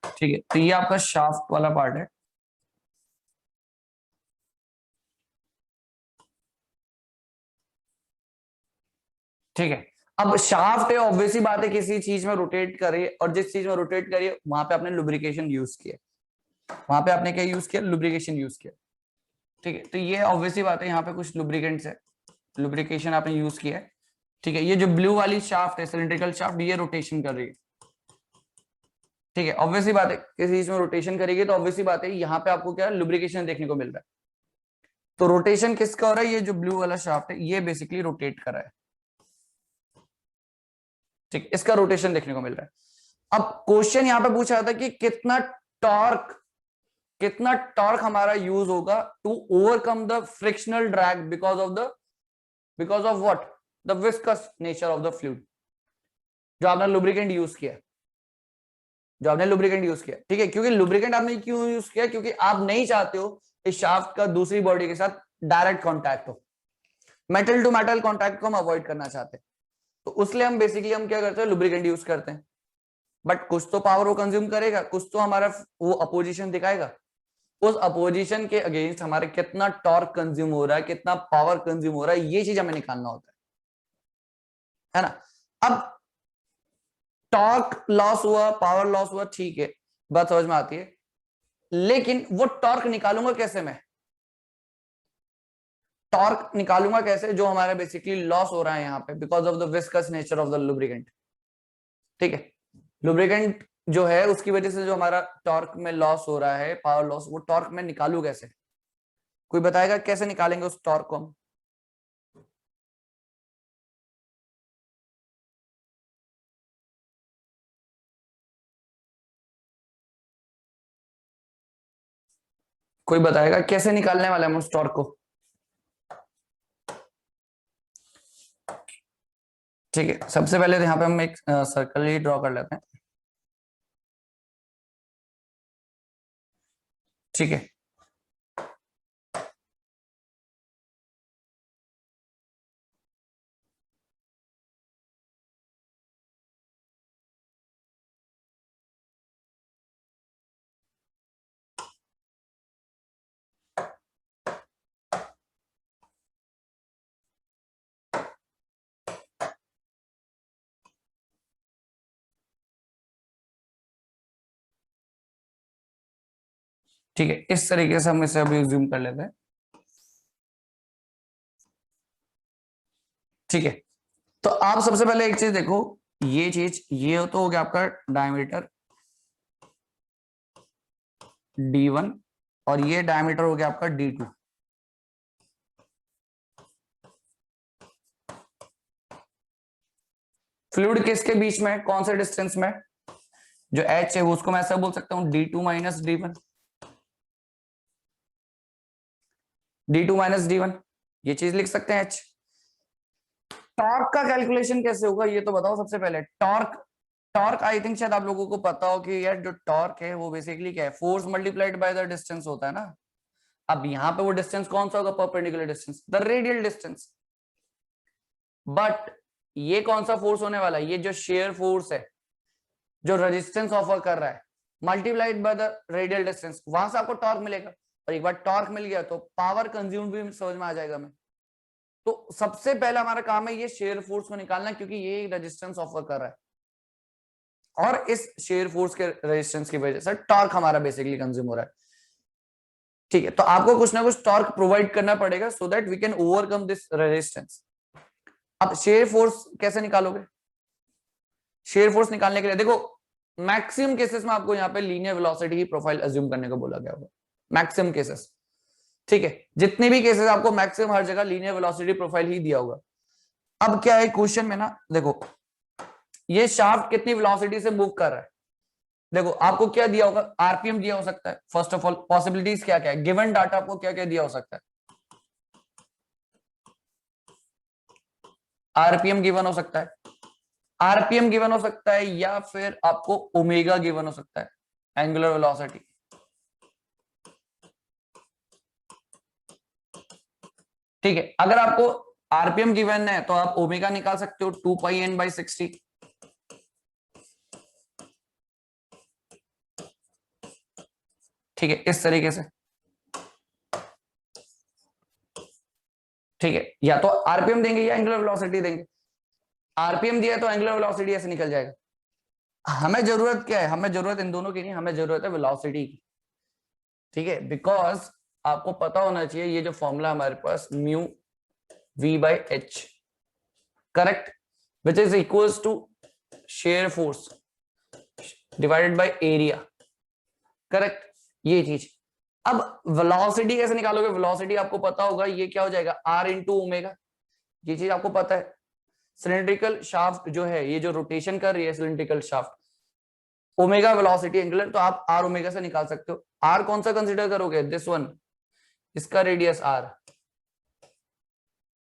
ठीक है, तो ये आपका शाफ्ट वाला पार्ट है, ठीक है। अब शाफ्ट है, ऑब्वियसली बात है, किसी चीज में रोटेट करे, और जिस चीज में रोटेट करिए वहां पे आपने लुब्रिकेशन यूज किया, वहां पे आपने क्या यूज किया, लुब्रिकेशन यूज किया, ठीक है। तो ये ऑब्वियसली बात है, यहाँ पे कुछ लुब्रिकेंट्स है, लुब्रिकेशन आपने यूज किया है, ठीक है। ये जो ब्लू वाली शाफ्ट है सिलेंड्रिकल शाफ्ट, ये रोटेशन कर रही है, ठीक है। ऑब्वियसली बात है किसी चीज में रोटेशन करेगी तो ऑब्वियसली बात है यहाँ पे आपको क्या लुब्रिकेशन देखने को मिल रहा है। तो रोटेशन किसका हो रहा है, ये जो ब्लू वाला शाफ्ट है ये बेसिकली रोटेट कर रहा है, ठीक, इसका रोटेशन देखने को मिल रहा है। अब क्वेश्चन यहाँ पे पूछा था कि कितना टॉर्क कितना टॉर्क हमारा यूज होगा to overcome the frictional drag because of what, the viscous nature of the fluid, जो आपने लुब्रिकेंट यूज किया, ठीक है। क्योंकि लुब्रिकेंट आपने क्यों यूज किया, क्योंकि आप नहीं चाहते हो इस शाफ्ट का दूसरी बॉडी के साथ डायरेक्ट कॉन्टैक्ट हो, मेटल टू मेटल कॉन्टैक्ट को हम अवॉइड करना चाहते हैं, तो उसलिए हम बेसिकली हम क्या करते हैं, लुब्रिकेंट यूज करते हैं। बट कुछ तो पावर वो कंज्यूम करेगा, कुछ तो हमारा वो अपोजिशन दिखाएगा, उस अपोजिशन के अगेंस्ट हमारे कितना टॉर्क कंज्यूम हो रहा है, कितना पावर कंज्यूम हो रहा है, ये चीज हमें निकालना होता है ना। अब टॉर्क लॉस हुआ, पावर लॉस हुआ, ठीक है, बात समझ में आती है, लेकिन वो टॉर्क निकालूंगा कैसे मैं, टॉर्क निकालूंगा कैसे जो हमारा बेसिकली लॉस हो रहा है यहाँ पे because of the viscous nature of the lubricant, ठीक है। लुब्रिकेंट जो है उसकी वजह से जो हमारा टॉर्क में लॉस हो रहा है, पावर लॉस, वो टॉर्क में निकालू कैसे, कोई बताएगा कैसे निकालेंगे उस टॉर्क को हम? कोई बताएगा कैसे निकालने वाले हम उस टॉर्क को? ठीक है, सबसे पहले तो यहाँ पे हम एक सर्कल ही ड्रॉ कर लेते हैं, ठीक है। ठीक है, इस तरीके से हम इसे अभी जूम कर लेते हैं, ठीक है। तो आप सबसे पहले एक चीज देखो, ये चीज ये तो हो गया आपका डायमीटर D1 और ये डायमीटर हो गया आपका D2। फ्लूइड किसके बीच में, कौन से डिस्टेंस में, जो H है वो उसको मैं ऐसा बोल सकता हूं D2 minus D1, D2 minus D1, ये चीज लिख सकते हैं H। टॉर्क का कैलकुलेशन कैसे होगा ये तो बताओ सबसे पहले। टॉर्क, टॉर्क आई थिंक शायद आप लोगों को पता हो कि यार जो टॉर्क है वो बेसिकली क्या है, force multiplied by the distance होता है ना। अब यहाँ पे वो डिस्टेंस कौन सा होगा, perpendicular distance, the radial distance. But ये कौन सा फोर्स होने वाला है, ये जो शेयर फोर्स है जो रेजिस्टेंस ऑफर कर रहा है, multiplied by the radial distance, वहां से आपको टॉर्क मिलेगा। और एक बार टॉर्क मिल गया तो पावर कंज्यूम भी समझ में आ जाएगा हमें। तो सबसे पहला हमारा काम है ये शेयर फोर्स को निकालना, क्योंकि ये रेजिस्टेंस ऑफर कर रहा है और इस शेयर फोर्स के रेजिस्टेंस की वजह से टॉर्क हमारा बेसिकली कंज्यूम हो रहा है, ठीक है। तो आपको कुछ ना कुछ टॉर्क प्रोवाइड करना पड़ेगा so that we can overcome this resistance. अब शेयर फोर्स कैसे निकालोगे, शेयर फोर्स निकालने के लिए देखो मैक्सिमम केसेस में आपको यहाँ पे लीनियर वेलोसिटी की प्रोफाइल अज्यूम करने को बोला गया होगा, मैक्सिमम केसेस, ठीक है। जितने भी केसेस आपको मैक्सिमम हर जगह लीनियर वेलोसिटी प्रोफाइल ही दिया होगा। अब क्या है क्वेश्चन में ना, देखो ये शाफ्ट कितनी वेलोसिटी से मूव कर रहा है, देखो आपको क्या दिया होगा, आरपीएम दिया हो सकता है। फर्स्ट ऑफ ऑल पॉसिबिलिटीज क्या क्या है, गिवन डाटा आपको क्या क्या दिया हो सकता है, आरपीएम गिवन हो सकता है, आरपीएम गिवन हो सकता है, या फिर आपको ओमेगा गिवन हो सकता है, एंगुलर वेलोसिटी, ठीक है। अगर आपको आरपीएम गिवन है तो आप ओमेगा निकाल सकते हो 2πn/60, ठीक है, इस तरीके से, ठीक है। या तो आरपीएम देंगे या एंगुलर वेलोसिटी देंगे, आरपीएम दिया तो एंगुलर वेलोसिटी ऐसे निकल जाएगा। हमें जरूरत क्या है, हमें जरूरत इन दोनों की नहीं, हमें जरूरत है वेलोसिटी की, ठीक है। बिकॉज आपको पता होना चाहिए ये जो फॉर्मूला हमारे पास mu v/h, correct, which is equals to shear force divided by area, correct, ये चीज। अब वेलोसिटी कैसे निकालोगे, वेलोसिटी आपको पता होगा ये क्या हो जाएगा, r इंटू ओमेगा, ये चीज आपको पता है। सिलिंड्रिकल शाफ्ट जो है, ये जो रोटेशन कर रही है cylindrical shaft, omega velocity angular, तो आप आर ओमेगा से निकाल सकते हो। आर कौन सा कंसिडर करोगे? दिस वन, इसका रेडियस आर,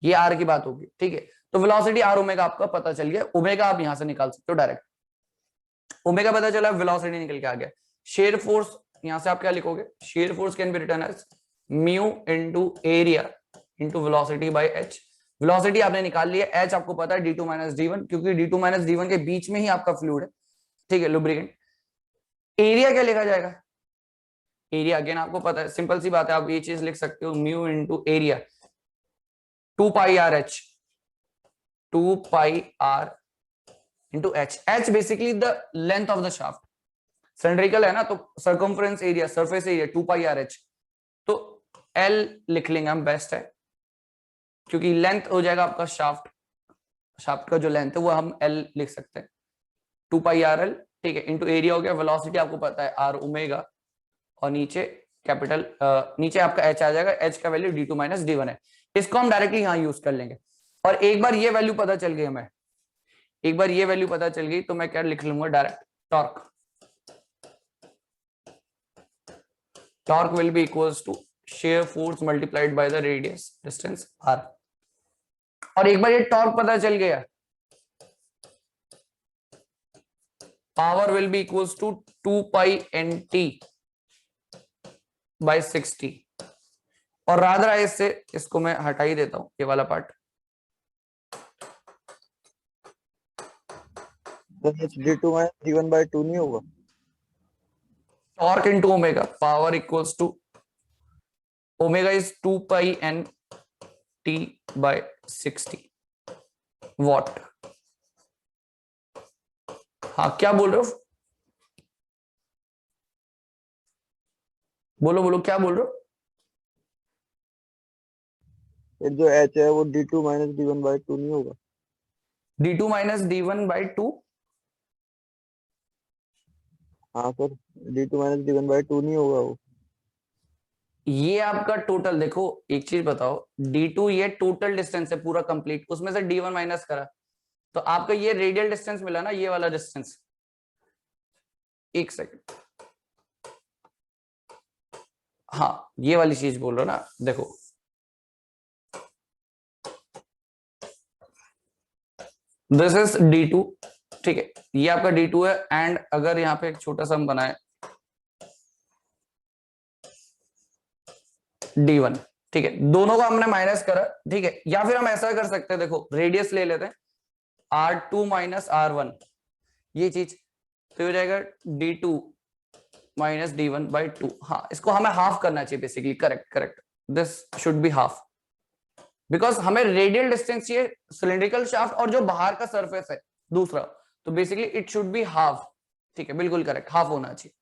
ये आर की बात होगी, ठीक है। तो वेलोसिटी आर ओमेगा आपका पता चल गया, ओमेगा आप यहां से निकाल सकते हो डायरेक्ट। ओमेगा पता चला, वेलोसिटी निकल के आ गया। शेयर फोर्स यहां से आप क्या लिखोगे? Shear force can be written as mu into area into velocity by H. Velocity आपने निकाल लिया, एच आपको पता है d2 माइनस d1, क्योंकि d2 माइनस d1 के बीच में ही आपका फ्लूइड है, ठीक है, लुब्रिकेंट। एरिया क्या लिखा जाएगा? एरिया अगेन आपको पता है, सिंपल सी बात है, आप ये चीज लिख सकते हो mu into area 2 pi R H, 2 pi R into H. H basically the length of the shaft, cylindrical है ना, तो circumference area, surface area 2 pi R H, तो एल लिख लेंगे हम, बेस्ट है, क्योंकि लेंथ हो जाएगा आपका शाफ्ट, शाफ्ट का जो लेंथ है वो हम एल लिख सकते हैं, 2 पाई आर एल, ठीक है, इंटू एरिया हो गया। वेलोसिटी आपको पता है आर ओमेगा, और नीचे कैपिटल नीचे आपका एच आ जाएगा, एच का वैल्यू d2 माइनस d1 है। इसको हम डायरेक्टली यहां यूज कर लेंगे। और एक बार ये वैल्यू पता चल गई हमें, एक बार ये वैल्यू पता चल गई, तो मैं क्या लिख लूंगा direct? Torque. Torque will be equals to shear force multiplied by the radius distance r। और एक बार ये टॉर्क पता चल गया, power will be equals to 2 pi nt by 60। और रादर इससे इसको मैं हटा ही देता हूं, ये वाला part. d2 minus d1 by 2 नहीं होगा? Torque into omega, power equals to omega is 2 pi N T by 60 watt. हाँ, क्या बोल रहे हो? बोलो बोलो, क्या बोल रहे हो? ये जो h है वो d2 माइनस d1 by 2 नहीं होगा? d2 माइनस d1 बाई 2, हाँ sir, d2 minus d1 by 2 नहीं होगा वो? ये आपका टोटल, देखो एक चीज बताओ, d2 ये टोटल डिस्टेंस है पूरा कंप्लीट, उसमें से d1 माइनस करा, तो आपका ये रेडियल डिस्टेंस मिला ना, ये वाला डिस्टेंस। एक सेकंड, हाँ ये वाली चीज बोल रहा ना, देखो दिस इज d2, ठीक है, ये आपका d2 है। एंड अगर यहाँ पे एक छोटा सा हम बनाए d1, ठीक है, दोनों को हमने माइनस करा, ठीक है, या फिर हम ऐसा कर सकते हैं, देखो रेडियस ले लेते हैं r2 माइनस r1, ये चीज तो हो जाएगा d2 माइनस d1 बाई 2। हाँ, इसको हमें हाफ करना चाहिए basically, correct correct, this should be half, because हमें रेडियल डिस्टेंस चाहिए सिलिंड्रिकल शाफ्ट और जो बाहर का सरफेस है दूसरा, तो basically it should be half, ठीक है, बिल्कुल करेक्ट, हाफ होना चाहिए,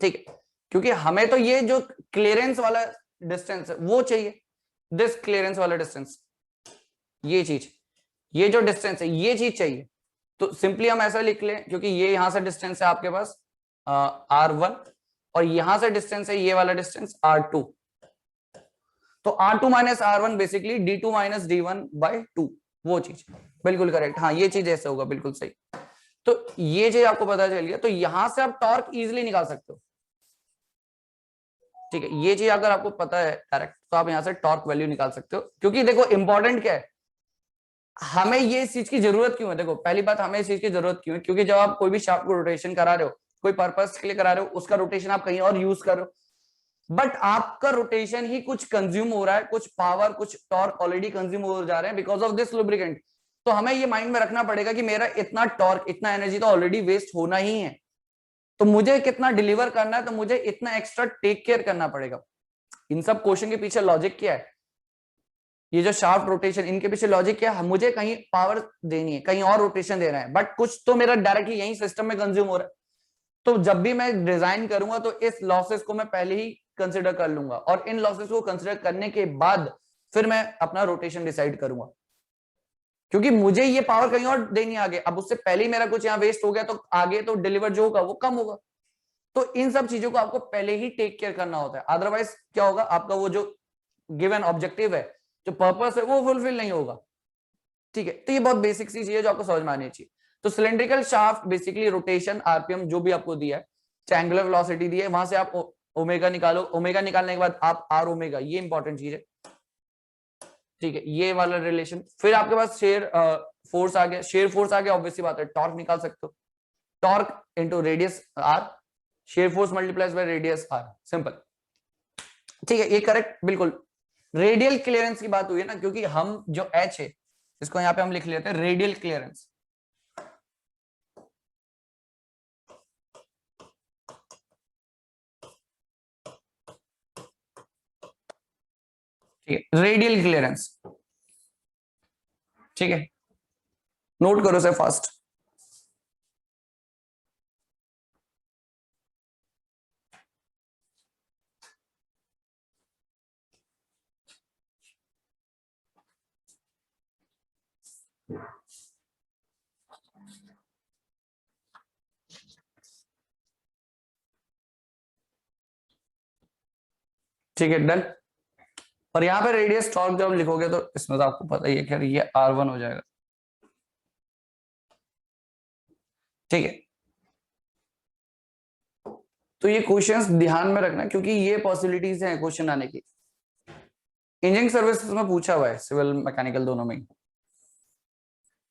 ठीक है, क्योंकि हमें तो ये जो क्लियरेंस वाला डिस्टेंस है वो चाहिए, दिस क्लियरेंस वाला डिस्टेंस, ये चीज, ये जो डिस्टेंस है ये चीज चाहिए। तो सिंपली हम ऐसा लिख लें, क्योंकि ये यहां से डिस्टेंस है आपके पास r1, और यहां से डिस्टेंस है ये वाला डिस्टेंस r2, तो r2 minus r1 basically d2 minus d1 by 2, वो चीज बिल्कुल करेक्ट। हाँ, ये चीज ऐसे होगा, बिल्कुल सही। तो ये चीज आपको पता चल गया, तो यहां से आप टॉर्क इजीली निकाल सकते हो, ठीक है, ये चीज अगर आपको पता है डायरेक्ट, तो आप यहां से टॉर्क वैल्यू निकाल सकते हो। क्योंकि देखो इंपॉर्टेंट क्या है, हमें ये इस चीज की जरूरत क्यों है? देखो पहली बात, हमें इस चीज की जरूरत क्यों है? क्योंकि जब आप कोई भी शाफ्ट को रोटेशन करा रहे हो, कोई पर्पस के लिए करा रहे हो, उसका रोटेशन आप कहीं और यूज कर रहे हो, बट आपका रोटेशन ही कुछ कंज्यूम हो रहा है, कुछ पावर, कुछ टॉर्क ऑलरेडी कंज्यूम हो जा रहे हैं बिकॉज ऑफ दिस लुब्रिकेंट। तो हमें ये माइंड में रखना पड़ेगा कि मेरा इतना टॉर्क, इतना एनर्जी तो ऑलरेडी वेस्ट होना ही है, तो मुझे कितना डिलीवर करना है, तो मुझे इतना एक्स्ट्रा टेक केयर करना पड़ेगा। इन सब क्वेश्चन के पीछे लॉजिक क्या है? ये जो शाफ्ट रोटेशन, इनके पीछे लॉजिक क्या है? मुझे कहीं पावर देनी है, कहीं और रोटेशन देना है, बट कुछ तो मेरा डायरेक्टली यही सिस्टम में कंज्यूम हो रहा है। तो जब भी मैं डिजाइन करूंगा तो इस लॉसेस को मैं पहले ही कंसिडर कर लूंगा, और इन लॉसेस को कंसिडर करने के बाद फिर मैं अपना रोटेशन डिसाइड करूंगा, क्योंकि मुझे ये पावर कहीं और देनी है आगे। अब उससे पहले ही मेरा कुछ यहाँ वेस्ट हो गया, तो आगे तो डिलीवर जो होगा वो कम होगा। तो इन सब चीजों को आपको पहले ही टेक केयर करना होता है, अदरवाइज क्या होगा, आपका वो जो गिवन ऑब्जेक्टिव है, जो पर्पस है, वो फुलफिल नहीं होगा, ठीक है। तो ये बहुत बेसिक सी चीज है जो आपको समझ में आनी चाहिए। तो cylindrical shaft basically rotation RPM जो भी आपको दिया है, ट्रायंगुलर वेलोसिटी दी है, वहां से आप ओमेगा निकालो, ओमेगा निकालने के बाद आप आर ओमेगा, ये इंपॉर्टेंट चीज है, ठीक है, ये वाला रिलेशन। फिर आपके पास शेयर फोर्स आ गया, शेयर फोर्स आ गया, ऑब्वियसली बात है टॉर्क निकाल सकते हो, torque into radius R, shear force multiplies by radius R, simple, ठीक है, ये करेक्ट बिल्कुल। रेडियल क्लियरेंस की बात हुई है ना, क्योंकि हम जो एच है इसको यहाँ पे हम लिख लेते हैं रेडियल क्लियरेंस, ठीक है, रेडियल क्लियरेंस, ठीक है, नोट करो सर फास्ट। ठीक है, डन। और यहाँ पे रेडियस टॉर्क जब लिखोगे तो इसमें तो आपको पता ही है, खैर ये R1 हो जाएगा, ठीक है। तो ये क्वेश्चंस ध्यान में रखना, क्योंकि ये पॉसिबिलिटीज हैं क्वेश्चन आने की। इंजीनियरिंग सर्विसेज में पूछा हुआ है, सिविल मैकेनिकल दोनों में,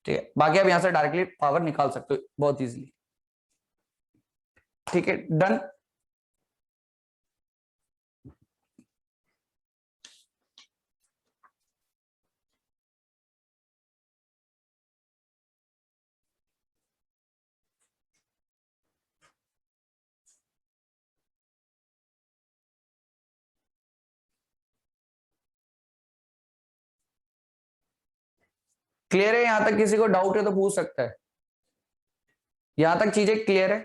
ठीक है। बाकी आप यहाँ से डायरेक्टली पावर निकाल सकते हो बहुत इजीली, ठीक है, डन। क्लियर है? यहां तक किसी को डाउट है तो पूछ सकता है, यहां तक चीजें क्लियर है?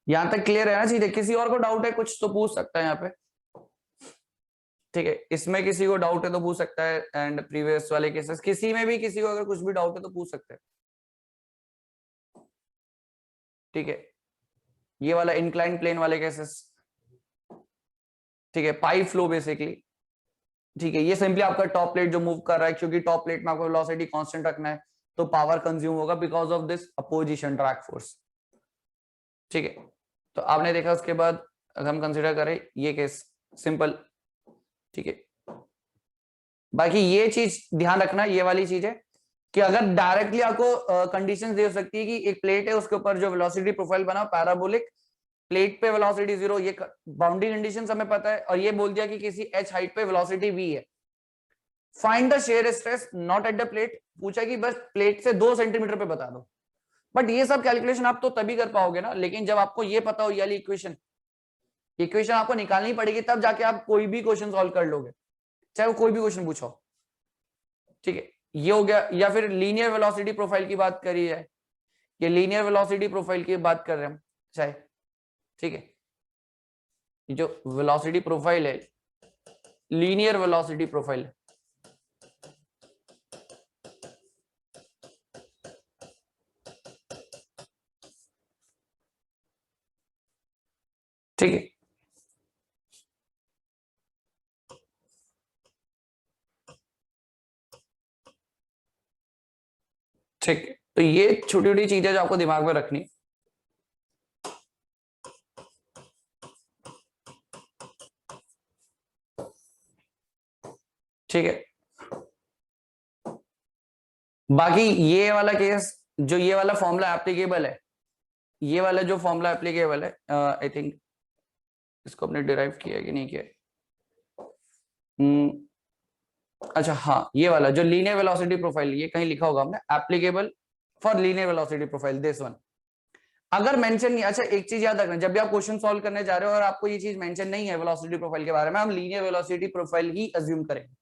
यहां तक क्लियर है ना चीजें? किसी और को डाउट है कुछ तो पूछ सकता है यहाँ पे, ठीक है, इसमें किसी को डाउट है तो पूछ सकता है, एंड प्रीवियस वाले केसेस किसी में भी किसी को अगर कुछ भी डाउट है तो पूछ सकते हैं, ठीक है। ये वाला इंक्लाइन प्लेन वाले केसेस, ठीक है, पाइप फ्लो बेसिकली, ठीक है, ये सिंपली आपका टॉप प्लेट जो मूव कर रहा है, क्योंकि टॉप प्लेट में आपको वेलोसिटी कांस्टेंट रखना है, तो पावर कंज्यूम होगा because of this opposition drag force, ठीक है। तो आपने देखा, उसके बाद अगर हम कंसीडर करें ये केस सिंपल, ठीक है। बाकी ये चीज ध्यान रखना, ये वाली चीज है कि अगर डायरेक्टली आपको कंडीशंस दे सकती है कि एक प्लेट है, उसके ऊपर जो वेलोसिटी प्रोफाइल बना पैराबोलिक, प्लेट पे वेलोसिटी 0, ये बाउंड्री कंडीशंस हमें पता है, और ये बोल दिया कि किसी h हाइट पे वेलोसिटी v है, find the shear stress not at the plate, पूछा कि बस प्लेट से 2 सेंटीमीटर पे बता दो। बट ये सब कैलकुलेशन आप तो तभी कर पाओगे ना, लेकिन जब आपको ये पता हो, ये वाली इक्वेशन आपको निकालनी पड़ेगी, तब जाके आप कोई भी क्वेश्चन सॉल्व कर लोगे, चाहे वो कोई भी क्वेश्चन पूछो, ठीक है। ये हो गया। या फिर लीनियर वेलोसिटी प्रोफाइल की बात करी है, ये लीनियर वेलोसिटी प्रोफाइल की बात कर रहे हैं हम, चाहे, ठीक है, जो वेलोसिटी प्रोफाइल है, लीनियर वेलोसिटी प्रोफाइल, ठीक है। ठीक है, तो ये छोटी छोटी चीजें जो आपको दिमाग में रखनी, ठीक है। बाकी ये वाला केस, जो ये वाला फॉर्मूला एप्लीकेबल है, ये वाला जो फॉर्मूला एप्लीकेबल है, आई थिंक इसको आपने डिराइव किया है कि नहीं किया है? अच्छा हाँ, ये वाला जो लीनियर वेलोसिटी प्रोफाइल, ये कहीं लिखा होगा हमने, applicable for linear velocity profile, this one. अगर मेंशन नहीं, अच्छा एक चीज याद रखना, जब भी आप क्वेश्चन सॉल्व करने जा रहे हो और आपको ये चीज मेंशन नहीं है वेलोसिटी प्रोफाइल के बारे में, हम लीनियर वेलोसिटी प्रोफाइल ही अज्यूम करेंगे।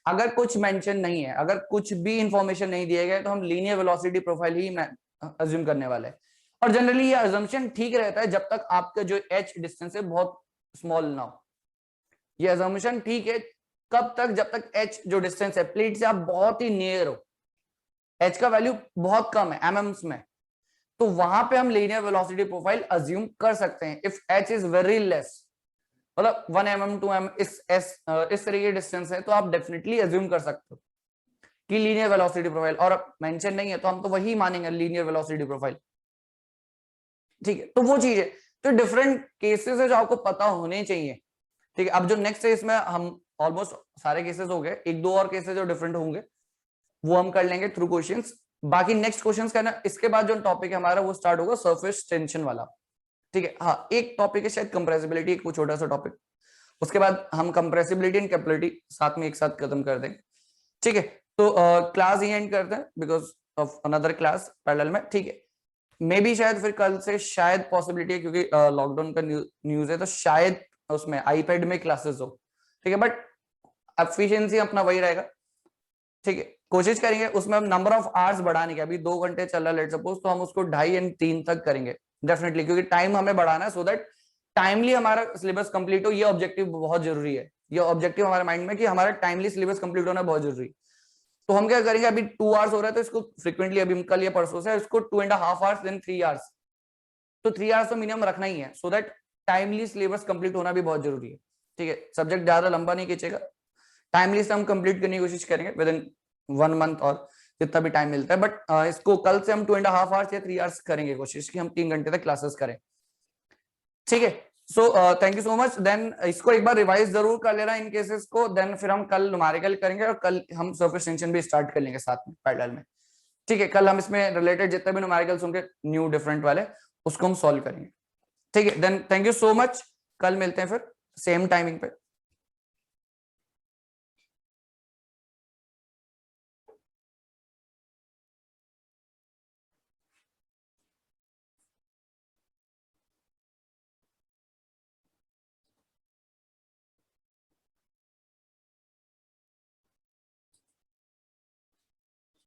अगर कुछ मेंशन नहीं है, अगर कुछ भी इंफॉर्मेशन नहीं दिए गए, तो हम लीनियर वेलोसिटी प्रोफाइल ही अज्यूम करने वाले हैं। और जनरली ये अजम्पशन ठीक रहता है जब तक आपका जो h डिस्टेंस है बहुत स्मॉल ना हो। ये अजम्पशन ठीक है कब तक? जब तक h जो डिस्टेंस है प्लेट से आप बहुत ही नियर हो, h का वैल्यू बहुत कम है एमएम्स में, तो वहां पे हम लीनियर वेलोसिटी प्रोफाइल अज्यूम कर सकते हैं। If h is very less, मतलब 1 mm 2 mm इस तरीके डिस्टेंस है, तो आप डेफिनेटली अज्यूम कर सकते हो, कि लीनियर वेलोसिटी प्रोफाइल, और मेंशन नहीं है तो हम तो वही मानेंगे लीनियर वेलोसिटी प्रोफाइल, ठीक है। तो वो चीज है, तो डिफरेंट केसेस है जो आपको पता होने चाहिए, ठीक है। अब जो नेक्स्ट है इसमें हम ऑलमोस्ट सारे केसेस हो गए, एक दो और केसेस जो डिफरेंट होंगे वो हम कर लेंगे थ्रू क्वेश्चंस। बाकी नेक्स्ट क्वेश्चंस करना, इसके बाद जो टॉपिक है हमारा वो स्टार्ट होगा सरफेस टेंशन वाला, ठीक है। हाँ, एक टॉपिक है शायद कंप्रेसिबिलिटी, एक छोटा सा टॉपिक, उसके बाद हम कंप्रेसिबिलिटी एंड कैपेबिलिटी साथ में एक साथ खत्म कर देंगे, ठीक है। तो क्लास ही एंड करते हैं because of another class parallel में, ठीक है। मे भी शायद फिर कल से शायद पॉसिबिलिटी है, क्योंकि लॉकडाउन का न्यूज है, तो शायद उसमें आईपैड में क्लासेस हो, ठीक है। बट एफिशिएंसी अपना वही रहेगा, ठीक है। कोशिश करेंगे उसमें हम नंबर ऑफ आवर्स बढ़ाने के, अभी 2 घंटे चल रहा है लेट सपोज, तो हम उसको 2.5 एंड 3 तक करेंगे डेफिनेटली, क्योंकि टाइम हमें बढ़ाना है सो दैट टाइमली हमारा सिलेबस कंप्लीट हो। ये ऑब्जेक्टिव बहुत जरूरी है, ये ऑब्जेक्टिव हमारे माइंड में कि हमारा टाइमली सिलेबस कंप्लीट होना बहुत जरूरी है। तो हम क्या करेंगे, अभी 2 आवर्स हो रहा है तो इसको फ्रिक्वेंटली, अभी कल या परसों से इसको 2.5 आवर्स देन 3 आवर्स, तो 3 आवर्स तो मिनिमम रखना ही है, so that timely syllabus complete होना भी बहुत जरूरी है, ठीक है। सब्जेक्ट ज्यादा लंबा नहीं खींचेगा, टाइमली से हम कंप्लीट करने की कोशिश करेंगे विद इन 1 मंथ और जितना भी टाइम मिलता है। बट इसको कल से हम 2.5 आवर्स या 3 आवर्स करेंगे कोशिश कि हम 3 घंटे तक क्लासेस करें, ठीक है। So thank you so much. Then इसको एक बार रिवाइज जरूर कर लेना इन केसेस को, देन फिर हम कल न्यूमेरिकल करेंगे और कल हम सरफेस टेंशन भी स्टार्ट कर लेंगे साथ में पैरेलल में, ठीक है। कल हम इसमें रिलेटेड जितने भी न्यूमेरिकल्स होंगे न्यू डिफरेंट वाले उसको हम सॉल्व करेंगे, ठीक है। Then thank you so much, कल मिलते हैं फिर सेम टाइमिंग पे।